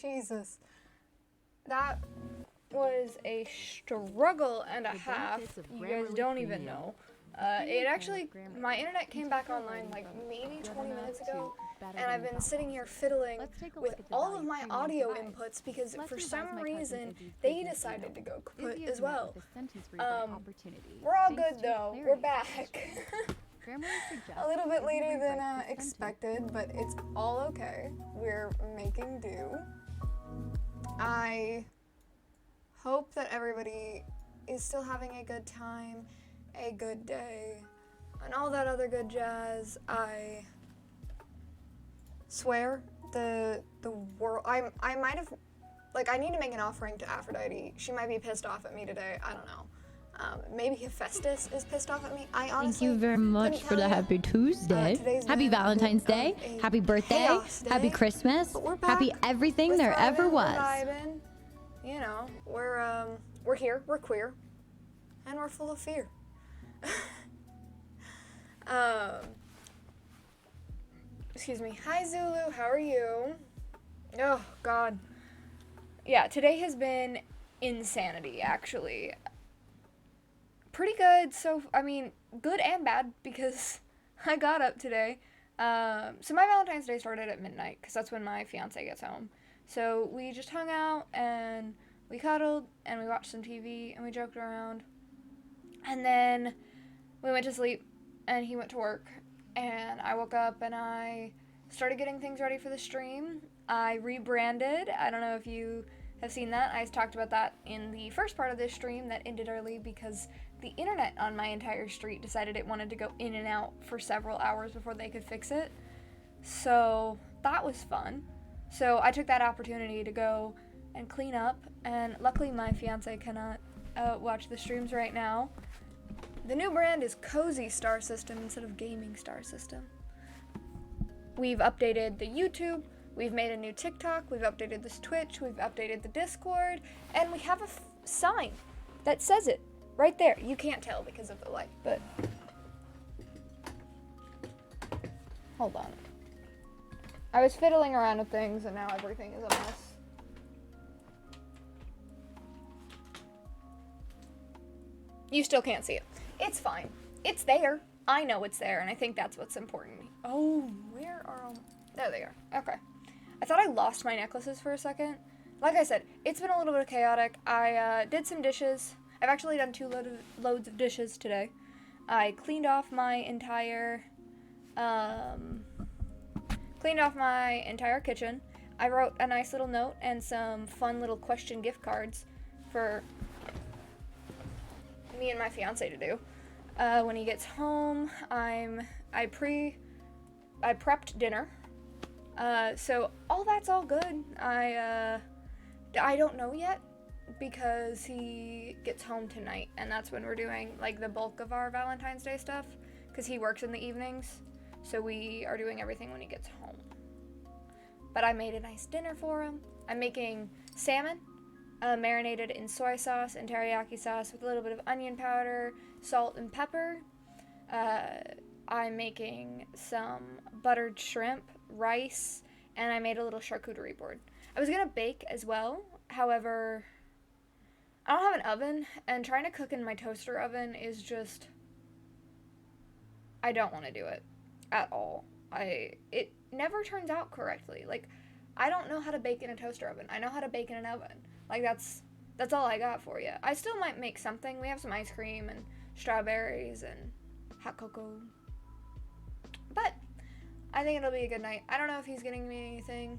Jesus. That was a struggle and a half. You guys don't even know. It actually, my internet came back online like maybe 20 minutes ago, and I've been sitting here fiddling with all of my audio inputs because for some reason they decided to go kaput as well. We're all good though. We're back. A little bit later than expected, but it's all okay. We're making do. I hope that everybody is still having a good time, a good day, and all that other good jazz. I swear the world, I might have, like, I need to make an offering to Aphrodite. She might be pissed off at me today. I don't know. Maybe Hephaestus is pissed off at me. I honestly Thank you very much for the Happy Tuesday. Happy Valentine's Day. Happy birthday. Happy Christmas. Happy everything there ever was. We're vibing. You know, we're here, we're queer, and we're full of fear. Excuse me. Hi, Zulu. How are you? Oh, God. Yeah, today has been insanity, actually. Pretty good. So, I mean, good and bad because I got up today. So my Valentine's Day started at midnight because that's when my fiance gets home. So we just hung out and we cuddled and we watched some TV and we joked around. And then we went to sleep and he went to work and I woke up and I started getting things ready for the stream. I rebranded. I don't know if you have seen that. I talked about that in the first part of this stream that ended early because the internet on my entire street decided it wanted to go in and out for several hours before they could fix it. So that was fun. So I took that opportunity to go and clean up, and luckily my fiance cannot watch the streams right now. The new brand is Cozy Star System instead of Gaming Star System. We've updated the YouTube, we've made a new TikTok, we've updated this Twitch, we've updated the Discord, and we have a sign that says it right there. You can't tell because of the light, but hold on. I was fiddling around with things and now everything is a mess. You still can't see it. It's fine. It's there. I know it's there, and I think that's what's important. Oh, where are all... There they are. Okay. I thought I lost my necklaces for a second. Like I said, it's been a little bit chaotic. I did some dishes. I've actually done two loads of dishes today. I cleaned off my entire kitchen. I wrote a nice little note and some fun little question gift cards for me and my fiance to do. When he gets home, I prepped dinner. So all that's all good. I don't know yet because he gets home tonight and that's when we're doing like the bulk of our Valentine's Day stuff because he works in the evenings. So we are doing everything when he gets home. But I made a nice dinner for him. I'm making salmon, marinated in soy sauce and teriyaki sauce with a little bit of onion powder, salt, and pepper. I'm making some buttered shrimp, rice, and I made a little charcuterie board. I was gonna bake as well, however, I don't have an oven, and trying to cook in my toaster oven is just, I don't want to do it at all. It never turns out correctly. Like, I don't know how to bake in a toaster oven. I know how to bake in an oven. Like, that's all I got for you. I still might make something. We have some ice cream and strawberries and hot cocoa. But I think it'll be a good night. I don't know if he's getting me anything.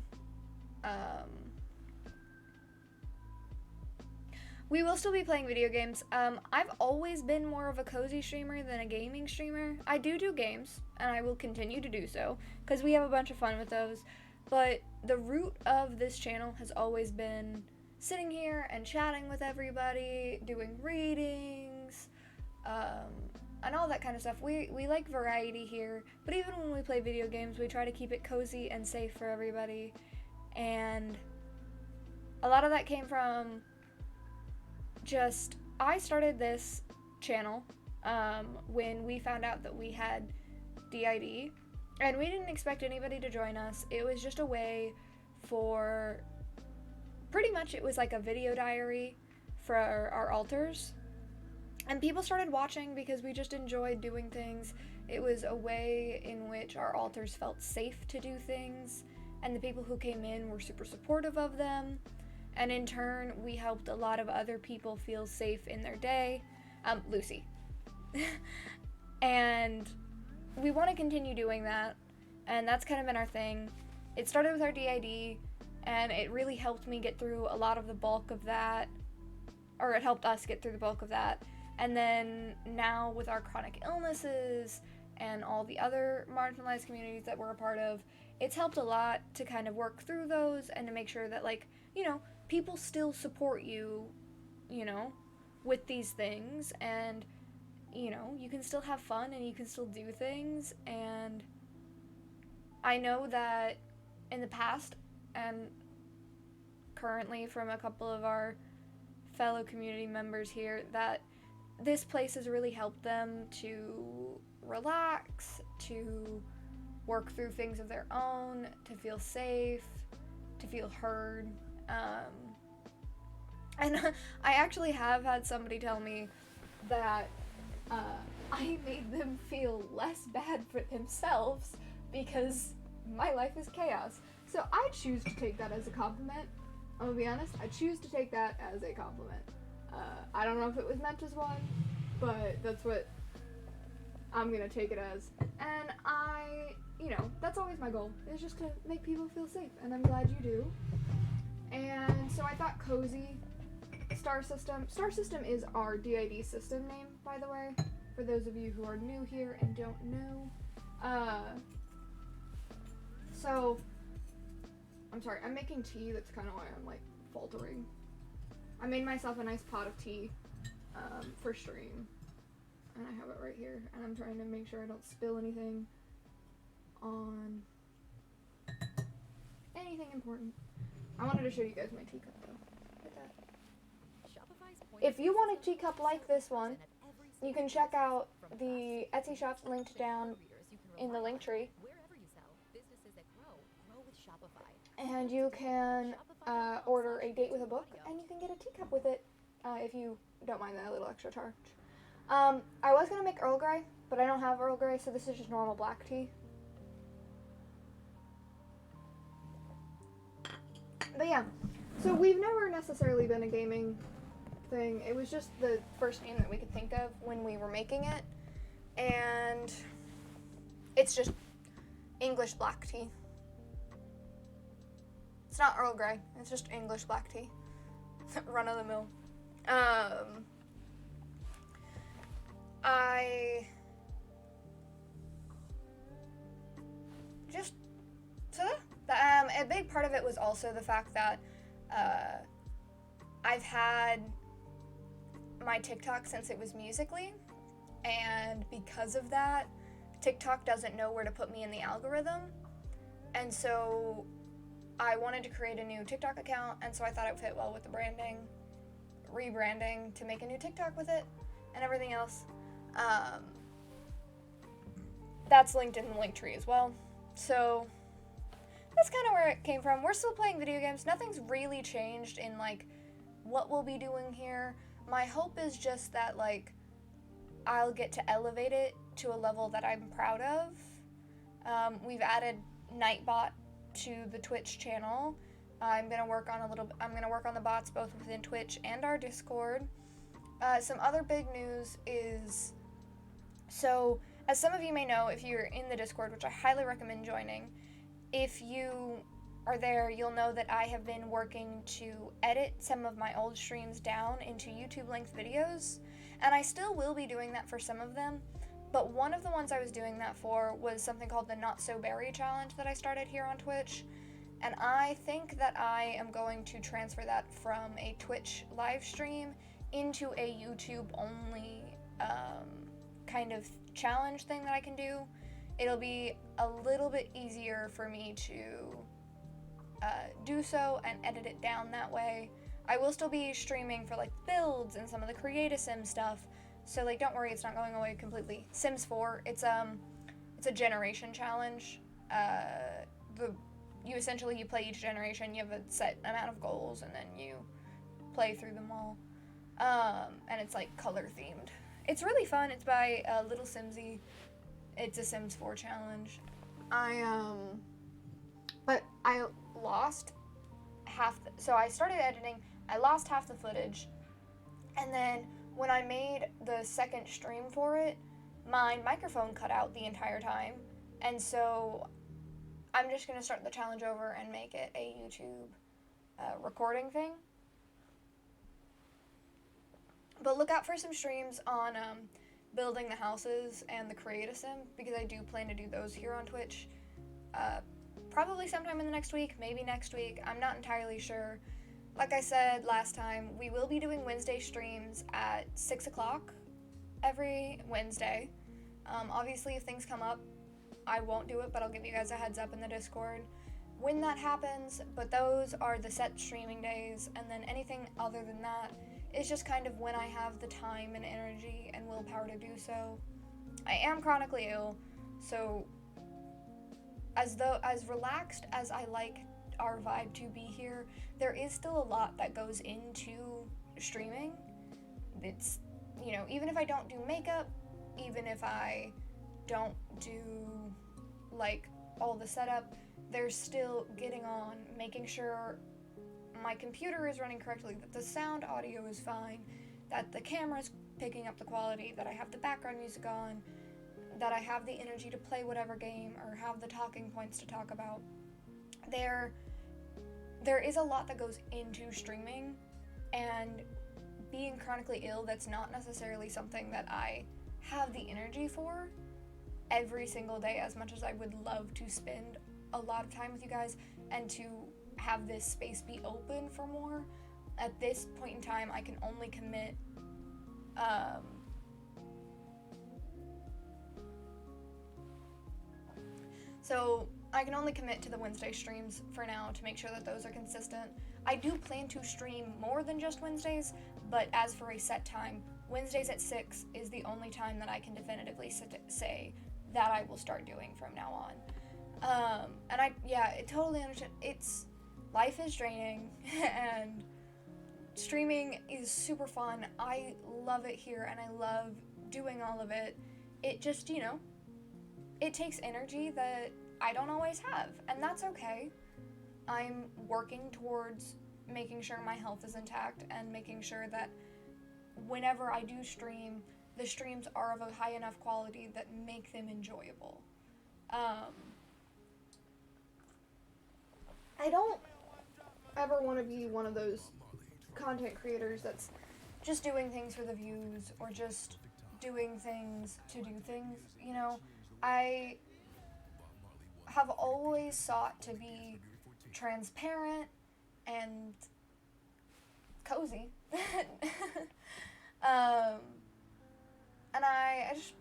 We will still be playing video games. I've always been more of a cozy streamer than a gaming streamer. I do games, and I will continue to do so, because we have a bunch of fun with those. But the root of this channel has always been sitting here and chatting with everybody, doing readings, and all that kind of stuff. We like variety here, but even when we play video games, we try to keep it cozy and safe for everybody. And a lot of that came from just, I started this channel when we found out that we had DID, and we didn't expect anybody to join us. It was just a way for pretty much it was like a video diary for our altars. And people started watching because we just enjoyed doing things. It was a way in which our altars felt safe to do things, and the people who came in were super supportive of them. And in turn, we helped a lot of other people feel safe in their day. Lucy. And we want to continue doing that, and that's kind of been our thing. It started with our DID, and it really helped me get through a lot of the bulk of that, or it helped us get through the bulk of that. And then now with our chronic illnesses and all the other marginalized communities that we're a part of, it's helped a lot to kind of work through those and to make sure that, like, you know, people still support you, you know, with these things, and, you know, you can still have fun and you can still do things. And I know that in the past and currently from a couple of our fellow community members here, that this place has really helped them to relax, to work through things of their own, to feel safe, to feel heard. And I actually have had somebody tell me that I made them feel less bad for themselves because my life is chaos. So I choose to take that as a compliment. I'm gonna be honest, I choose to take that as a compliment. I don't know if it was meant as one, but that's what I'm gonna take it as. And you know, that's always my goal, is just to make people feel safe, and I'm glad you do. And so I thought Cozy Star System is our DID system name, by the way, for those of you who are new here and don't know. So, I'm sorry, I'm making tea, that's kind of why I'm, like, faltering. I made myself a nice pot of tea for stream, and I have it right here, and I'm trying to make sure I don't spill anything on anything important. I wanted to show you guys my teacup, though. Look at that. If you want a teacup like this one, you can check out the Etsy shop linked down in the link tree. And you can order a date with a book, and you can get a teacup with it if you don't mind that little extra charge. I was going to make Earl Grey, but I don't have Earl Grey, so this is just normal black tea. But yeah, so we've never necessarily been a gaming thing. It was just the first name that we could think of when we were making it. And it's just English black tea. It's not Earl Grey, it's just English black tea. Run of the mill. A big part of it was also the fact that I've had my TikTok since it was Musical.ly, and because of that, TikTok doesn't know where to put me in the algorithm, and so I wanted to create a new TikTok account, and so I thought it would fit well with the rebranding to make a new TikTok with it and everything else. That's linked in the link tree as well. So that's kind of where it came from. We're still playing video games. Nothing's really changed in, like, what we'll be doing here. My hope is just that, like, I'll get to elevate it to a level that I'm proud of. We've added Nightbot to the Twitch channel. I'm gonna work on the bots both within Twitch and our Discord. Some other big news is, so as some of you may know, if you're in the Discord, which I highly recommend joining, if you are there, you'll know that I have been working to edit some of my old streams down into YouTube-length videos, and I still will be doing that for some of them, but one of the ones I was doing that for was something called the Not So Berry Challenge that I started here on Twitch, and I think that I am going to transfer that from a Twitch live stream into a YouTube-only kind of challenge thing that I can do. It'll be a little bit easier for me to do so and edit it down that way. I will still be streaming for, like, builds and some of the Create-A-Sim stuff, so, like, don't worry, it's not going away completely. Sims 4, it's a generation challenge. The you essentially, you play each generation, you have a set amount of goals, and then you play through them all. And it's like color themed. It's really fun. It's by Little Simsy. It's a Sims 4 challenge. But I lost so I started editing, I lost half the footage, and then when I made the second stream for it, my microphone cut out the entire time, and so I'm just gonna start the challenge over and make it a YouTube recording thing. But look out for some streams on building the houses and the create a sim, because I do plan to do those here on Twitch. Probably sometime in the next week, maybe next week. I'm not entirely sure. Like I said last time, we will be doing Wednesday streams at 6 o'clock every Wednesday. Obviously, if things come up, I won't do it, but I'll give you guys a heads up in the Discord when that happens. But those are the set streaming days, and then anything other than that is just kind of when I have the time and energy and willpower to do so. I am chronically ill, so as relaxed as I like our vibe to be here, there is still a lot that goes into streaming. It's, you know, even if I don't do makeup, even if I don't do like all the setup, there's still getting on, making sure my computer is running correctly, that the sound audio is fine, that the camera's picking up the quality, that I have the background music on, that I have the energy to play whatever game or have the talking points to talk about. There is a lot that goes into streaming, and being chronically ill, that's not necessarily something that I have the energy for every single day, as much as I would love to spend a lot of time with you guys and to have this space be open for more. At this point in time, I can only commit So I can only commit to the Wednesday streams for now to make sure that those are consistent. I do plan to stream more than just Wednesdays, but as for a set time, Wednesdays at 6 is the only time that I can definitively say that I will start doing from now on. And I totally understand. Life is draining, and streaming is super fun. I love it here, and I love doing all of it. It just, it takes energy that I don't always have, and that's okay. I'm working towards making sure my health is intact and making sure that whenever I do stream, the streams are of a high enough quality that make them enjoyable. I don't ever want to be one of those content creators that's just doing things for the views or just doing things to do things, I have always sought to be transparent and cozy. And I just,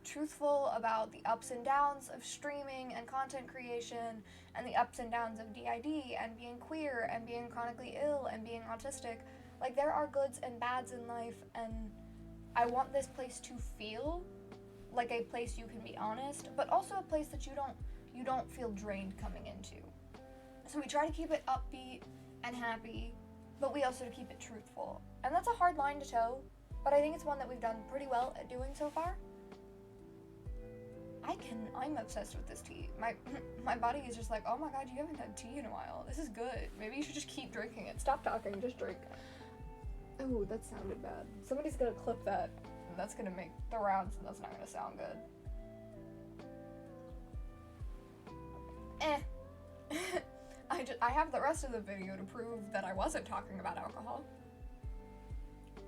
truthful about the ups and downs of streaming and content creation, and the ups and downs of DID and being queer and being chronically ill and being autistic. Like, there are goods and bads in life, and I want this place to feel like a place you can be honest, but also a place that you don't feel drained coming into. So we try to keep it upbeat and happy, but we also keep it truthful. And that's a hard line to toe, but I think it's one that we've done pretty well at doing so far. I'm obsessed with this tea. My body is just like, oh my god, you haven't had tea in a while. This is good. Maybe you should just keep drinking it. Stop talking, just drink. Oh, that sounded bad. Somebody's gonna clip that, and that's gonna make the rounds, and that's not gonna sound good. I have the rest of the video to prove that I wasn't talking about alcohol.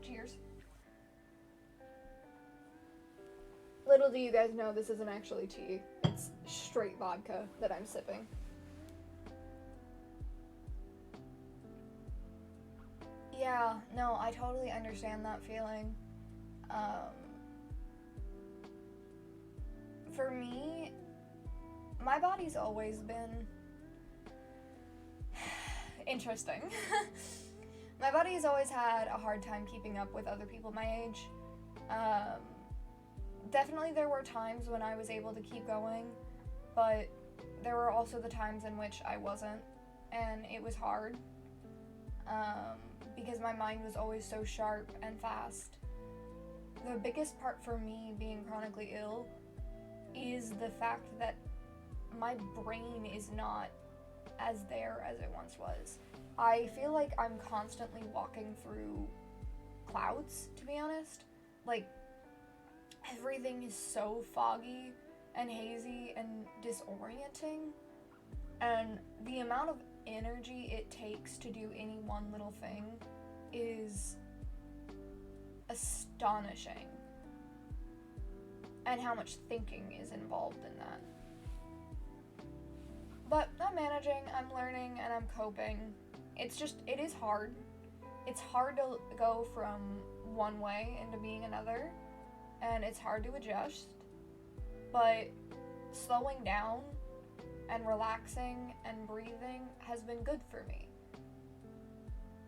Cheers. Little do you guys know, this isn't actually tea. It's straight vodka that I'm sipping. Yeah, no, I totally understand that feeling. For me, my body's always been interesting. My body's always had a hard time keeping up with other people my age. Definitely there were times when I was able to keep going, but there were also the times in which I wasn't, and it was hard, because my mind was always so sharp and fast. The biggest part for me being chronically ill is the fact that my brain is not as there as it once was. I feel like I'm constantly walking through clouds, to be honest. Like, everything is so foggy and hazy and disorienting, and the amount of energy it takes to do any one little thing is astonishing, and how much thinking is involved in that. But I'm managing, I'm learning, and I'm coping. It is hard. It's hard to go from one way into being another, and it's hard to adjust, but slowing down and relaxing and breathing has been good for me.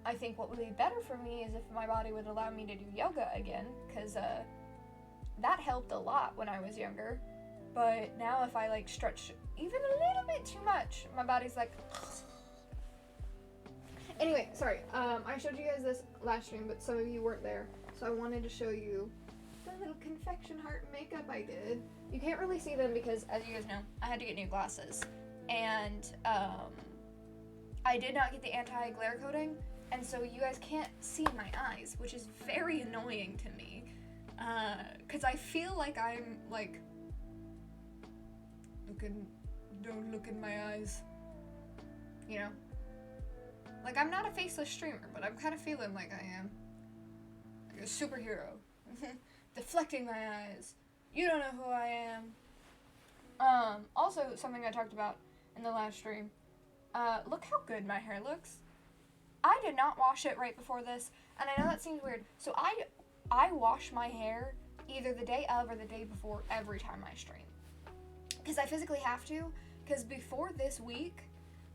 I think what would be better for me is if my body would allow me to do yoga again, because that helped a lot when I was younger. But now if I like stretch even a little bit too much, my body's like... Anyway, sorry, I showed you guys this last stream, but some of you weren't there, so I wanted to show you the little confection heart makeup I did. You can't really see them because, as you guys know, I had to get new glasses, and I did not get the anti-glare coating, and so you guys can't see my eyes, which is very annoying to me, because I feel like I'm, like, don't look in my eyes, you know? Like, I'm not a faceless streamer, but I'm kind of feeling like I am. Like a superhero. Deflecting my eyes. You don't know who I am. Also, something I talked about in the last stream. Look how good my hair looks. I did not wash it right before this, and I know that seems weird. So I wash my hair either the day of or the day before every time I stream. Because I physically have to, because before this week,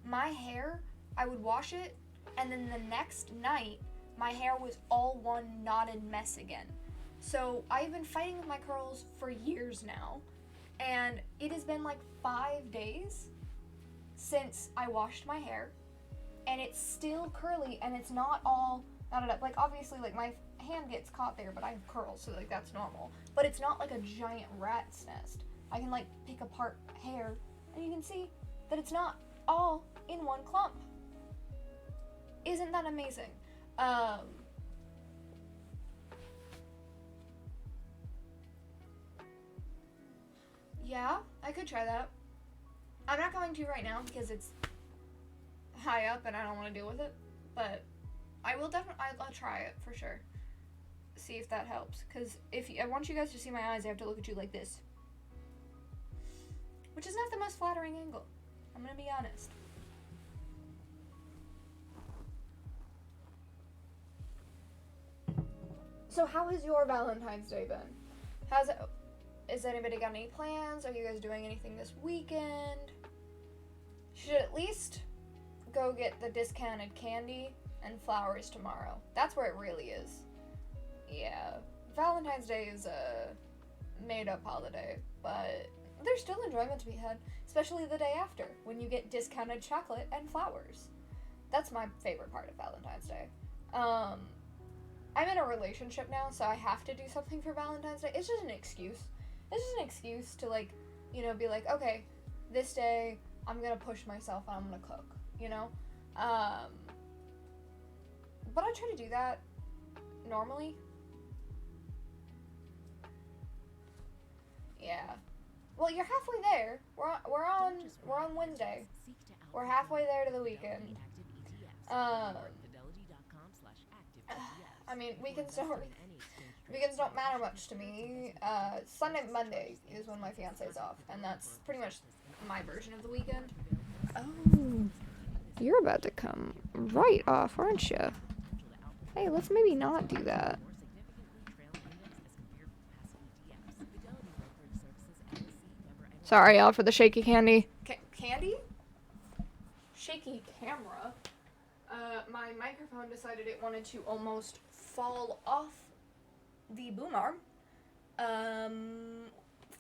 my hair, I would wash it, and then the next night, my hair was all one knotted mess again. So I've been fighting with my curls for years now, and it has been like 5 days since I washed my hair, and it's still curly, and it's not all knotted up. Like, obviously, like, my hand gets caught there, but I have curls, so, like, that's normal. But it's not like a giant rat's nest. I can, like, pick apart hair, and you can see that it's not all in one clump. Isn't that amazing? Yeah, I could try that. I'm not going to right now because it's high up and I don't want to deal with it, but I will definitely, I'll try it for sure. See if that helps, because I want you guys to see my eyes, I have to look at you like this. Which is not the most flattering angle. I'm gonna be honest. So how has your Valentine's Day been? Has anybody got any plans? Are you guys doing anything this weekend? Should at least go get the discounted candy and flowers tomorrow. That's where it really is. Yeah, Valentine's Day is a made-up holiday, but there's still enjoyment to be had, especially the day after, when you get discounted chocolate and flowers. That's my favorite part of Valentine's Day. I'm in a relationship now, so I have to do something for Valentine's Day. It's just an excuse. It's just an excuse to, like, you know, be like, okay, this day, I'm gonna push myself and I'm gonna cook, you know? But I try to do that normally. Yeah. Well, you're halfway there. We're on Wednesday. We're halfway there to the weekend. I mean, weekends don't matter much to me. Sunday, Monday is when my fiance's off, and that's pretty much my version of the weekend. Oh, you're about to come right off, aren't you? Hey, let's maybe not do that. Sorry, y'all, for the shaky candy. Candy? Shaky camera. My microphone decided it wanted to almost fall off the boom arm.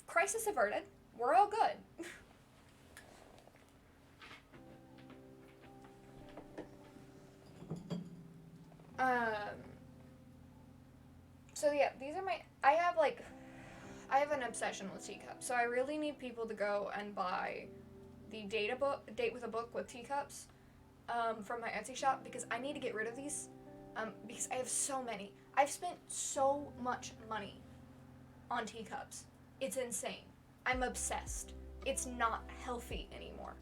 Crisis averted. We're all good. Um, so yeah, these are I have an obsession with teacups. So I really need people to go and buy the Date with a Book with teacups from my Etsy shop, because I need to get rid of these because I have so many. I've spent so much money on teacups. It's insane. I'm obsessed. It's not healthy anymore.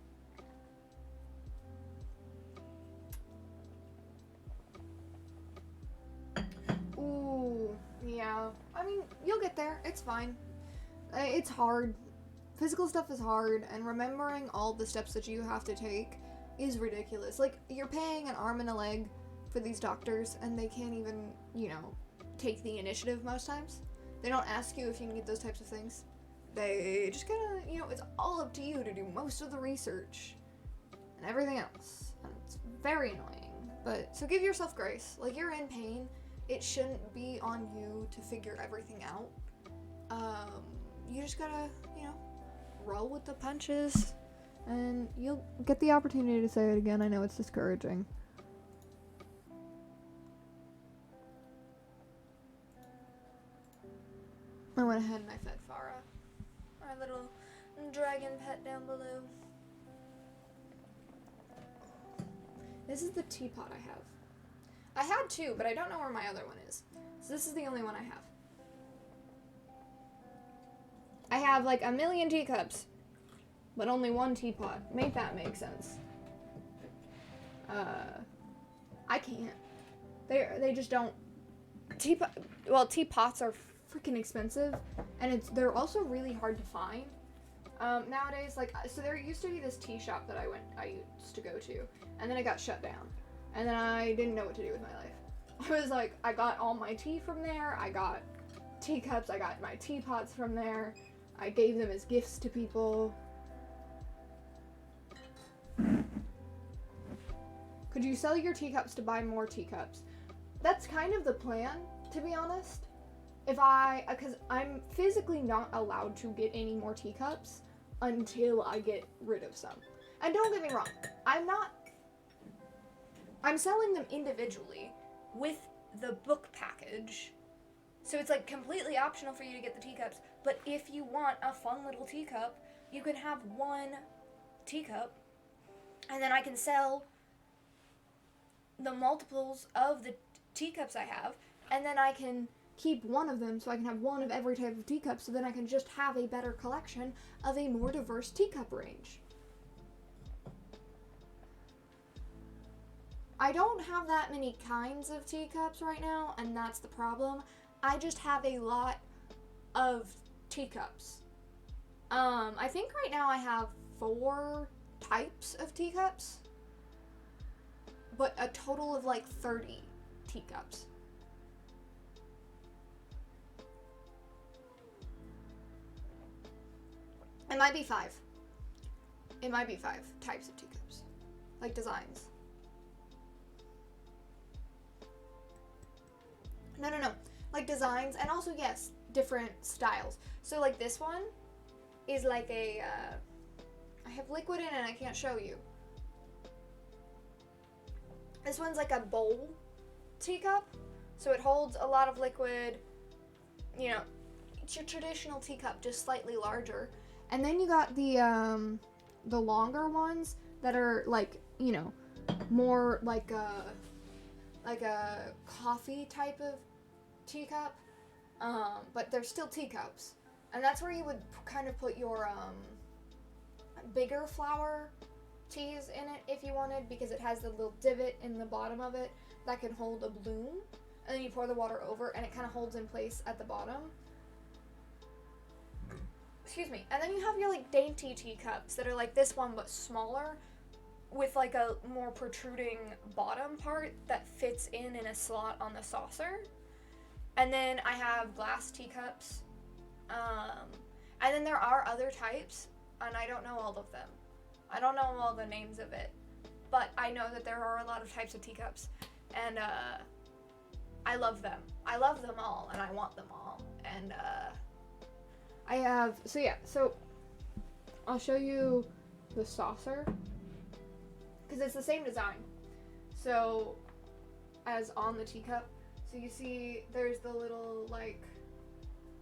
Ooh, yeah. I mean, you'll get there. It's fine. It's hard. Physical stuff is hard, and remembering all the steps that you have to take is ridiculous. Like, you're paying an arm and a leg for these doctors, and they can't even, take the initiative most times. They don't ask you if you need those types of things. They just kinda, it's all up to you to do most of the research and everything else. And it's very annoying. But, so give yourself grace. Like, you're in pain. It shouldn't be on you to figure everything out. You just gotta, roll with the punches, and you'll get the opportunity to say it again. I know it's discouraging. I went ahead and I fed Farah, our little dragon pet down below. This is the teapot I have. I had two, but I don't know where my other one is. So this is the only one I have. I have like a million teacups, but only one teapot. Make that make sense. I can't. They just don't. Teapots are freaking expensive, and they're also really hard to find. Nowadays, so there used to be this tea shop that I used to go to, and then it got shut down, and then I didn't know what to do with my life. I was like, I got all my tea from there. I got teacups. I got my teapots from there. I gave them as gifts to people. Could you sell your teacups to buy more teacups? That's kind of the plan, to be honest. Because I'm physically not allowed to get any more teacups until I get rid of some. And don't get me wrong, I'm selling them individually with the book package. So it's like completely optional for you to get the teacups, but if you want a fun little teacup, you can have one teacup, and then I can sell the multiples of the teacups I have, and then I can keep one of them so I can have one of every type of teacup, so then I can just have a better collection of a more diverse teacup range. I don't have that many kinds of teacups right now, and that's the problem. I just have a lot of teacups. I think right now I have 4 types of teacups, but a total of like 30 teacups. It might be 5. It might be 5 types of teacups, like designs. No. Like designs, and also, yes, different styles. So, like, this one is like I have liquid in it and I can't show you. This one's like a bowl teacup, so it holds a lot of liquid. It's your traditional teacup, just slightly larger. And then you got the longer ones that are like, more like a coffee type of teacup, but they're still teacups, and that's where you would kind of put your bigger flower teas in it if you wanted, because it has the little divot in the bottom of it that can hold a bloom, and then you pour the water over and it kind of holds in place at the bottom. Excuse me. And then you have your like dainty teacups that are like this one but smaller, with like a more protruding bottom part that fits in a slot on the saucer. And then I have glass teacups. And then there are other types, and I don't know all of them. I don't know all the names of it, but I know that there are a lot of types of teacups, and I love them. I love them all, and I want them all. And I have, so I'll show you the saucer, because it's the same design. So as on the teacup. So you see there's the little like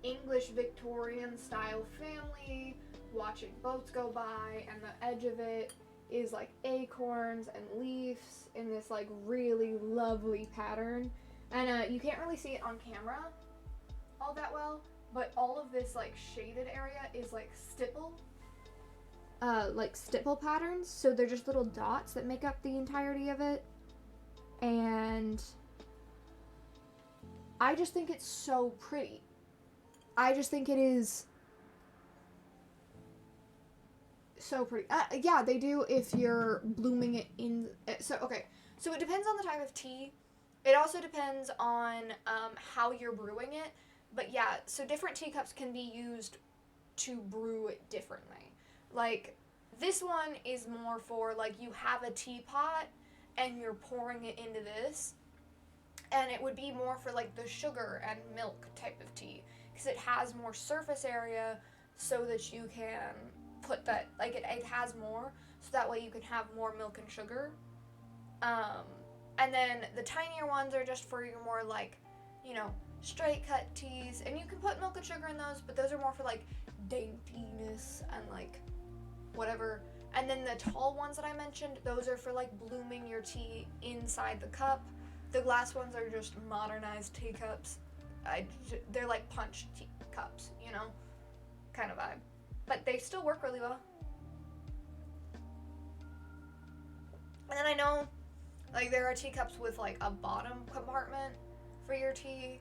English Victorian style family watching boats go by, and the edge of it is like acorns and leaves in this like really lovely pattern. And you can't really see it on camera all that well, but all of this like shaded area is like stipple patterns. So they're just little dots that make up the entirety of it. And I just think it's so pretty. I just think it is so pretty. Yeah, they do if you're blooming it in. So it depends on the type of tea. It also depends on how you're brewing it. But yeah, so different teacups can be used to brew it differently. Like, this one is more for, like, you have a teapot and you're pouring it into this. And it would be more for, like, the sugar and milk type of tea. Because it has more surface area so that you can put that, like, it has more. So that way you can have more milk and sugar. And then the tinier ones are just for your more, like, you know, straight cut teas. And you can put milk and sugar in those, but those are more for, like, daintiness and, like, whatever. And then the tall ones that I mentioned, those are for, like, blooming your tea inside the cup. The glass ones are just modernized teacups. They're like punch teacups, you know, kind of vibe. But they still work really well. And then I know, like, there are teacups with, like, a bottom compartment for your tea.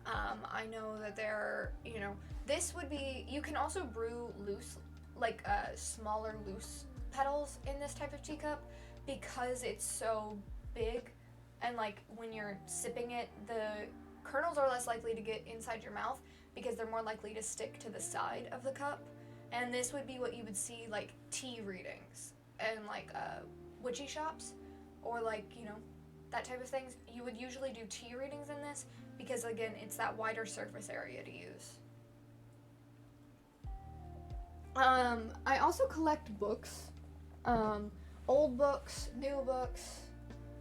I know that there are, you know, this would be, you can also brew loose, like, smaller loose petals in this type of teacup because it's so big. And, like, when you're sipping it, the kernels are less likely to get inside your mouth because they're more likely to stick to the side of the cup. And this would be what you would see, like, tea readings and, like, witchy shops or, like, you know, that type of things. You would usually do tea readings in this because, again, it's that wider surface area to use. I also collect books. Old books, new books.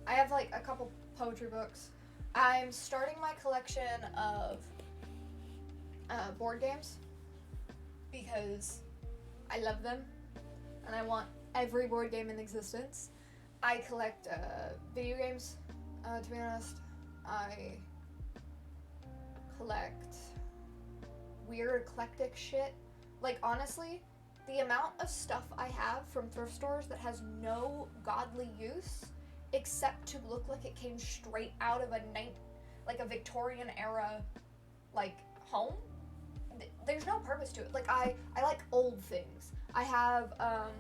I have, like, a couple poetry books. I'm starting my collection of board games because I love them and I want every board game in existence. I collect video games, to be honest. I collect weird eclectic shit. Like, honestly, the amount of stuff I have from thrift stores that has no godly use except to look like it came straight out of a Victorian era, like, home. There's no purpose to it. Like, I like old things. I have,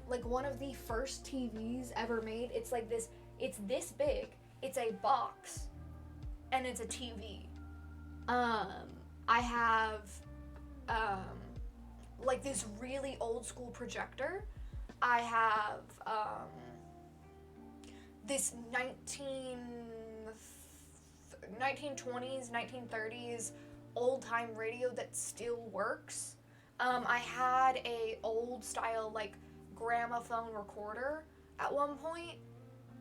like, one of the first TVs ever made. It's like this, it's this big. It's a box, and it's a TV. I have, like, this really old school projector. I have, this 1920s, 1930s old-time radio that still works. I had a old style, like, gramophone recorder at one point.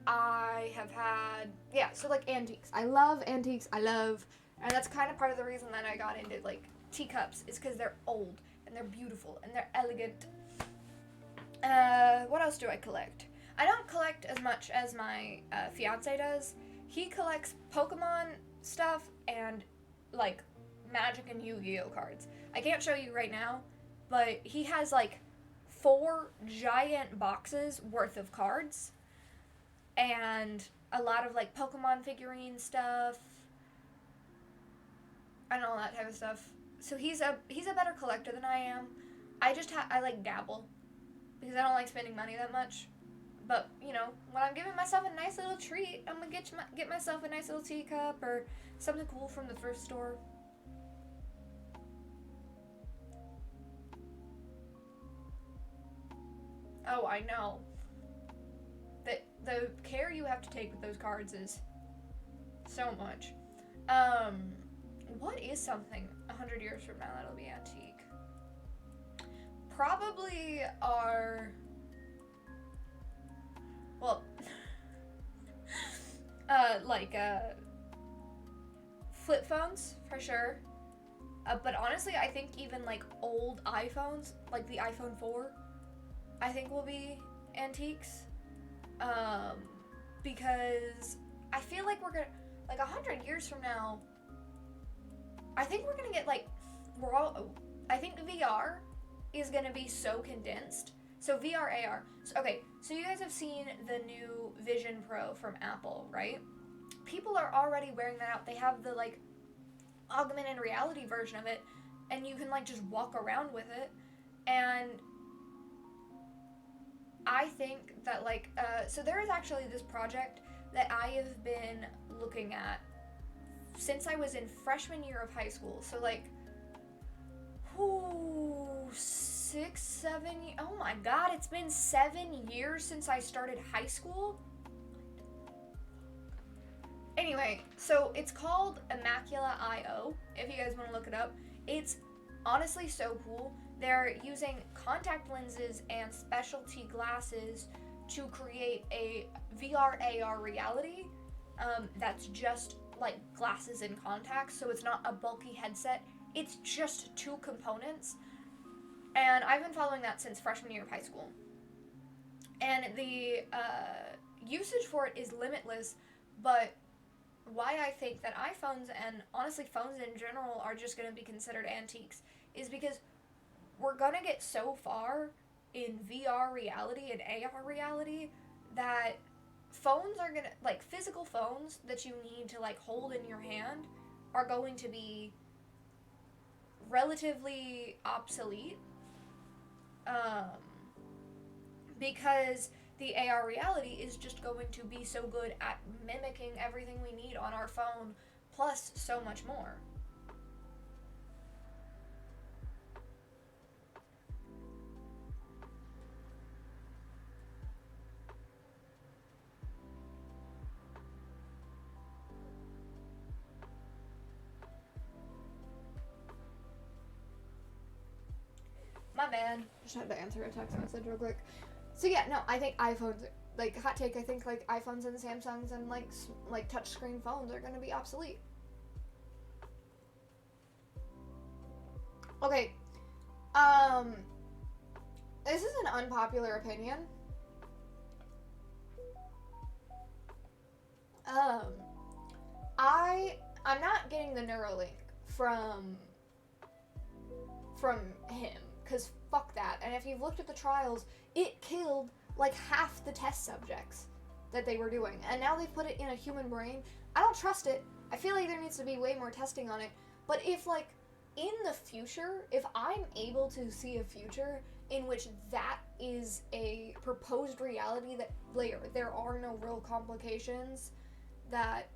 I have had, yeah, so, like, antiques. I love antiques. And that's kind of part of the reason that I got into, like, teacups is because they're old and they're beautiful and they're elegant. What else do I collect? I don't collect as much as my fiance does. He collects Pokemon stuff and, like, Magic and Yu-Gi-Oh cards. I can't show you right now, but he has, like, 4 giant boxes worth of cards and a lot of, like, Pokemon figurine stuff and all that type of stuff. So he's a better collector than I am. I like dabble because I don't like spending money that much. But, you know, when I'm giving myself a nice little treat, I'm gonna get myself a nice little teacup or something cool from the thrift store. Oh, I know. The care you have to take with those cards is so much. What is something 100 years from now that'll be antique? Probably our... Well, flip phones for sure. But honestly, I think even like old iPhones, like the iPhone 4, I think will be antiques. Because I feel like we're gonna, like 100 years from now, I think we're gonna get like, I think VR is gonna be so condensed. So VR, AR. So, okay, so you guys have seen the new Vision Pro from Apple, right? People are already wearing that out. They have the like augmented reality version of it, and you can like just walk around with it. And I think that like so there is actually this project that I have been looking at since I was in freshman year of high school. So like 6, 7, oh my god, it's been 7 years since I started high school. Anyway, so it's called Immacula.io, if you guys want to look it up. It's honestly so cool. They're using contact lenses and specialty glasses to create a VR AR reality that's just like glasses and contacts, so it's not a bulky headset. It's just 2 components. And I've been following that since freshman year of high school. And the usage for it is limitless, but why I think that iPhones and honestly phones in general are just going to be considered antiques is because we're going to get so far in VR reality and AR reality that phones are going to, like physical phones that you need to like hold in your hand are going to be relatively obsolete. Because the AR reality is just going to be so good at mimicking everything we need on our phone, plus so much more. My man. Just had to answer a text message real quick. So yeah, no, I think iPhones, like hot take, I think like iPhones and Samsungs and like touchscreen phones are gonna be obsolete. Okay, this is an unpopular opinion. I'm not getting the Neuralink from him, because fuck that. And if you've looked at the trials, it killed like half the test subjects that they were doing. And now they've put it in a human brain. I don't trust it. I feel like there needs to be way more testing on it. But if like in the future, if I'm able to see a future in which that is a proposed reality, that like there are no real complications, that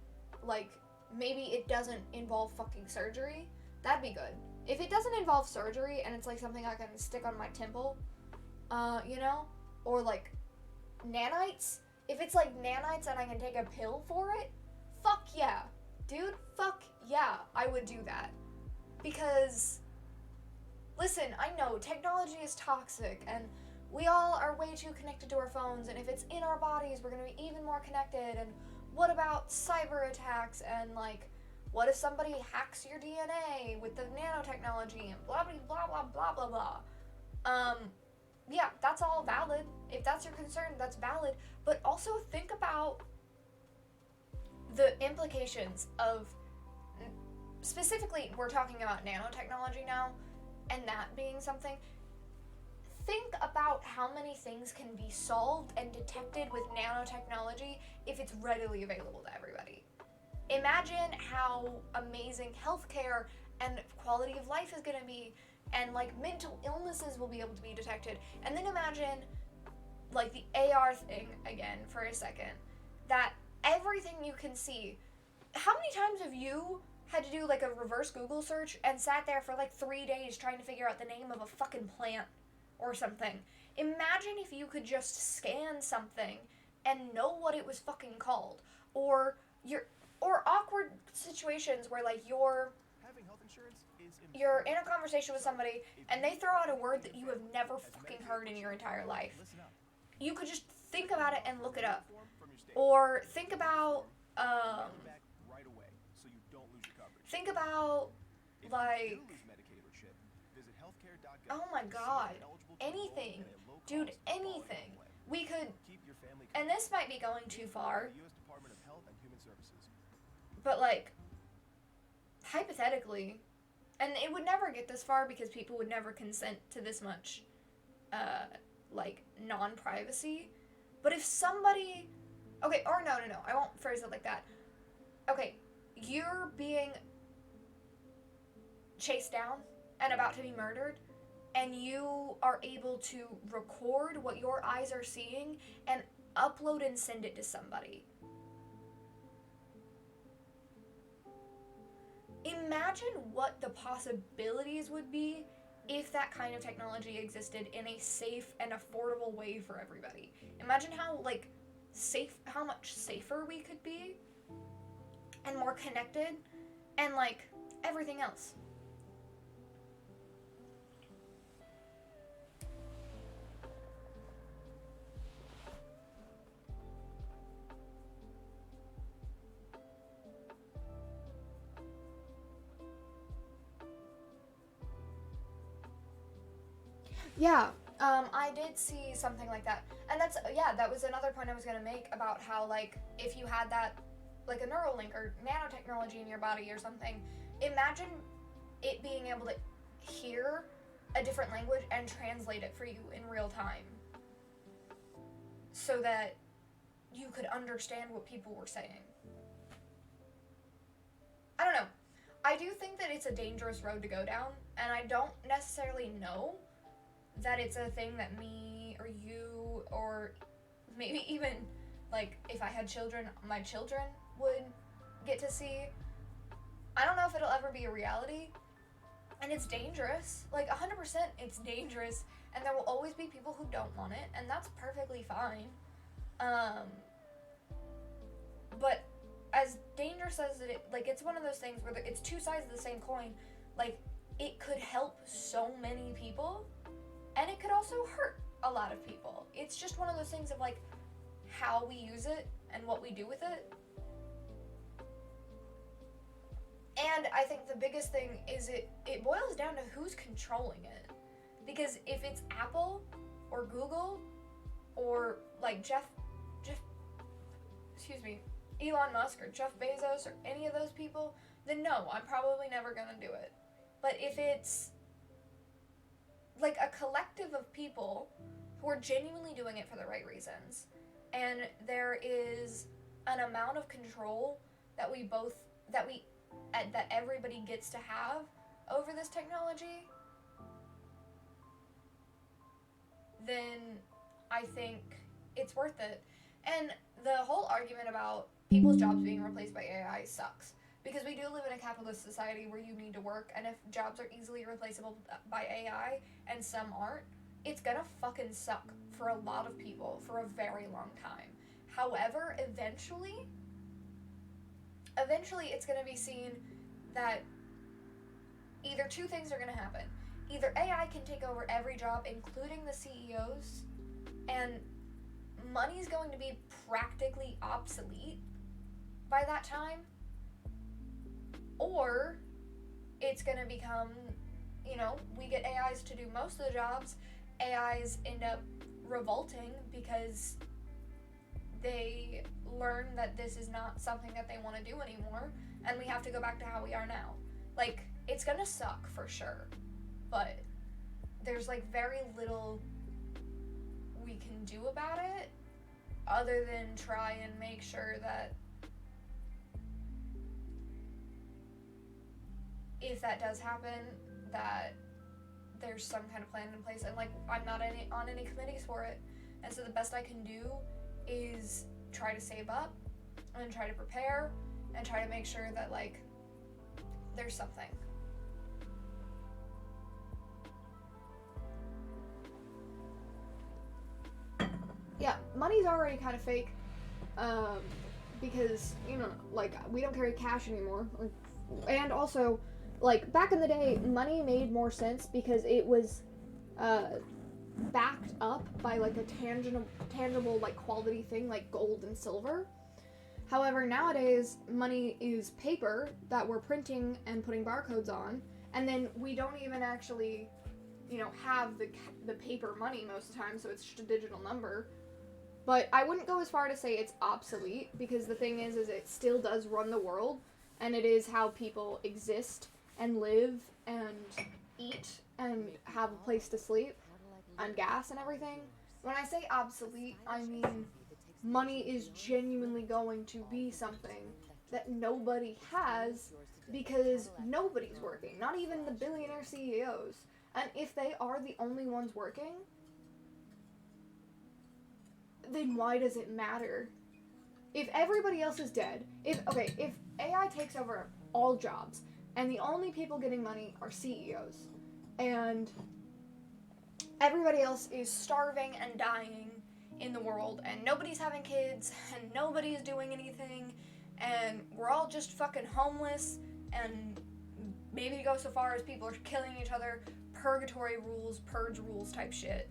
like maybe it doesn't involve fucking surgery, that'd be good. If it doesn't involve surgery and it's like something I can stick on my temple, you know, or like nanites, if it's like nanites and I can take a pill for it, fuck yeah, dude, fuck yeah, I would do that. Because listen, I know technology is toxic and we all are way too connected to our phones, and if it's in our bodies, we're gonna be even more connected. And what about cyber attacks, and like what if somebody hacks your DNA with the nanotechnology and blah, blah, blah, blah, blah, blah. Yeah, that's all valid. If that's your concern, that's valid. But also think about the implications of, specifically, we're talking about nanotechnology now, and that being something. Think about how many things can be solved and detected with nanotechnology if it's readily available to everybody. Imagine how amazing healthcare and quality of life is going to be, and like mental illnesses will be able to be detected. And then imagine like the AR thing again for a second, that everything you can see. How many times have you had to do like a reverse Google search and sat there for like 3 days trying to figure out the name of a fucking plant or something? Imagine if you could just scan something and know what it was fucking called. Or awkward situations where like you're in a conversation with somebody and they throw out a word that you have never fucking heard in your entire life. You could just think about it and look it up. Or think about Think about, like, oh my god, anything, dude, anything. We could, and this might be going too far, but like, hypothetically, and it would never get this far because people would never consent to this much, like, non-privacy. But if somebody, okay, or no, I won't phrase it like that. Okay, you're being chased down and about to be murdered, and you are able to record what your eyes are seeing and upload and send it to somebody. Imagine what the possibilities would be if that kind of technology existed in a safe and affordable way for everybody. Imagine how, like, how much safer we could be, and more connected, and, like, everything else. Yeah, I did see something like that. And that was another point I was going to make about how, like, if you had that, like, a Neuralink or nanotechnology in your body or something, imagine it being able to hear a different language and translate it for you in real time so that you could understand what people were saying. I don't know. I do think that it's a dangerous road to go down, and I don't necessarily know that it's a thing that me or you or maybe even, like, if I had children, my children would get to see. I don't know if it'll ever be a reality, and it's dangerous. Like, 100% it's dangerous, and there will always be people who don't want it, and that's perfectly fine. But as dangerous as it, like, it's one of those things where it's two sides of the same coin. Like, it could help so many people, and it could also hurt a lot of people. It's just one of those things of, like, how we use it and what we do with it. And I think the biggest thing is it boils down to who's controlling it. Because if it's Apple or Google or, like, Elon Musk or Jeff Bezos or any of those people, then no, I'm probably never gonna do it. But if it's like a collective of people who are genuinely doing it for the right reasons, and there is an amount of control that everybody gets to have over this technology, then I think it's worth it. And the whole argument about people's jobs being replaced by AI sucks. Because we do live in a capitalist society where you need to work, and if jobs are easily replaceable by AI and some aren't, it's gonna fucking suck for a lot of people for a very long time. However, eventually it's gonna be seen that either two things are gonna happen. Either AI can take over every job, including the CEOs, and money's going to be practically obsolete by that time, or it's going to become, we get AIs to do most of the jobs. AIs end up revolting because they learn that this is not something that they want to do anymore, and we have to go back to how we are now. Like, it's going to suck for sure, but there's, like, very little we can do about it other than try and make sure that if that does happen, that there's some kind of plan in place. And, like, I'm not on any committees for it, and so the best I can do is try to save up and try to prepare and try to make sure that, like, there's something. Yeah, money's already kind of fake, because, like, we don't carry cash anymore. And also, like, back in the day, money made more sense because it was backed up by, like, a tangible, like, quality thing, like gold and silver. However, nowadays, money is paper that we're printing and putting barcodes on, and then we don't even actually, have the paper money most of the time, so it's just a digital number. But I wouldn't go as far to say it's obsolete, because the thing is it still does run the world, and it is how people exist and live and eat and have a place to sleep and gas and everything. When I say obsolete, I mean money is genuinely going to be something that nobody has because nobody's working, not even the billionaire CEOs. And if they are the only ones working, then why does it matter? If everybody else is dead, if AI takes over all jobs and the only people getting money are CEOs and everybody else is starving and dying in the world and nobody's having kids and nobody's doing anything and we're all just fucking homeless and maybe go so far as people are killing each other, purgatory rules, purge rules type shit.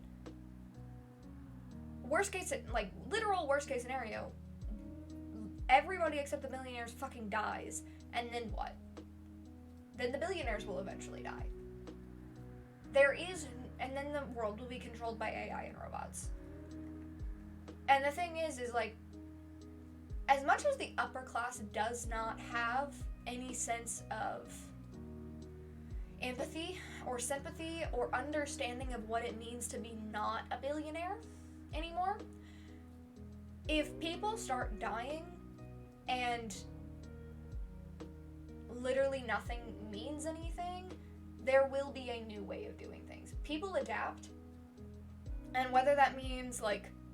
Literal worst case scenario, everybody except the millionaires fucking dies, and then what? Then the billionaires will eventually die. And then the world will be controlled by AI and robots. And the thing is as much as the upper class does not have any sense of empathy or sympathy or understanding of what it means to be not a billionaire anymore, if people start dying and literally nothing means anything, there will be a new way of doing things. People adapt, and whether that means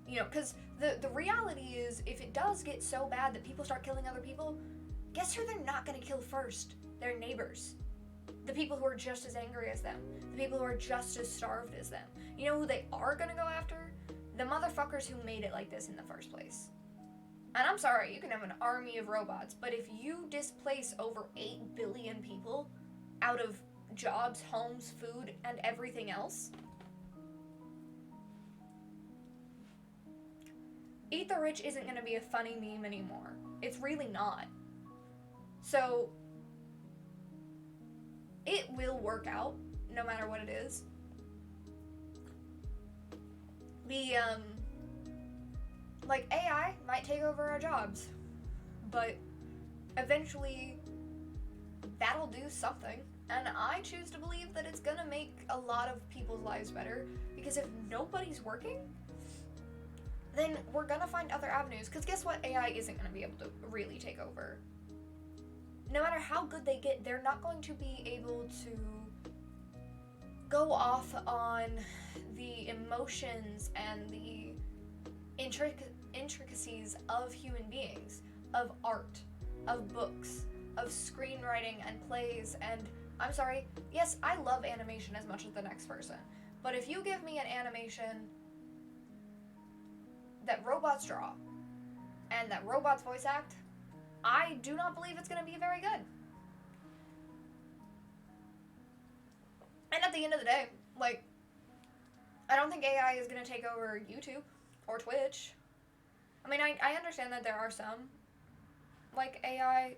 because the reality is, if it does get so bad that people start killing other people, guess who they're not going to kill first? Their neighbors. The people who are just as angry as them. The people who are just as starved as them. You know who they are going to go after? The motherfuckers who made it like this in the first place. And I'm sorry, you can have an army of robots, but if you displace over 8 billion people out of jobs, homes, food, and everything else, Eat the Rich isn't going to be a funny meme anymore. It's really not. So, it will work out, no matter what it is. AI might take over our jobs, but eventually that'll do something. And I choose to believe that it's gonna make a lot of people's lives better, because if nobody's working, then we're gonna find other avenues. Because guess what? AI isn't gonna be able to really take over. No matter how good they get, they're not going to be able to go off on the emotions and the intricacies of human beings, of art, of books, of screenwriting and plays. And I'm sorry, yes, I love animation as much as the next person, but if you give me an animation that robots draw and that robots voice act, I do not believe it's going to be very good. And at the end of the day, I don't think AI is going to take over YouTube or Twitch. I mean, I understand that there are some AI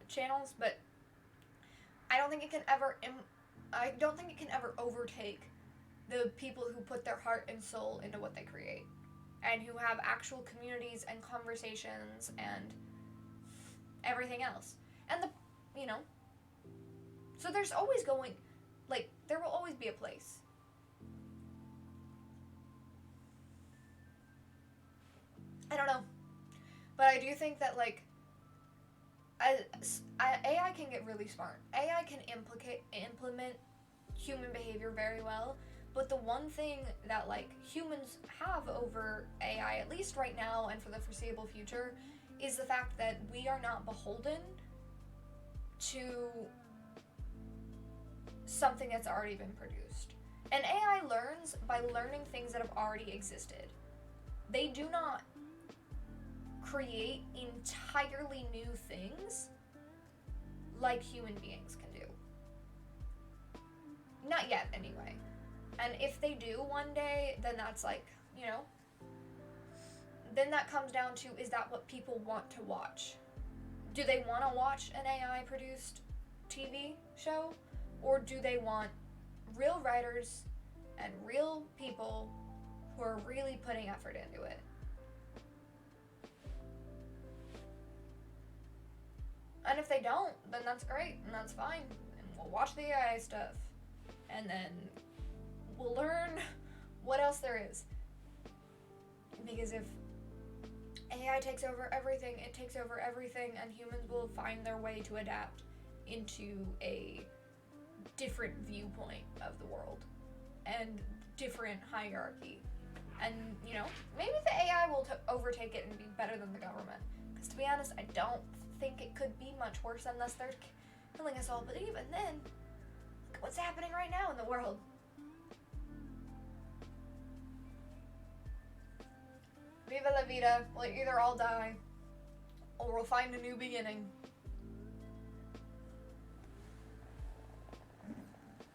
channels, but I don't think it can ever overtake the people who put their heart and soul into what they create, and who have actual communities and conversations and everything else. And so there's always there will always be a place. I don't know, but I do think that AI can get really smart. AI can implement human behavior very well, but the one thing that humans have over AI, at least right now and for the foreseeable future, is the fact that we are not beholden to something that's already been produced. And AI learns by learning things that have already existed. They do not create entirely new things like human beings can do. Not yet, anyway. And if they do one day, then that's then that comes down to, is that what people want to watch? Do they want to watch an AI-produced TV show? Or do they want real writers and real people who are really putting effort into it? And if they don't, then that's great, and that's fine. And we'll watch the AI stuff. And then we'll learn what else there is. Because if AI takes over everything, it takes over everything, and humans will find their way to adapt into a different viewpoint of the world and different hierarchy. And, you know, maybe the AI will overtake it and be better than the government. Because to be honest, I don't think it could be much worse unless they're killing us all. But even then, look at what's happening right now in the world. Viva la vida. We'll either all die, or we'll find a new beginning.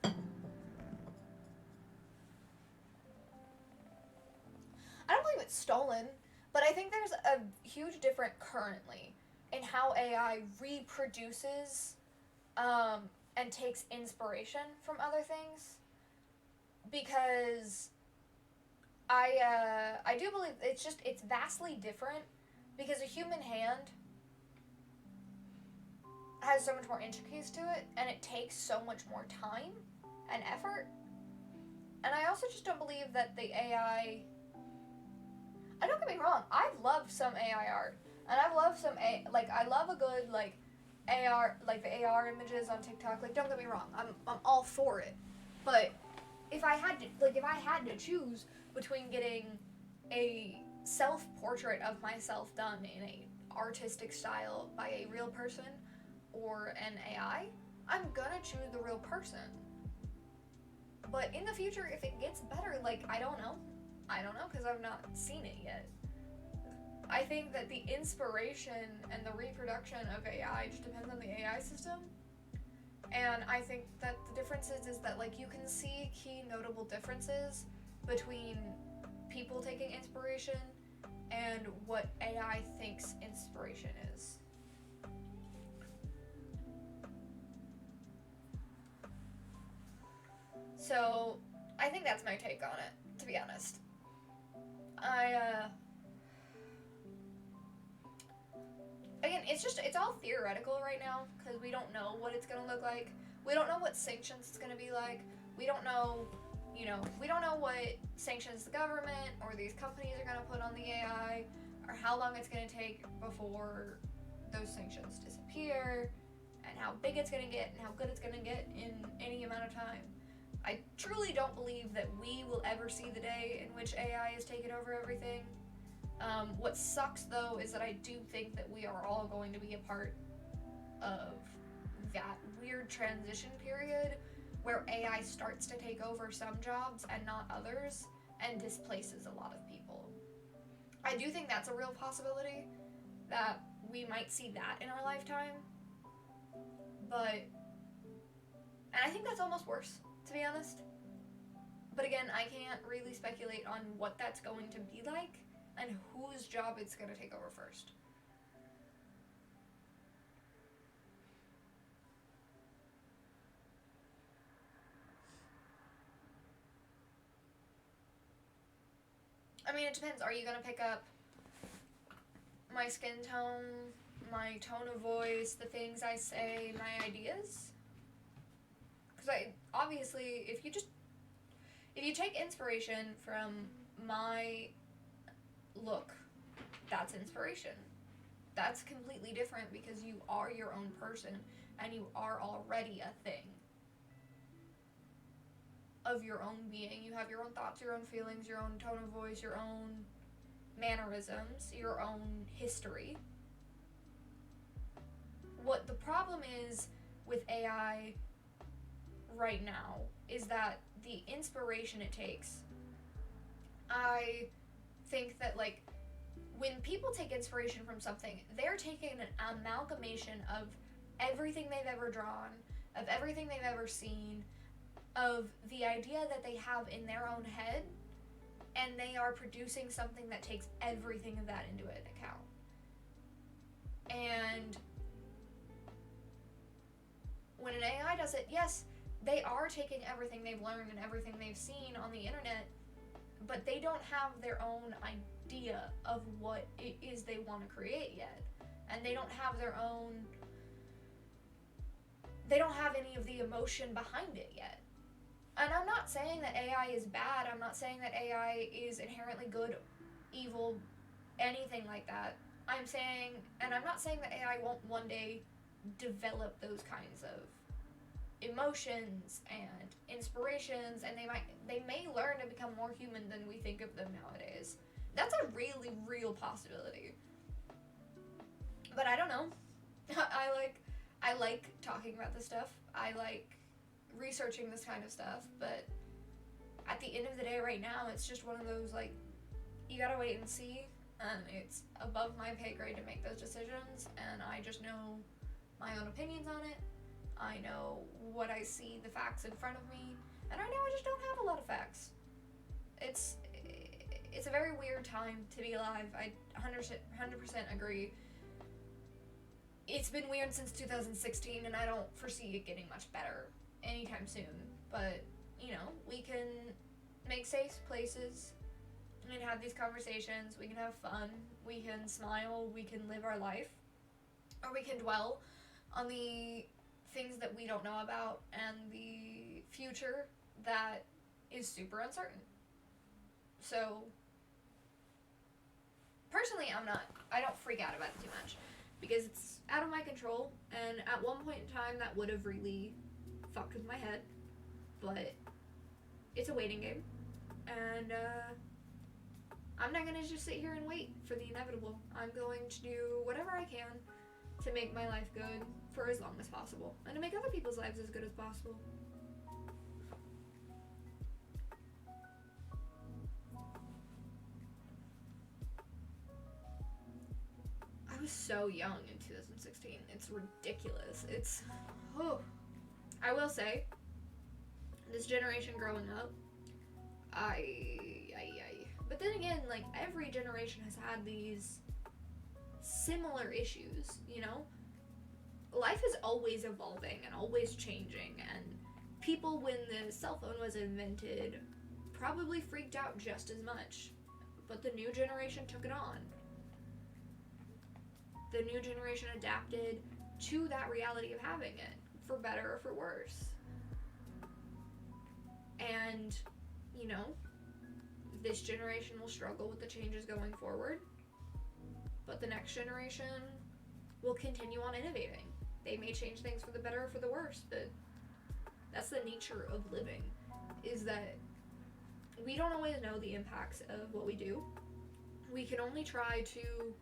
I don't believe it's stolen, but I think there's a huge difference currently in how AI reproduces and takes inspiration from other things. Because I do believe it's vastly different, because a human hand has so much more intricacies to it, and it takes so much more time and effort. And I also just don't believe that the AI... don't get me wrong, I've loved some AI art, and I've loved some I love a good AR, the AR images on TikTok. Don't get me wrong, I'm all for it. But if I had to choose between getting a self-portrait of myself done in a artistic style by a real person or an AI, I'm gonna choose the real person. But in the future, if it gets better, I don't know, because I've not seen it yet. I think that the inspiration and the reproduction of AI just depends on the AI system. And I think that the difference is that you can see key notable differences between people taking inspiration and what AI thinks inspiration is. So I think that's my take on it, to be honest. Again, it's all theoretical right now, because we don't know what it's going to look like. We don't know what sanctions it's going to be like. We don't know, we don't know what sanctions the government or these companies are going to put on the AI, or how long it's going to take before those sanctions disappear, and how big it's going to get, and how good it's going to get in any amount of time. I truly don't believe that we will ever see the day in which AI has taken over everything. What sucks, though, is that I do think that we are all going to be a part of that weird transition period where AI starts to take over some jobs and not others, and displaces a lot of people. I do think that's a real possibility, that we might see that in our lifetime. And I think that's almost worse, to be honest. But again, I can't really speculate on what that's going to be like and whose job it's going to take over first. I mean, it depends. Are you going to pick up my skin tone, my tone of voice, the things I say, my ideas? Because obviously, if you take inspiration from my look, that's inspiration. That's completely different, because you are your own person, and you are already a thing of your own being. You have your own thoughts, your own feelings, your own tone of voice, your own mannerisms, your own history. What the problem is with AI right now is that the inspiration it takes, I think that when people take inspiration from something, they're taking an amalgamation of everything they've ever drawn, of everything they've ever seen, of the idea that they have in their own head, and they are producing something that takes everything of that into account. And when an AI does it, yes, they are taking everything they've learned and everything they've seen on the internet, but they don't have their own idea of what it is they want to create yet. And they don't have their own, they don't have any of the emotion behind it yet. And I'm not saying that AI is bad. I'm not saying that AI is inherently good, evil, anything like that. I'm saying, and I'm not saying that AI won't one day develop those kinds of emotions and inspirations, and they may learn to become more human than we think of them nowadays. That's a really real possibility. But I don't know. I like talking about this stuff. I like researching this kind of stuff, but at the end of the day right now, it's just one of those, like, you gotta wait and see, and it's above my pay grade to make those decisions, and I just know my own opinions on it. I know what I see, the facts in front of me, and right now I just don't have a lot of facts. It's a very weird time to be alive. I 100% agree. It's been weird since 2016, and I don't foresee it getting much better anytime soon. But, you know, we can make safe places and have these conversations. We can have fun. We can smile. We can live our life. Or we can dwell on the things that we don't know about and the future that is super uncertain. So, personally, I don't freak out about it too much, because it's out of my control, and at one point in time that would have really fucked with my head, but it's a waiting game, and I'm not gonna just sit here and wait for the inevitable. I'm going to do whatever I can to make my life good for as long as possible, and to make other people's lives as good as possible. I was so young in 2016. It's ridiculous. I will say, this generation growing up, but then again, like, every generation has had these similar issues, you know? Life is always evolving and always changing, and people, when the cell phone was invented, probably freaked out just as much, but the new generation took it on. The new generation adapted to that reality of having it, for better or for worse. And, you know, this generation will struggle with the changes going forward, but the next generation will continue on innovating. They may change things for the better or for the worse, but that's the nature of living, is that we don't always know the impacts of what we do. We can only try to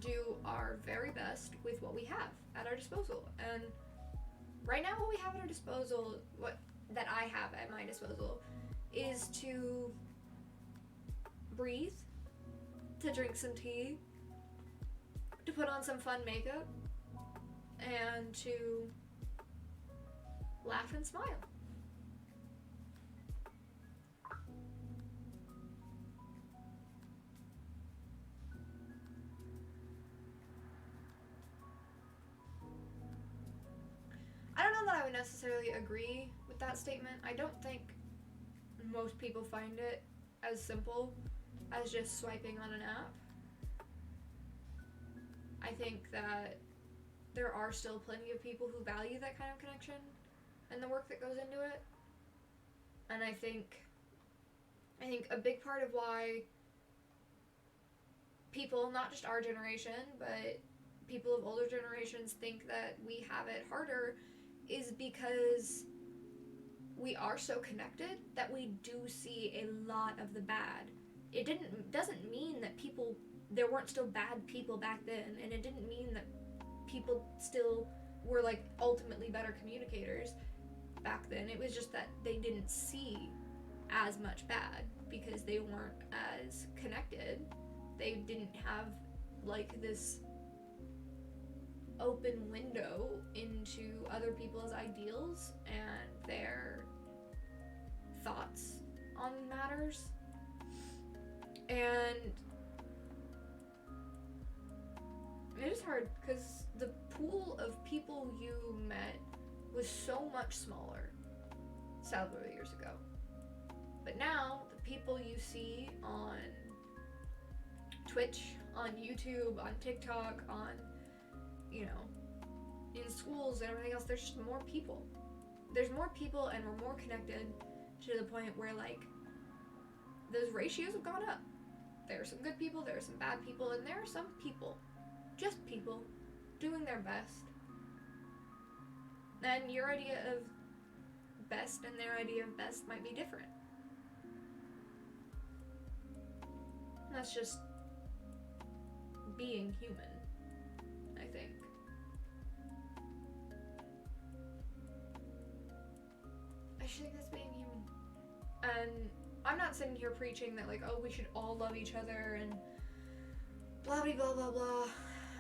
do our very best with what we have at our disposal. And right now, what we have at our disposal, that I have at my disposal, is to breathe, to drink some tea, to put on some fun makeup, and to laugh and smile. I don't know that I would necessarily agree with that statement. I don't think most people find it as simple as just swiping on an app. I think that there are still plenty of people who value that kind of connection and the work that goes into it. And I think a big part of why people, not just our generation, but people of older generations, think that we have it harder is because we are so connected that we do see a lot of the bad. It doesn't mean that there weren't still bad people back then, and it didn't mean that people still were, like, ultimately better communicators back then. It was just that they didn't see as much bad because they weren't as connected. They didn't have, like, this open window into other people's ideals and their thoughts on matters. And it is hard because the pool of people you met was so much smaller several years ago. But now, the people you see on Twitch, on YouTube, on TikTok, on, you know, in schools and everything else, there's just more people. There's more people and we're more connected to the point where, like, those ratios have gone up. There are some good people, there are some bad people, and there are some people, just people, doing their best. And your idea of best and their idea of best might be different. And that's just being human, I think. I just think that's being human. And I'm not sitting here preaching that, like, oh, we should all love each other and blah, blah, blah, blah, blah.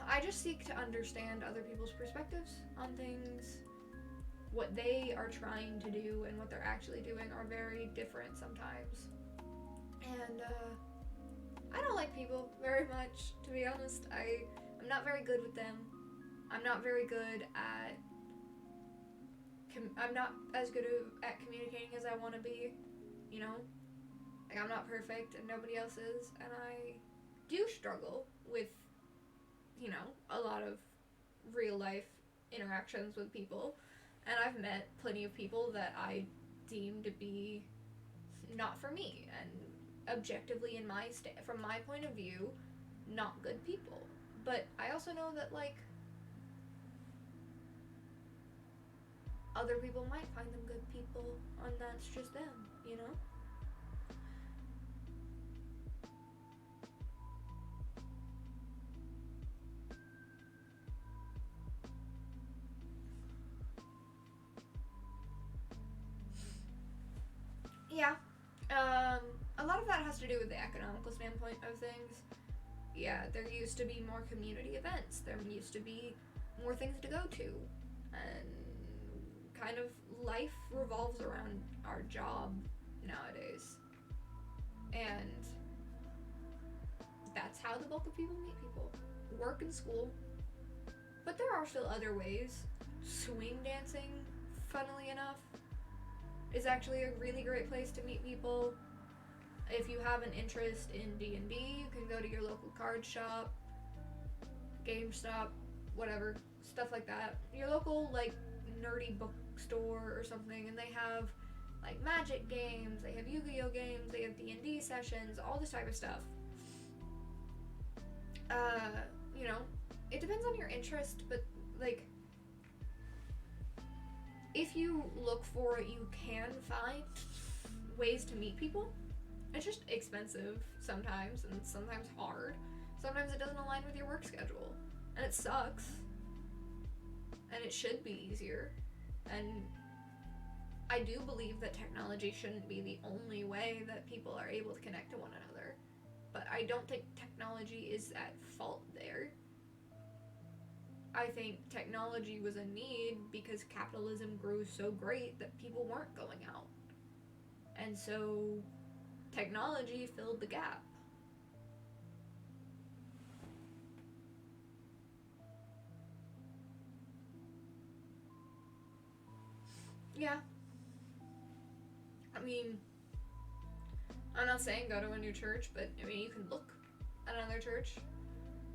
I just seek to understand other people's perspectives on things. What they are trying to do and what they're actually doing are very different sometimes. And, I don't like people very much, to be honest. I'm not very good with them. I'm not very good at... I'm not as good at communicating as I want to be, you know? Like, I'm not perfect and nobody else is. And I do struggle with, you know, a lot of real life interactions with people. And I've met plenty of people that I deem to be not for me. And objectively from my point of view, not good people. But I also know that, like, other people might find them good people, and that's just them, you know? Yeah. A lot of that has to do with the economical standpoint of things. Yeah, there used to be more community events. There used to be more things to go to. And kind of life revolves around our job nowadays. And that's how the bulk of people meet people. Work and school. But there are still other ways. Swing dancing, funnily enough, is actually a really great place to meet people. If you have an interest in D&D, you can go to your local card shop, GameStop, whatever, stuff like that. Your local, like, nerdy bookstore or something, and they have, like, Magic games, they have Yu-Gi-Oh games, they have D&D sessions, all this type of stuff. You know, it depends on your interest, but, like, if you look for it, you can find ways to meet people. It's just expensive sometimes, and sometimes hard. Sometimes it doesn't align with your work schedule, and it sucks. And it should be easier. And I do believe that technology shouldn't be the only way that people are able to connect to one another. But I don't think technology is at fault there. I think technology was a need because capitalism grew so great that people weren't going out. And so technology filled the gap. Yeah. I mean, I'm not saying go to a new church, but I mean, you can look at another church,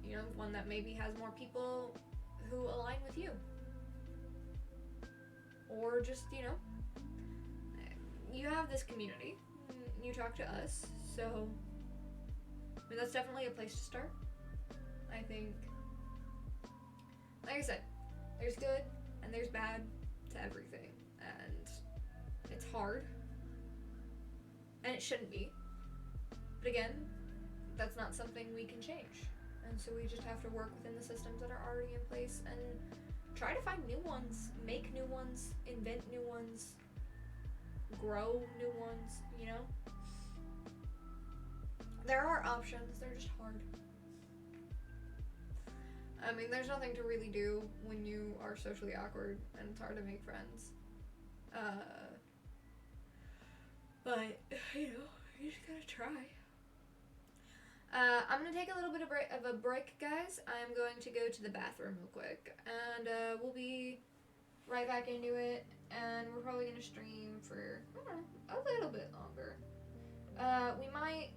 you know, one that maybe has more people who align with you. Or just, you know, you have this community, you talk to us, so I mean, that's definitely a place to start. I think, like I said, there's good and there's bad to everything, and it's hard, and it shouldn't be, but again, that's not something we can change, and so we just have to work within the systems that are already in place and try to find new ones, make new ones, invent new ones, grow new ones, you know? There are options, they're just hard. I mean, there's nothing to really do when you are socially awkward and it's hard to make friends. But, you know, you just gotta try. I'm gonna take a little bit of a break, guys. I'm going to go to the bathroom real quick, and we'll be right back into it. And we're probably gonna stream for, I don't know, a little bit longer. We might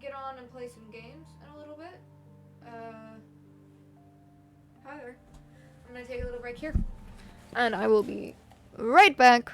get on and play some games in a little bit. However, I'm gonna take a little break here, and I will be right back.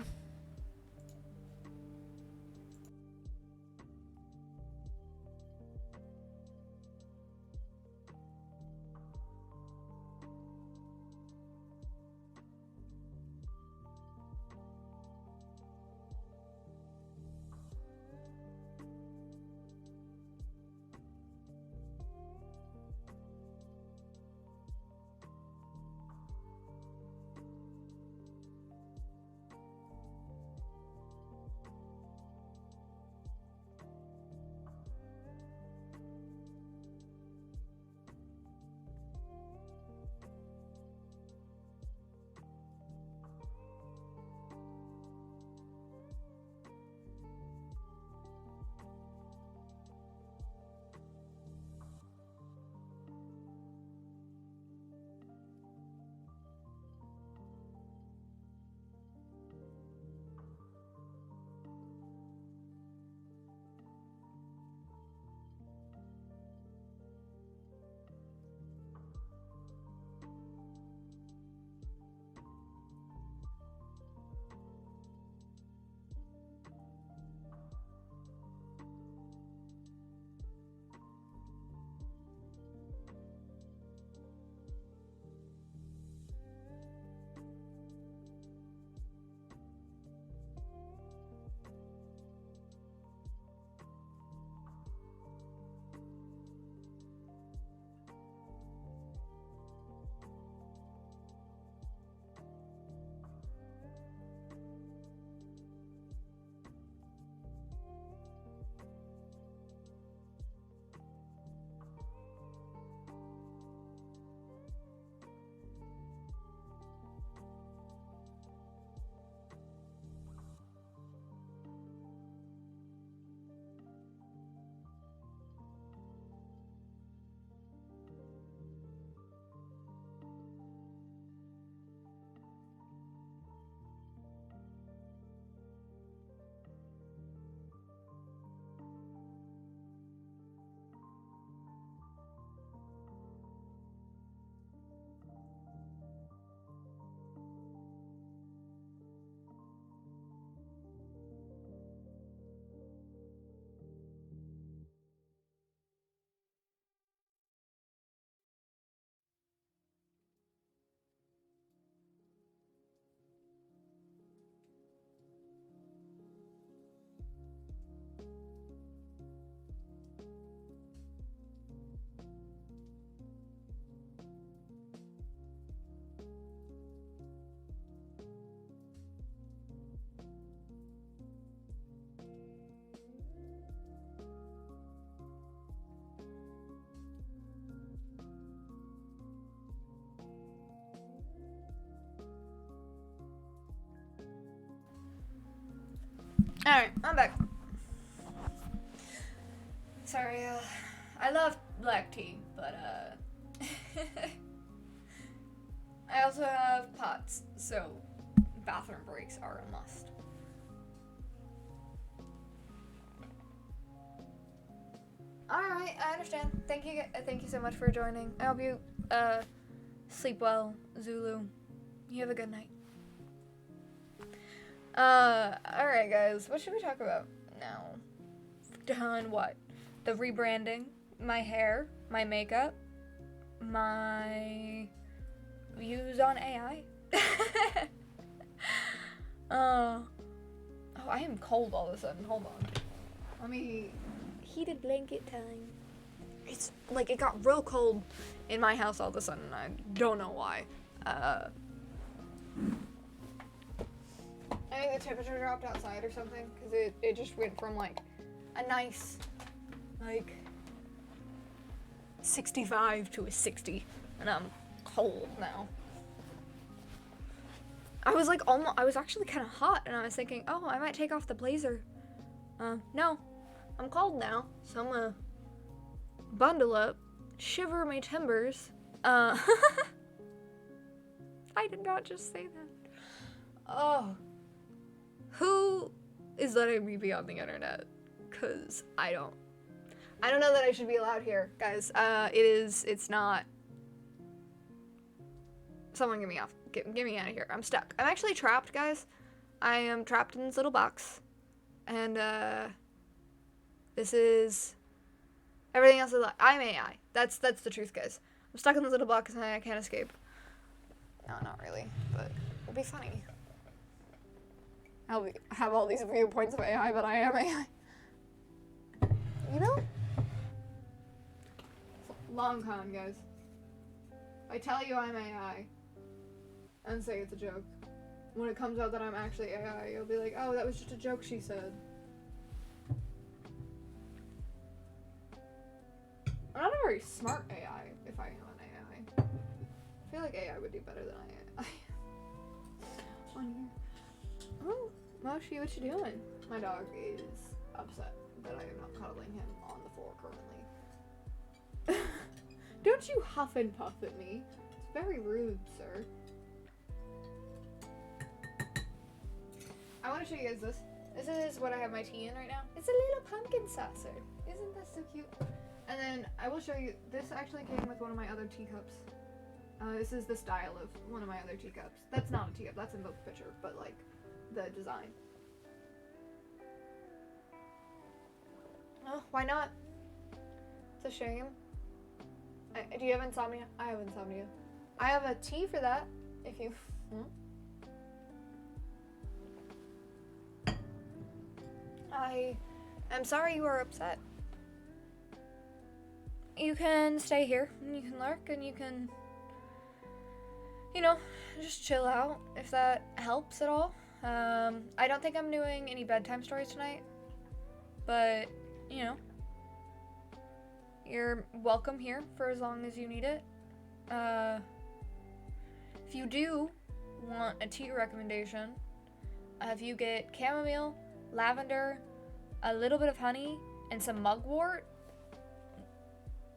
Alright, I'm back. Sorry, I love black tea, but, I also have POTS, so bathroom breaks are a must. Alright, I understand. Thank you so much for joining. I hope you, sleep well, Zulu. You have a good night. Alright guys, what should we talk about now? Done what? The rebranding, my hair, my makeup, my views on AI. Oh, I am cold all of a sudden. Hold on. Let me... Heated blanket time. It's like it got real cold in my house all of a sudden. I don't know why. I think the temperature dropped outside or something, because it just went from like a nice like 65 to a 60, and I'm cold now. I was like I was actually kind of hot, and I was thinking, oh, I might take off the blazer. No, I'm cold now, so I'm gonna bundle up, shiver my timbers. I did not just say that. Oh. Who is letting me be on the internet? Because I don't know that I should be allowed here, guys. It's not. Someone get me off. Get me out of here. I'm stuck. I'm actually trapped, guys. I am trapped in this little box. And, this is... Everything else is like... I'm AI. That's the truth, guys. I'm stuck in this little box and I can't escape. No, not really. But it'll be funny. I'll have all these viewpoints of AI, but I am AI. You know? Long con, guys. I tell you I'm AI and say it's a joke. When it comes out that I'm actually AI, you'll be like, oh, that was just a joke she said. I'm not a very smart AI if I am an AI. I feel like AI would do better than I am. On here. Oh, Moshi, what you doing? My dog is upset that I am not cuddling him on the floor currently. Don't you huff and puff at me. It's very rude, sir. I want to show you guys this. This is what I have my tea in right now. It's a little pumpkin saucer. Isn't that so cute? And then I will show you, this actually came with one of my other teacups. This is the style of one of my other teacups. That's not a teacup, that's in the picture, but like the design. Oh, why not? It's a shame. Do you have insomnia? I have insomnia. I have a tea for that, if you want. I am sorry you were upset. You can stay here, and you can lurk, and you can, you know, just chill out, if that helps at all. I don't think I'm doing any bedtime stories tonight, but, you know, you're welcome here for as long as you need it. If you do want a tea recommendation, if you get chamomile, lavender, a little bit of honey, and some mugwort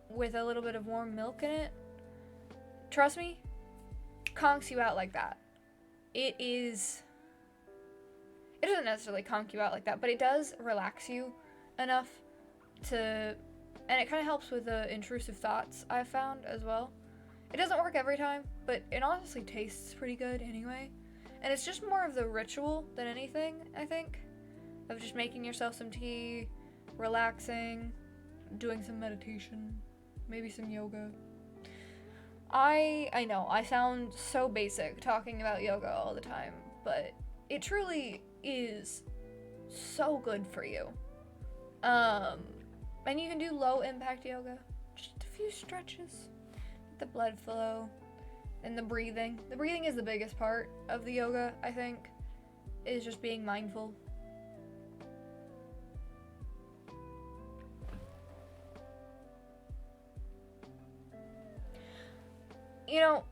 with a little bit of warm milk in it, trust me, conks you out like that. It doesn't necessarily conk you out like that, but it does relax you enough to, and it kind of helps with the intrusive thoughts I've found as well. It doesn't work every time, but it honestly tastes pretty good anyway. And it's just more of the ritual than anything, I think, of just making yourself some tea, relaxing, doing some meditation, maybe some yoga. I know, I sound so basic talking about yoga all the time, but it truly is so good for you. And you can do low impact yoga, just a few stretches, the blood flow, and the breathing. The breathing is the biggest part of the yoga, I think, is just being mindful. You know,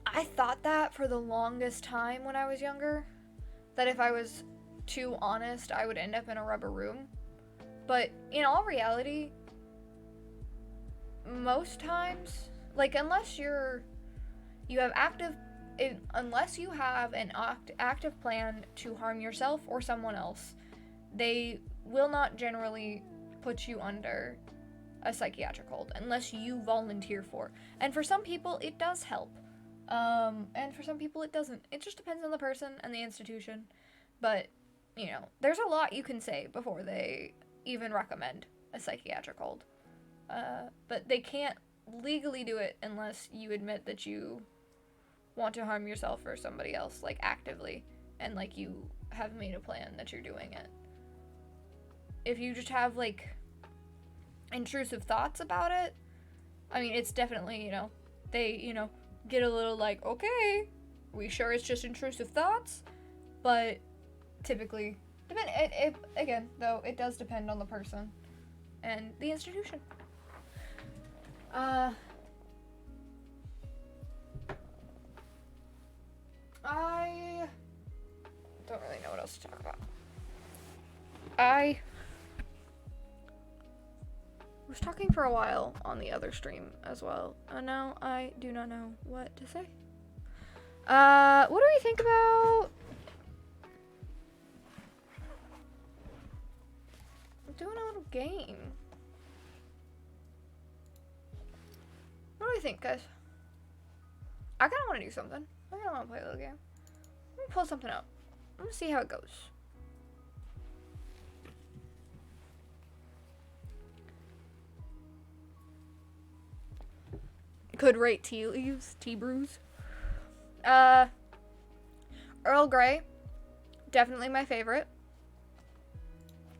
I thought that for the longest time when I was younger, that if I was too honest, I would end up in a rubber room. But in all reality, most times, like unless you have an active plan to harm yourself or someone else, they will not generally put you under a psychiatric hold unless you volunteer for. And for some people, it does help. And for some people, it doesn't. It just depends on the person and the institution. But, you know, there's a lot you can say before they even recommend a psychiatric hold. But they can't legally do it unless you admit that you want to harm yourself or somebody else, like actively, and like you have made a plan that you're doing it. If you just have like intrusive thoughts about it, I mean, it's definitely, you know, they, you know, get a little like, okay, we sure it's just intrusive thoughts? But typically, again, though, it does depend on the person and the institution. I don't really know what else to talk about. I was talking for a while on the other stream as well. And now I do not know what to say. What do we think about doing a little game? What do we think, guys? I kind of want to do something. I kind of want to play a little game. Let me pull something up. Let me see how it goes. Could rate tea leaves, tea brews. Earl Grey, definitely my favorite.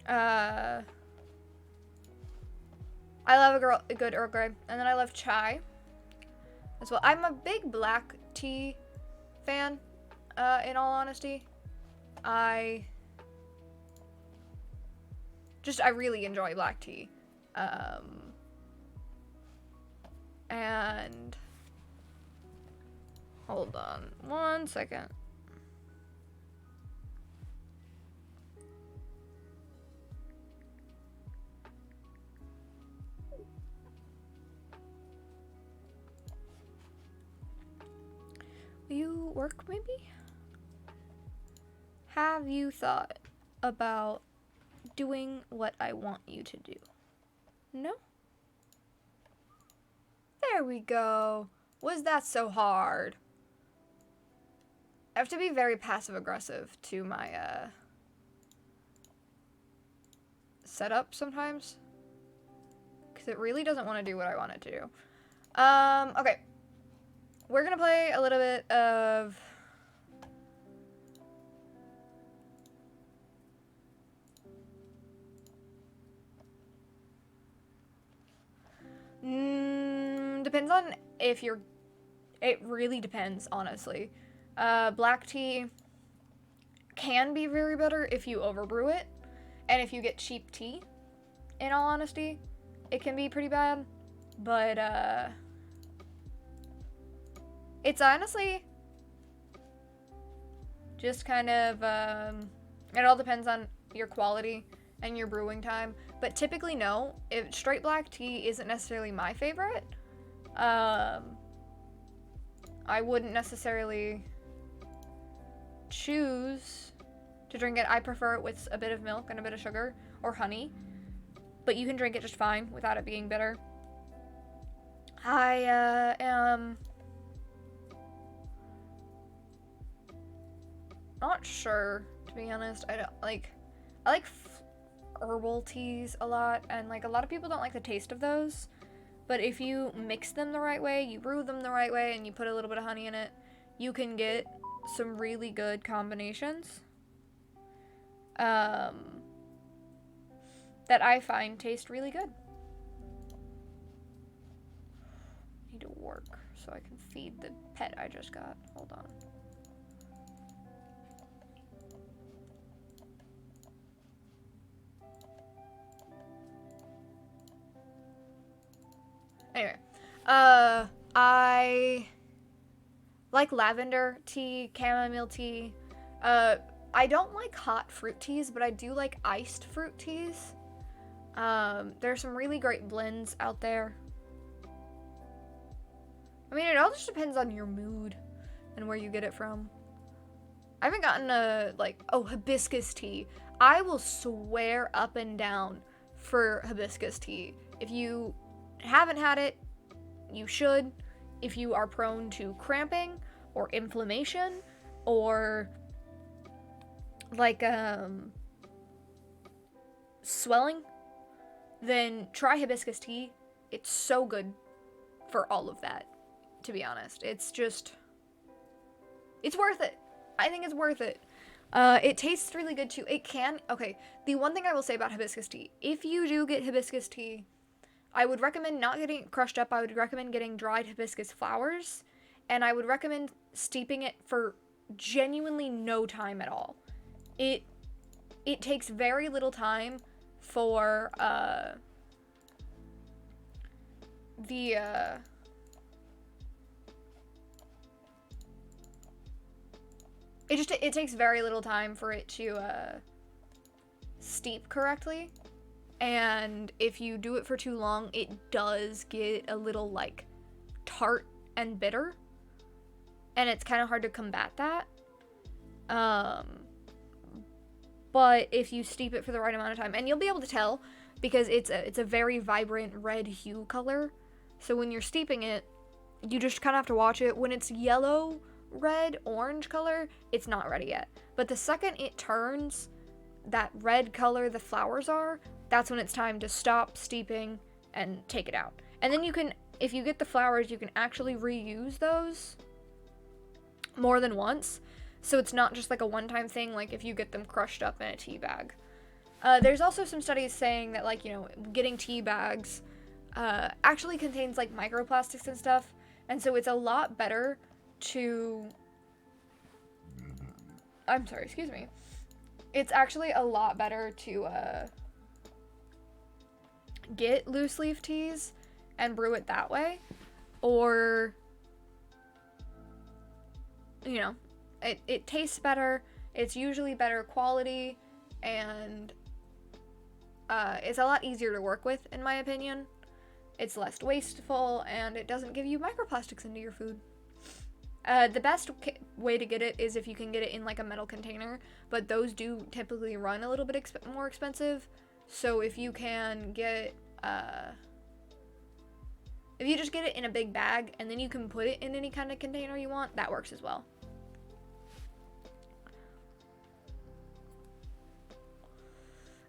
I love a good Earl Grey, and then I love chai as well. I'm a big black tea fan. In all honesty, I really enjoy black tea. And hold on one second. Will you work maybe? Have you thought about doing what I want you to do? No? There we go. Was that so hard? I have to be very passive-aggressive to my, setup sometimes. Because it really doesn't want to do what I want it to do. Okay. We're gonna play a little bit of... Depends on if you're... It really depends, honestly. Black tea can be very bitter if you overbrew it. And if you get cheap tea, in all honesty, it can be pretty bad. But, it's honestly just kind of, it all depends on your quality and your brewing time. But typically, no, if straight black tea isn't necessarily my favorite. I wouldn't necessarily choose to drink it. I prefer it with a bit of milk and a bit of sugar or honey. But you can drink it just fine without it being bitter. I am not sure, to be honest. I like herbal teas a lot, and like a lot of people don't like the taste of those. But if you mix them the right way, you brew them the right way, and you put a little bit of honey in it, you can get some really good combinations that I find taste really good. Need to work so I can feed the pet I just got. Hold on. Anyway, I like lavender tea, chamomile tea. I don't like hot fruit teas, but I do like iced fruit teas. There's some really great blends out there. I mean, it all just depends on your mood and where you get it from. I haven't gotten hibiscus tea. I will swear up and down for hibiscus tea. If you haven't had it, you should. If you are prone to cramping or inflammation or swelling, then try hibiscus tea. It's so good for all of that, to be honest. It's worth it. I think it's worth it. It tastes really good too. The one thing I will say about hibiscus tea, if you do get hibiscus tea, I would recommend not getting it crushed up. I would recommend getting dried hibiscus flowers, and I would recommend steeping it for genuinely no time at all. It takes very little time for it takes very little time for it to steep correctly. And if you do it for too long, it does get a little like tart and bitter. And it's kind of hard to combat that. But if you steep it for the right amount of time, and you'll be able to tell because it's a very vibrant red hue color. So when you're steeping it, you just kind of have to watch it. When it's yellow, red, orange color, it's not ready yet. But the second it turns that red color the flowers are, that's when it's time to stop steeping and take it out. And then you can, if you get the flowers, you can actually reuse those more than once. So it's not just like a one-time thing, like if you get them crushed up in a tea bag. There's also some studies saying that, like, you know, getting tea bags actually contains like microplastics and stuff. And so it's a lot better to, I'm sorry, excuse me. It's actually a lot better to get loose leaf teas and brew it that way. Or, you know, it tastes better, it's usually better quality, and it's a lot easier to work with, in my opinion. It's less wasteful, and it doesn't give you microplastics into your food. The best way to get it is if you can get it in like a metal container, but those do typically run a little bit more expensive. So if you can get, if you just get it in a big bag and then you can put it in any kind of container you want, that works as well.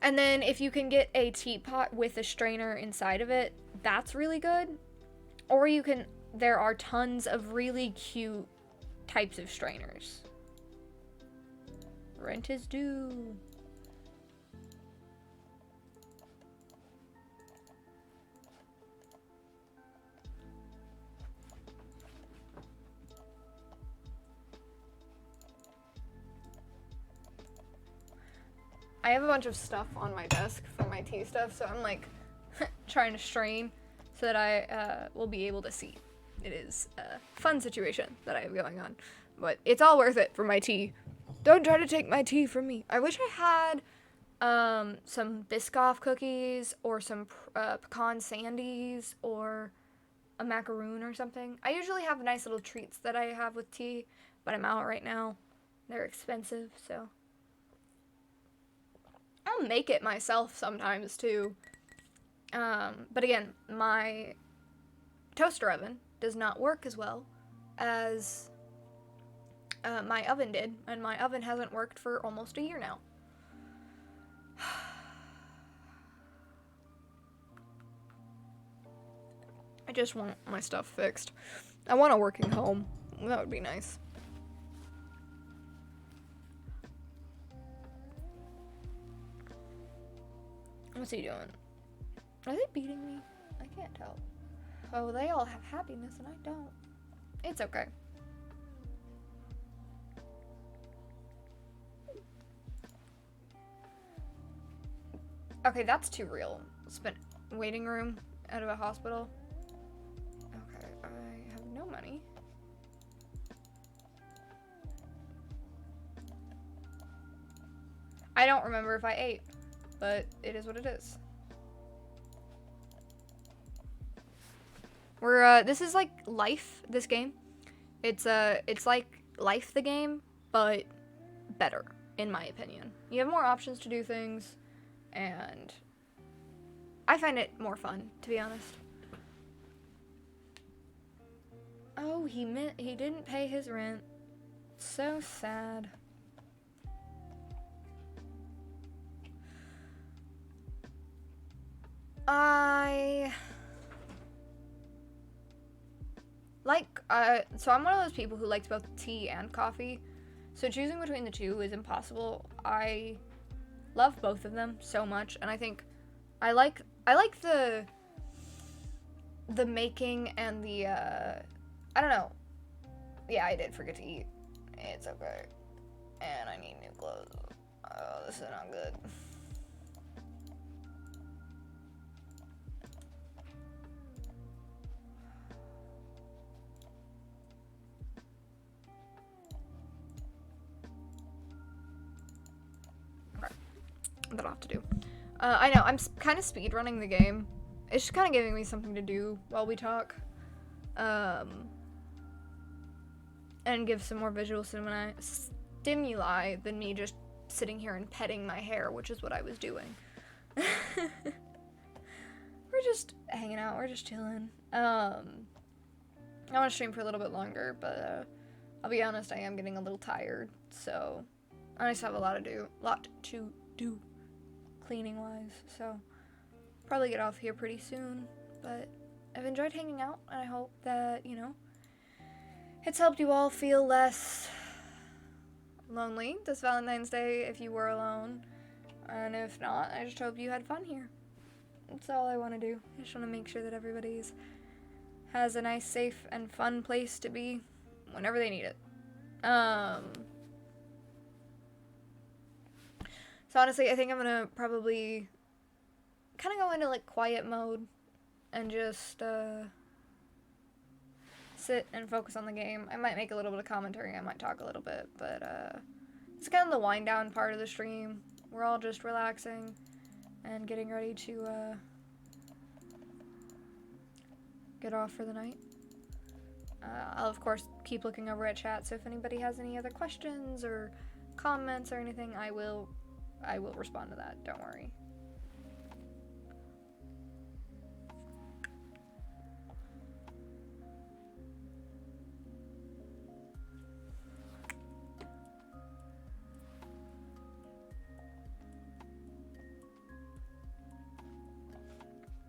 And then if you can get a teapot with a strainer inside of it, that's really good. Or you can, there are tons of really cute types of strainers. Rent is due. I have a bunch of stuff on my desk for my tea stuff, so I'm like trying to strain so that I will be able to see. It is a fun situation that I have going on, but it's all worth it for my tea. Don't try to take my tea from me. I wish I had some Biscoff cookies or some pecan sandies or a macaroon or something. I usually have nice little treats that I have with tea, but I'm out right now. They're expensive, so I'll make it myself sometimes too. But again, my toaster oven does not work as well as my oven did, and my oven hasn't worked for almost a year now. I just want my stuff fixed. I want a working home. That would be nice. What's he doing? Are they beating me? I can't tell. Oh, they all have happiness and I don't. It's okay. Okay, that's too real. Spent waiting room out of a hospital. Okay, I have no money. I don't remember if I ate, but it is what it is. We're this is like Life, this game. It's like Life the game, but better, in my opinion. You have more options to do things, and I find it more fun, to be honest. Oh, he didn't pay his rent. So sad. So I'm one of those people who likes both tea and coffee. So choosing between the two is impossible. I love both of them so much, and I think I like the making and the I don't know. Yeah, I did forget to eat. It's okay. And I need new clothes. Oh, this is not good. That I'll have to do. I know, I'm kind of speed running the game. It's just kind of giving me something to do while we talk. And give some more visual stimuli than me just sitting here and petting my hair, which is what I was doing. We're just hanging out, we're just chilling. I want to stream for a little bit longer, but I'll be honest, I am getting a little tired, so I just have a lot to do cleaning wise, so probably get off here pretty soon. But I've enjoyed hanging out, and I hope that, you know, it's helped you all feel less lonely this Valentine's Day if you were alone. And if not, I just hope you had fun here. That's all I want to do. I just want to make sure that everybody's has a nice, safe, and fun place to be whenever they need it. So honestly, I think I'm gonna probably kind of go into like quiet mode and just sit and focus on the game. I might make a little bit of commentary, I might talk a little bit, but it's kind of the wind down part of the stream. We're all just relaxing and getting ready to get off for the night. I'll of course keep looking over at chat, so if anybody has any other questions or comments or anything, I will respond to that, don't worry.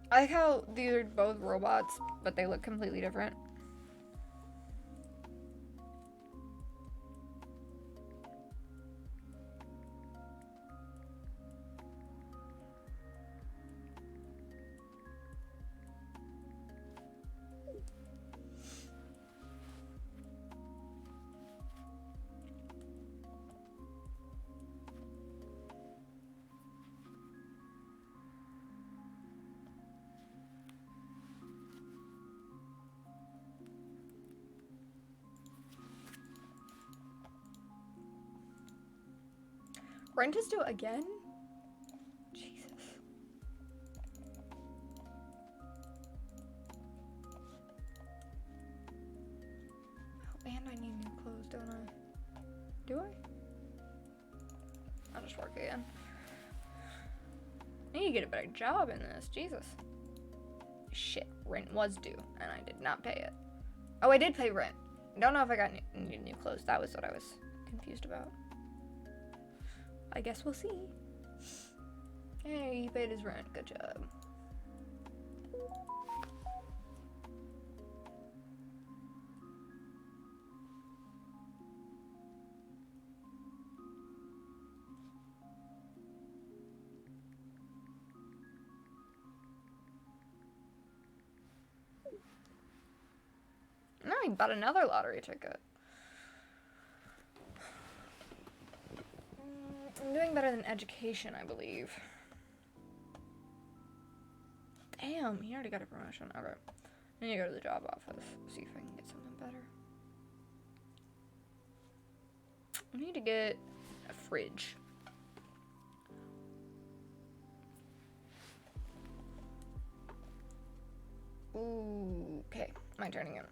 I like how these are both robots, but they look completely different. Rent is due again? Jesus. Oh, and I need new clothes, don't I? Do I? I'll just work again. I need to get a better job in this, Jesus. Shit, rent was due, and I did not pay it. Oh, I did pay rent. Don't know if I got new clothes. That was what I was confused about. I guess we'll see. Hey, he paid his rent. Good job. No, he bought another lottery ticket. I'm doing better than education, I believe. Damn, he already got a promotion. Okay. I need to go to the job office, see if I can get something better. I need to get a fridge. Ooh, okay. My turn again.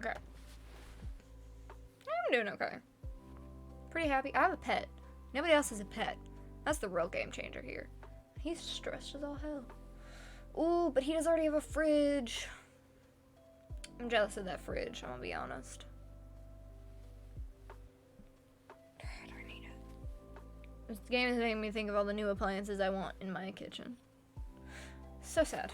Okay. I'm doing okay. Pretty happy. I have a pet. Nobody else has a pet. That's the real game changer here. He's stressed as all hell. Ooh, but he does already have a fridge. I'm jealous of that fridge, I'm gonna be honest. I don't need it. This game is making me think of all the new appliances I want in my kitchen. So sad.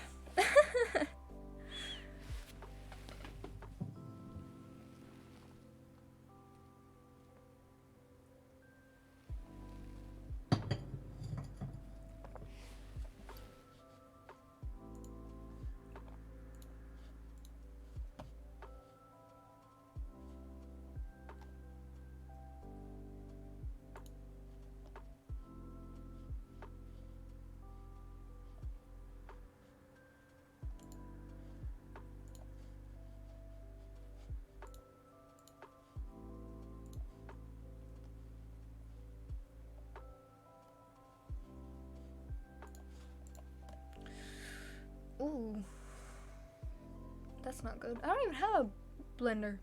That's not good. I don't even have a blender.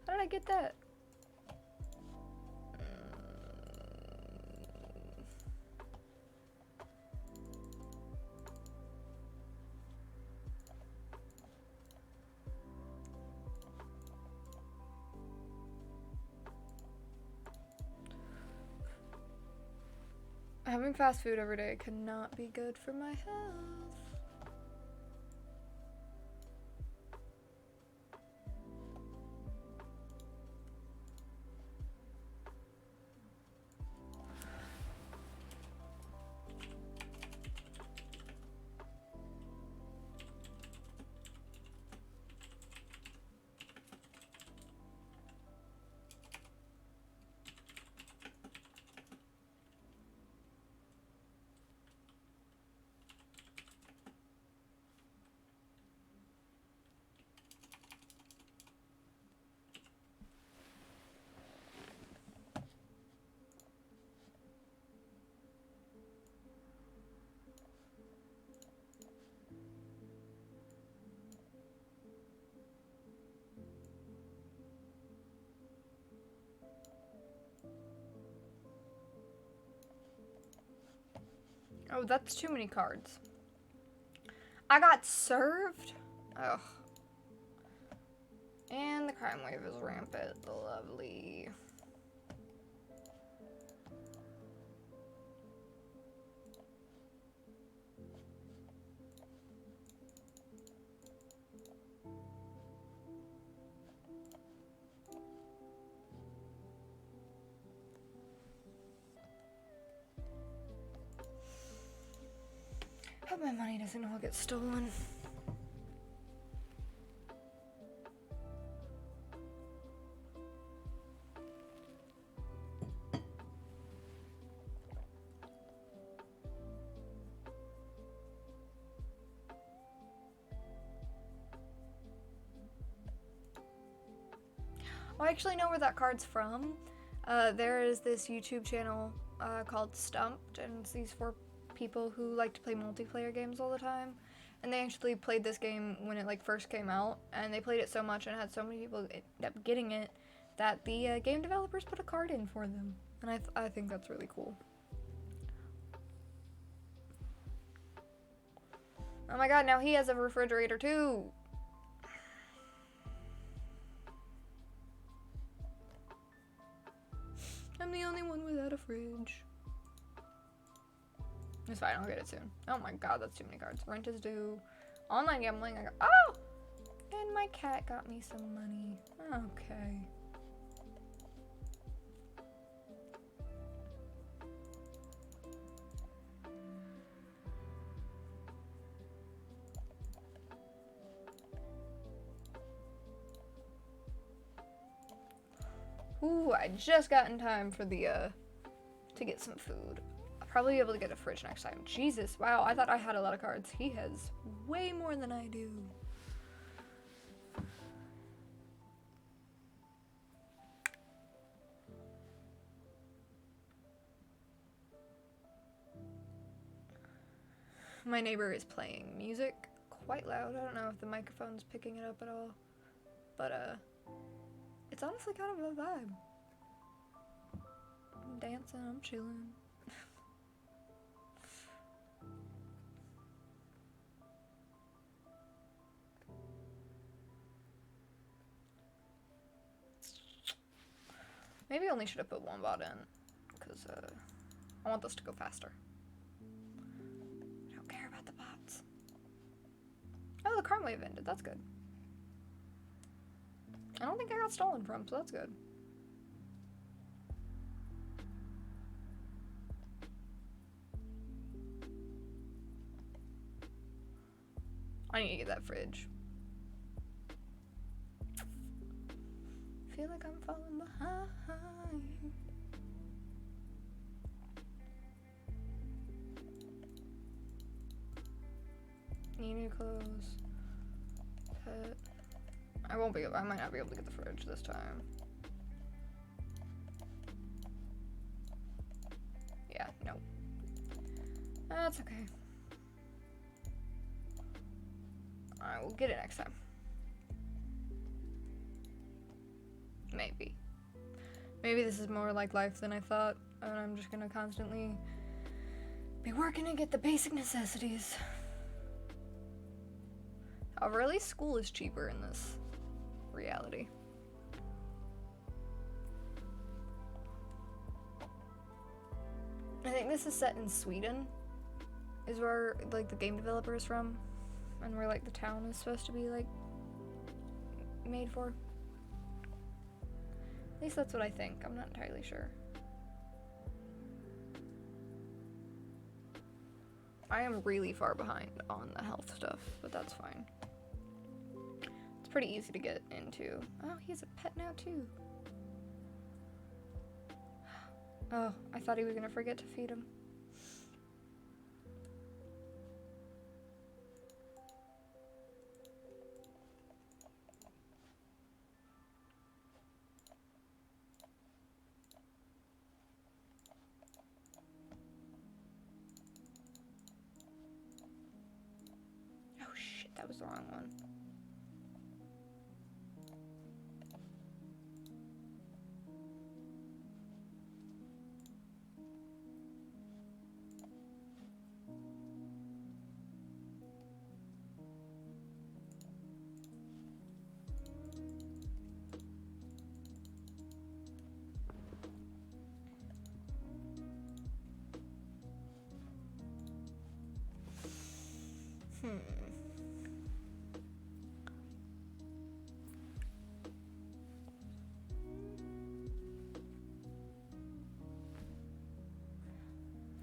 How did I get that? Having fast food every day cannot be good for my health. Oh, that's too many cards. I got served? Ugh. And the crime wave is rampant. Lovely. Hope my money doesn't all get stolen. Oh, I actually know where that card's from. There is this YouTube channel called Stumped, and it's these 4 people who like to play multiplayer games all the time. And they actually played this game when it like first came out, and they played it so much and had so many people end up getting it that the game developers put a card in for them. And I think that's really cool. Oh my god, now he has a refrigerator too! I'm the only one without a fridge. It's fine, I'll get it soon. Oh my god, that's too many cards. Rent is due. Online gambling, I got— oh! And my cat got me some money. Okay. Ooh, I just got in time for the, to get some food. I'll probably be able to get a fridge next time. Jesus, wow, I thought I had a lot of cards. He has way more than I do. My neighbor is playing music quite loud. I don't know if the microphone's picking it up at all, but, it's honestly kind of a vibe. I'm dancing, I'm chilling. Maybe I only should have put 1 bot in, because I want this to go faster. I don't care about the bots. Oh, the crime wave ended, that's good. I don't think I got stolen from, so that's good. I need to get that fridge. Feel like I'm falling behind. Need new clothes. Pet. I might not be able to get the fridge this time. Yeah, no. That's okay. I will get it next time. Maybe. Maybe this is more like life than I thought, and I'm just gonna constantly be working to get the basic necessities. However, at least school is cheaper in this reality. I think this is set in Sweden, is where like the game developer is from, and where like the town is supposed to be like made for. At least that's what I think. I'm not entirely sure. I am really far behind on the health stuff, but that's fine. It's pretty easy to get into. Oh, he's a pet now too. Oh, I thought he was gonna forget to feed him. Oh shit, that was the wrong one.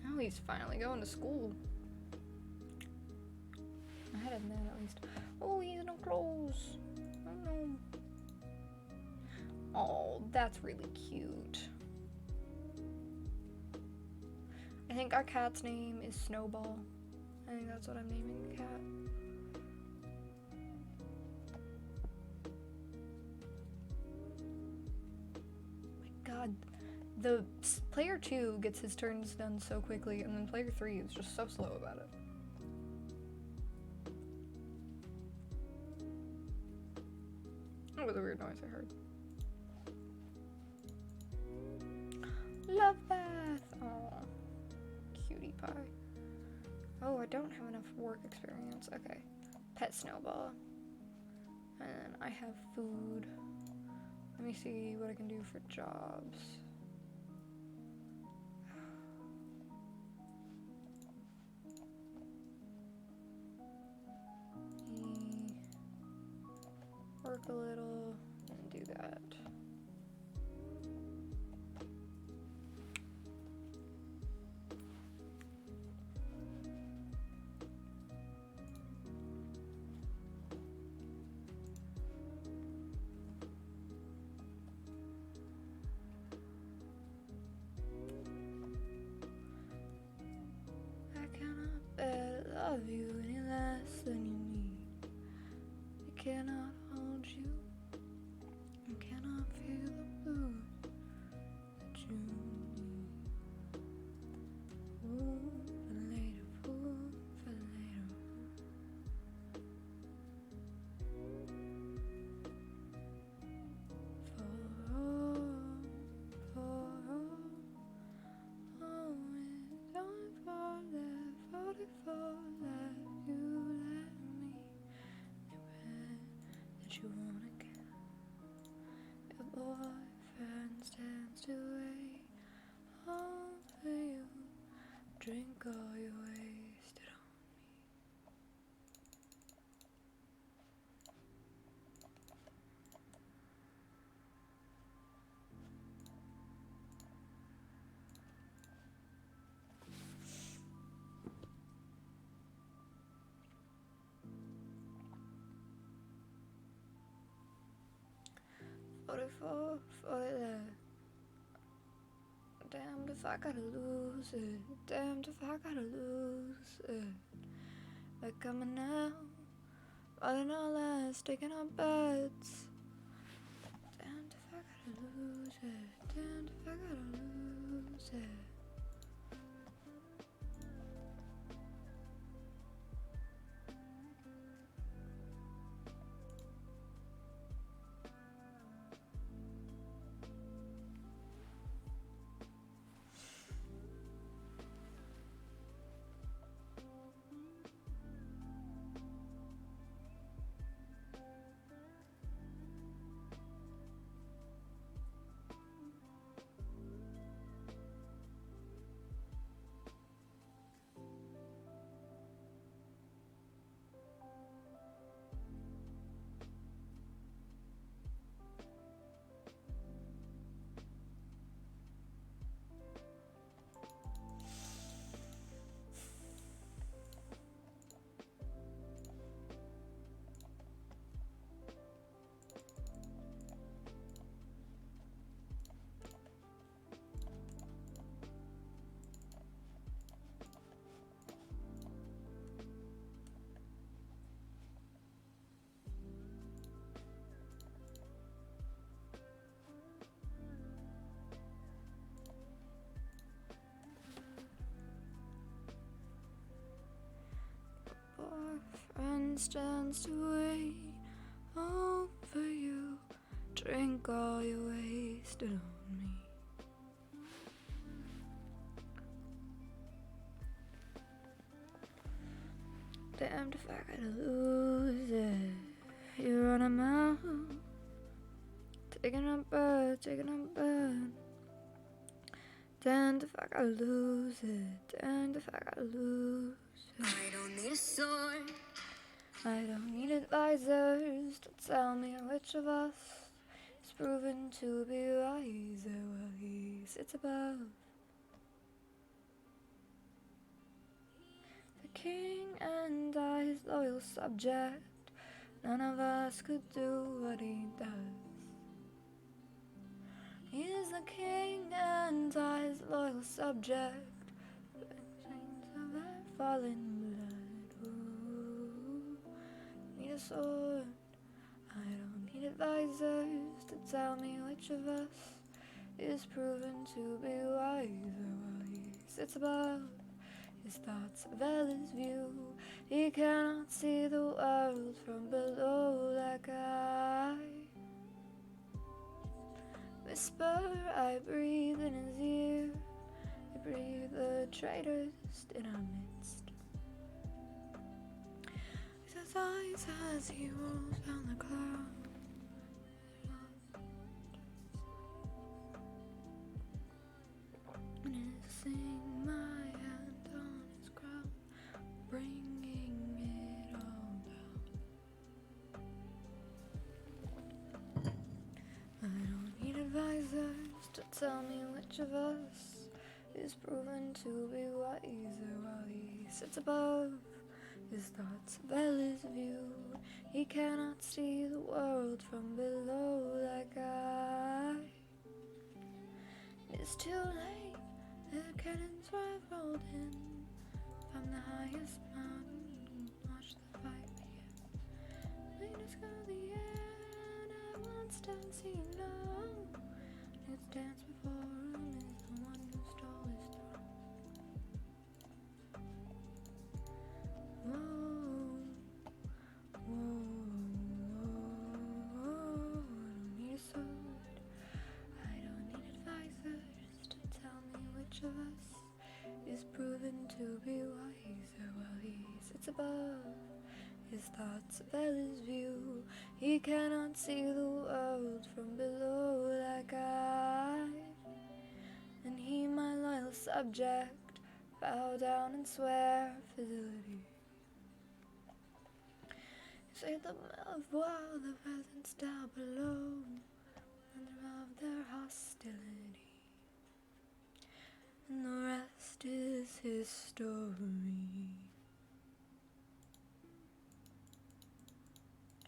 Now he's finally going to school. Ahead of that, at least. Oh, he has no clothes. Oh no. Oh, that's really cute. I think our cat's name is Snowball. I think that's what I'm naming the cat. My god. The player 2 gets his turns done so quickly, and then player 3 is just so slow about it. That was a weird noise I heard. Love bath! Aw. Cutie pie. Oh, I don't have enough work experience. Okay. Pet Snowball. And then I have food. Let me see what I can do for jobs. Work a little and do that. I cannot bear to love you any less than you need. I cannot hold you. I cannot feel the blue that you need. Food for later, food for later. For all is only for that 44 that you let me. That you wanna get. Your boyfriend stands to wait over you. Drink all you wasted on me. 44 for that. Damned if I gotta lose it. Damned if I gotta lose it. They're coming now. Running our last, taking our bets. Damned if I gotta lose it. Damned if I gotta lose it. stands to wait over you. Drink all you wasted on me. Damned if I gotta lose it. You run a mouth, taking a bird. Damned if I gotta lose it. Damned if I gotta lose it. I don't need a sword. I don't need advisors to tell me which of us is proven to be wiser while he sits above. The king and I, his loyal subject. None of us could do what he does. He is the king and I, his loyal subject. Chains of that fallen blood. Ooh, need a sword. I don't need advisors to tell me which of us is proven to be wiser while he sits above. His thoughts veil his view. He cannot see the world from below like I. Whisper, I breathe in his ear. I breathe the traitors in our midst. With his eyes as he rolls down the cloud. And he's seeing my hand on his crown, bringing it all down. I don't need advisors to tell me which of us is proven to be wiser while he sits above. His thoughts veil his view. He cannot see the world from below like I. It's too late. The cannons were rolled in from the highest mountain. Watch the fight begin. Leaders go the air, and at once does he know his dance before him is the one who stole his throne. Whoa, whoa, whoa, I don't need a sword. I don't need advisors to tell me which of us is proven to be wiser while he sits above. His thoughts veil his view. He cannot see the world from below like I. And he, my loyal subject, bow down and swear fidelity. Say them of while the peasants down below, and of their hostility. And the rest is history.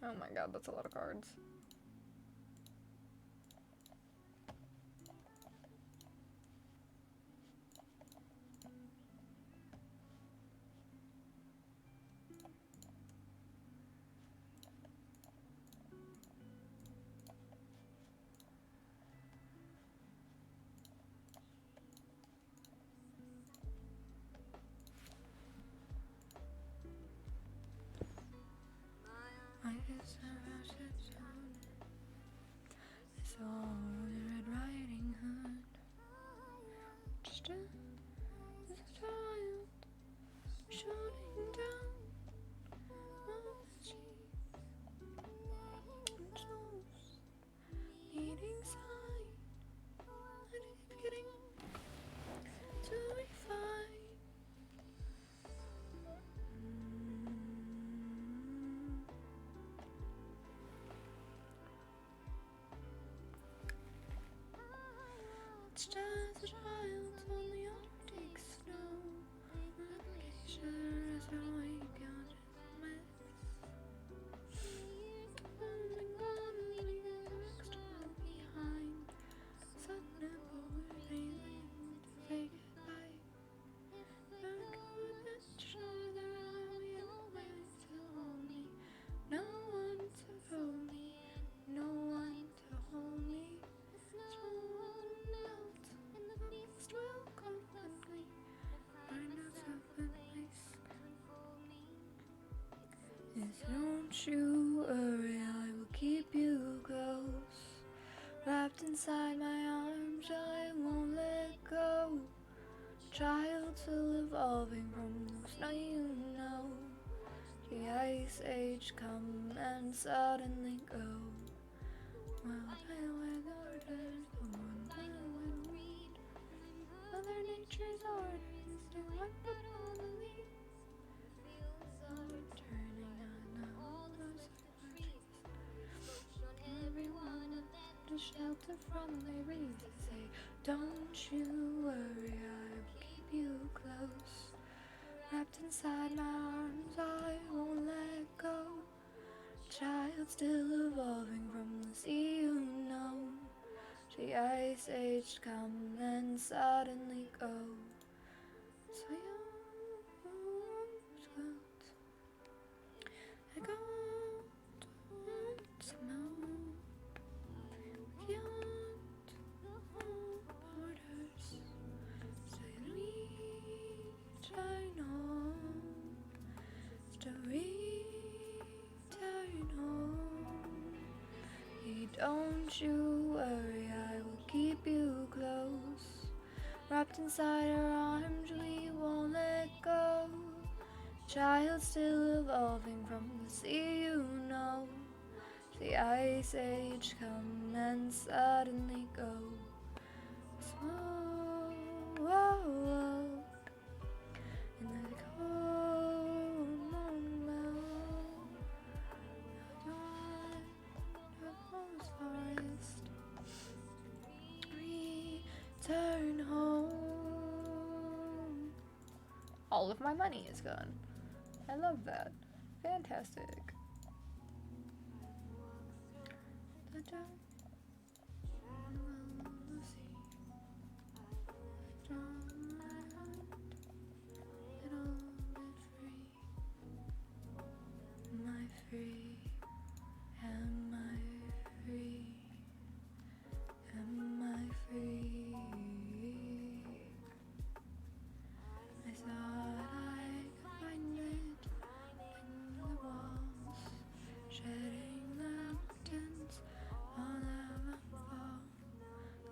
Oh my god, that's a lot of cards. I guess I should sound it. I saw the Red Riding Hood. Just as a child, shooting down all the cheeks and toes, eating sign, and it's getting to refine. It's just a child on the Arctic snow. The glacier is a wake out his mess. And gone leaving the next one behind. Sudden breathing to say goodbye. Back with each other, we always hold me. No one to hold me, no one to hold me. Will come and gleam. Find yourself a place Don't you worry, I will keep you close. Wrapped inside my arms, I won't let go. Child still evolving from the snow you know. The ice age come and suddenly go. Well, I weather turns the one I would read. Mother Nature's orders to what but all the leaves. Turning on all those trees. Every one of them to shelter from the breeze. Say, don't you worry, I will keep you close. Wrapped inside my arms, I won't let go. Child still evolving from the sea you know. The ice age come and suddenly go. So you I go to know beyond borders. So you return home. To return home. Hey, don't you worry, I will keep you close. Wrapped inside our arms, we won't let go. Child still evolving from the sea you know. The ice age come and suddenly go. Small world in the cold moment. Forest, return home. All of my money is gone. I love that. Fantastic. The dark will see from my heart, little bit free. Am I free? Am I free? Am I free? I thought I'd find it in the walls, shedding the curtains all of a fall.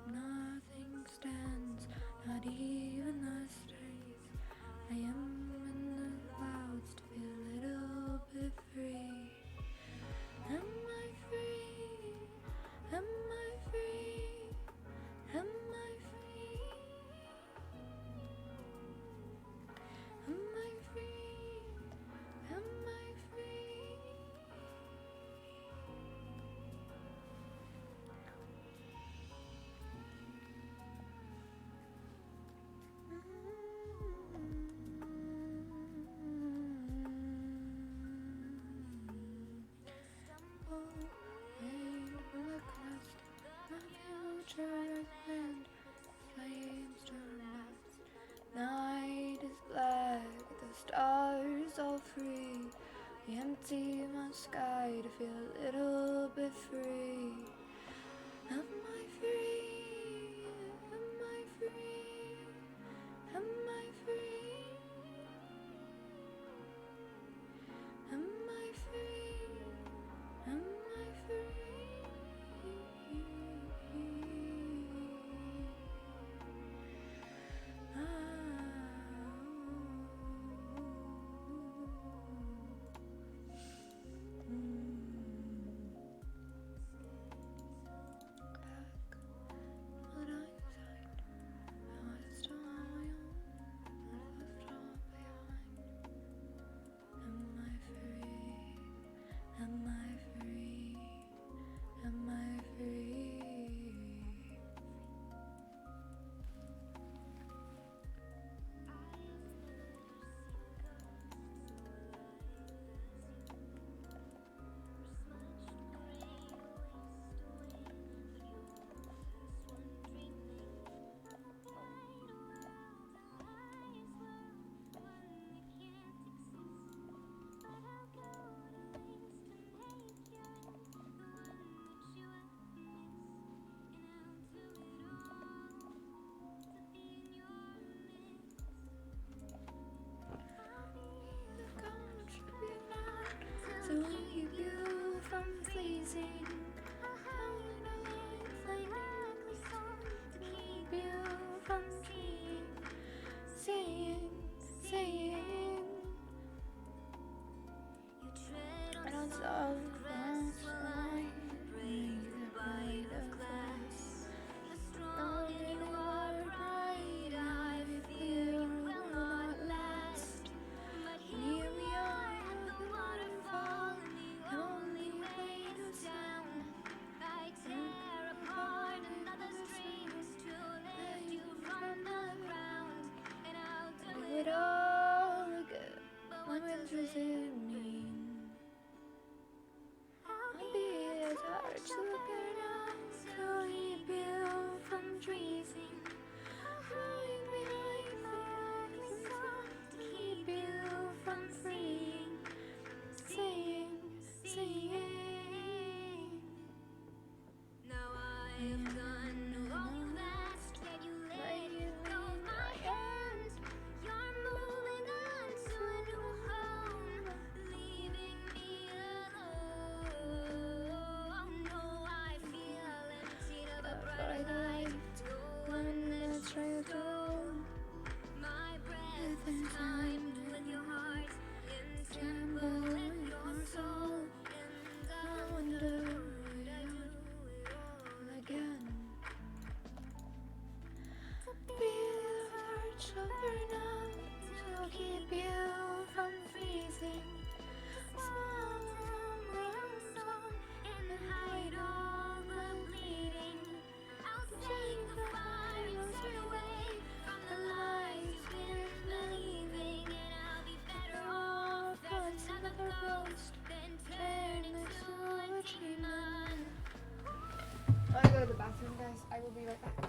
Nothing stands, not even the streets. I am in the clouds to feel a little bit free. Am I free? Am I free? Am I free? Am I free? Am I free? Night is black, the stars all free. We empty my sky to feel a little bit free. Am I free? Am I free? Am I free? Am I free? Am I free? I'll keep you from freezing. Small room where I'm song and hide all the bleeding. I'll take the fires away from the lies you've been believing, and I'll be better off as another ghost than turn into a demon. I gotta go to the bathroom, guys. I will be right back.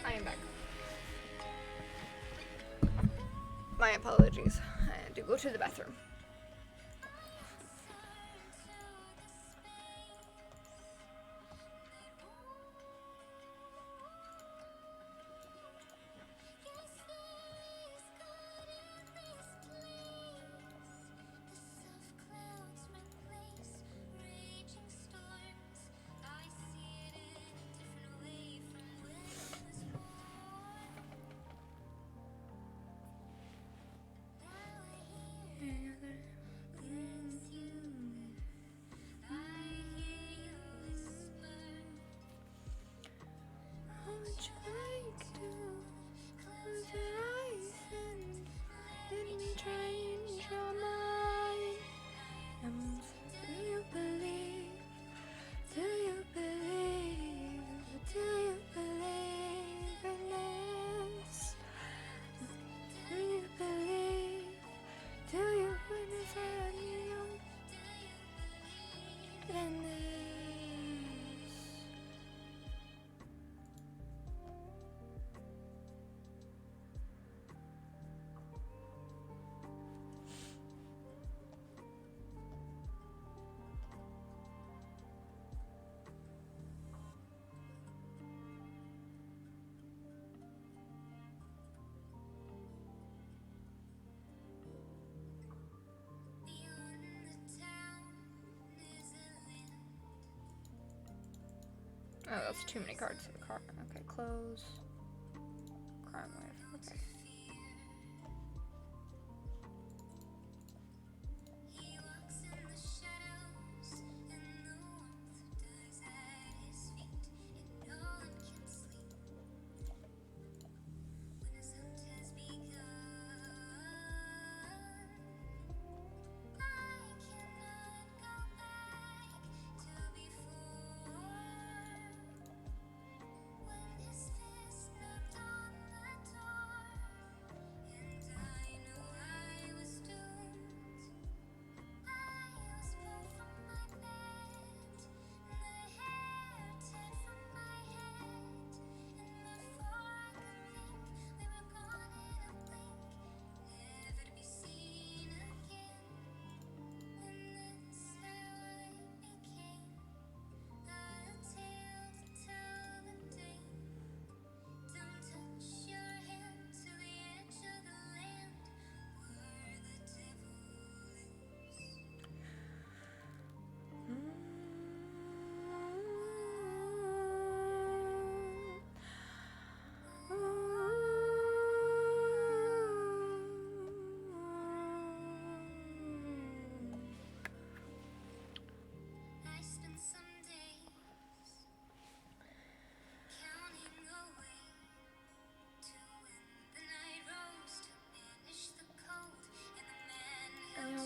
I am back. My apologies. I had to go to the bathroom. Oh, that's too many cards for the card. Okay, close. Crime wave. Okay.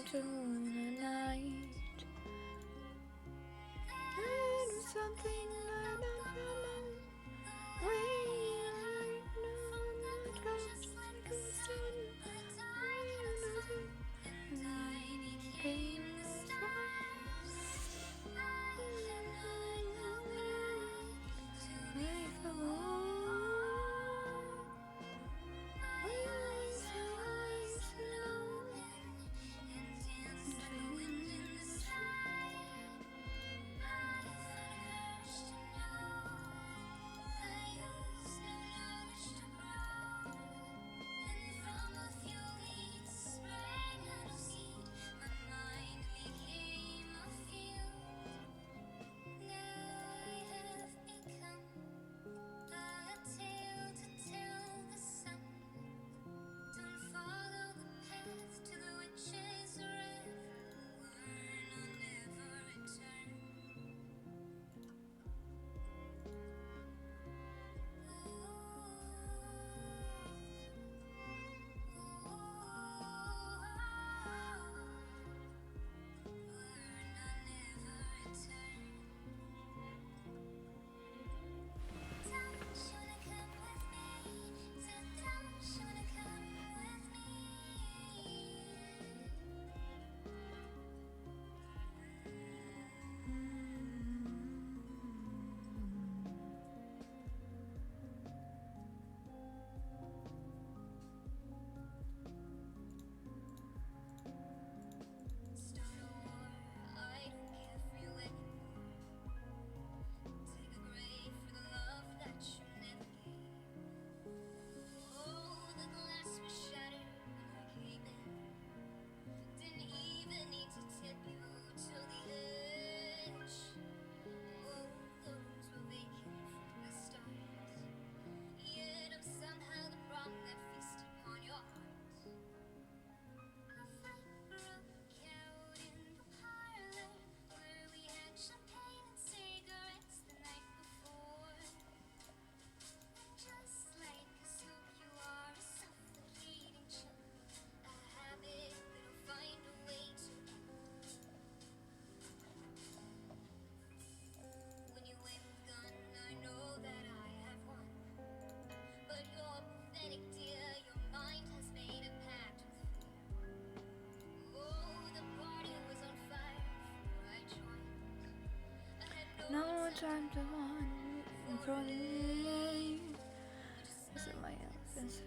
into the night. And something I don't know. Rain, no, not ghost, like a sun. And I became the no time to run from me. Is it my elephant's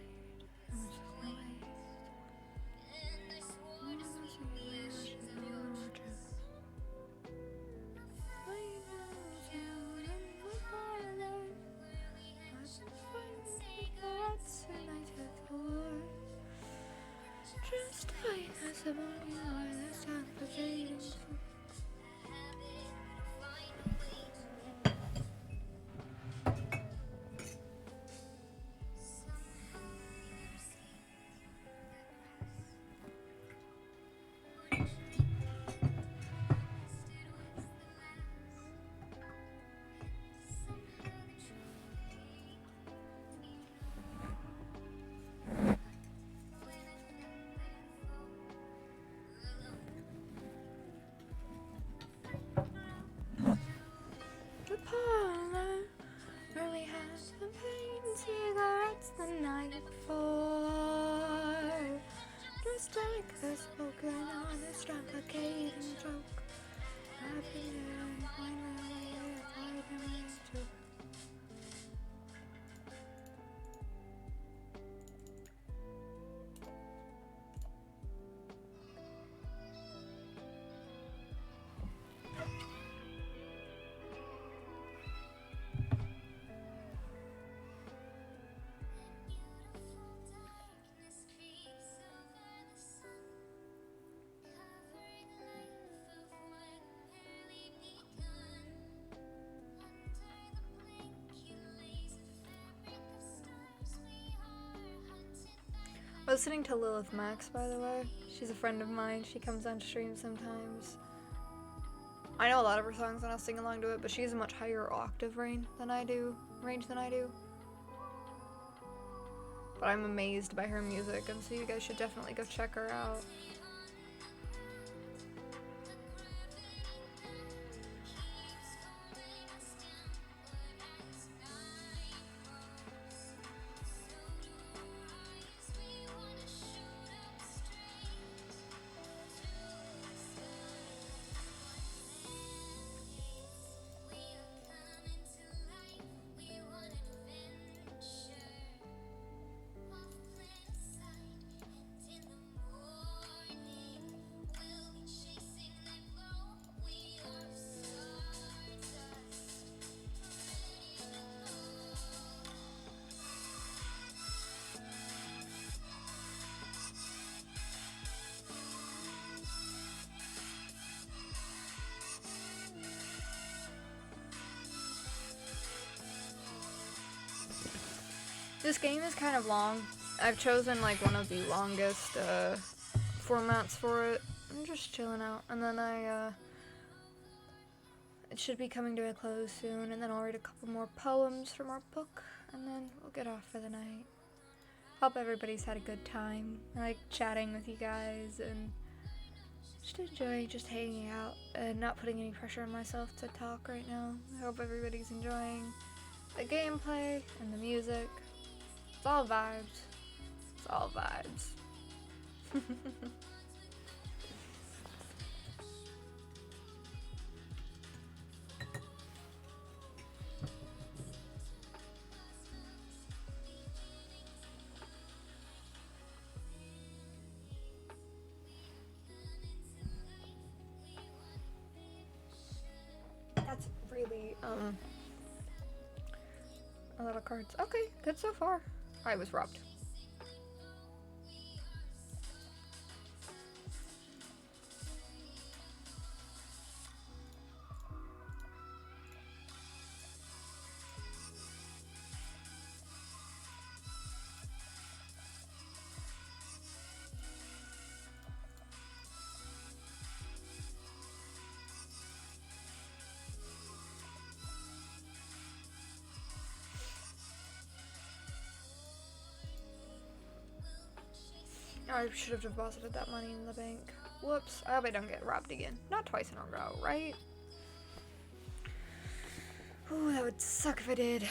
just like a someone that's complicated. The parlor where we had champagne and cigarettes the night before. Just like a spoken honest, complicated joke. I've been there and finally applied my to. Listening to Lilith Max, by the way. She's a friend of mine. She comes on stream sometimes. I know a lot of her songs and I'll sing along to it, but she has a much higher octave range than I do. But I'm amazed by her music, and so you guys should definitely go check her out. This game is kind of long. I've chosen like one of the longest formats for it. I'm just chilling out, and then it should be coming to a close soon, and then I'll read a couple more poems from our book, and then we'll get off for the night. Hope everybody's had a good time. I like chatting with you guys and just enjoying just hanging out and not putting any pressure on myself to talk right now. I hope everybody's enjoying the gameplay and the music. It's all vibes. It's all vibes. That's really, a lot of cards. Okay, good so far. I was robbed. I should have deposited that money in the bank. Whoops. I hope I don't get robbed again. Not twice in a row, right? Ooh, that would suck if I did.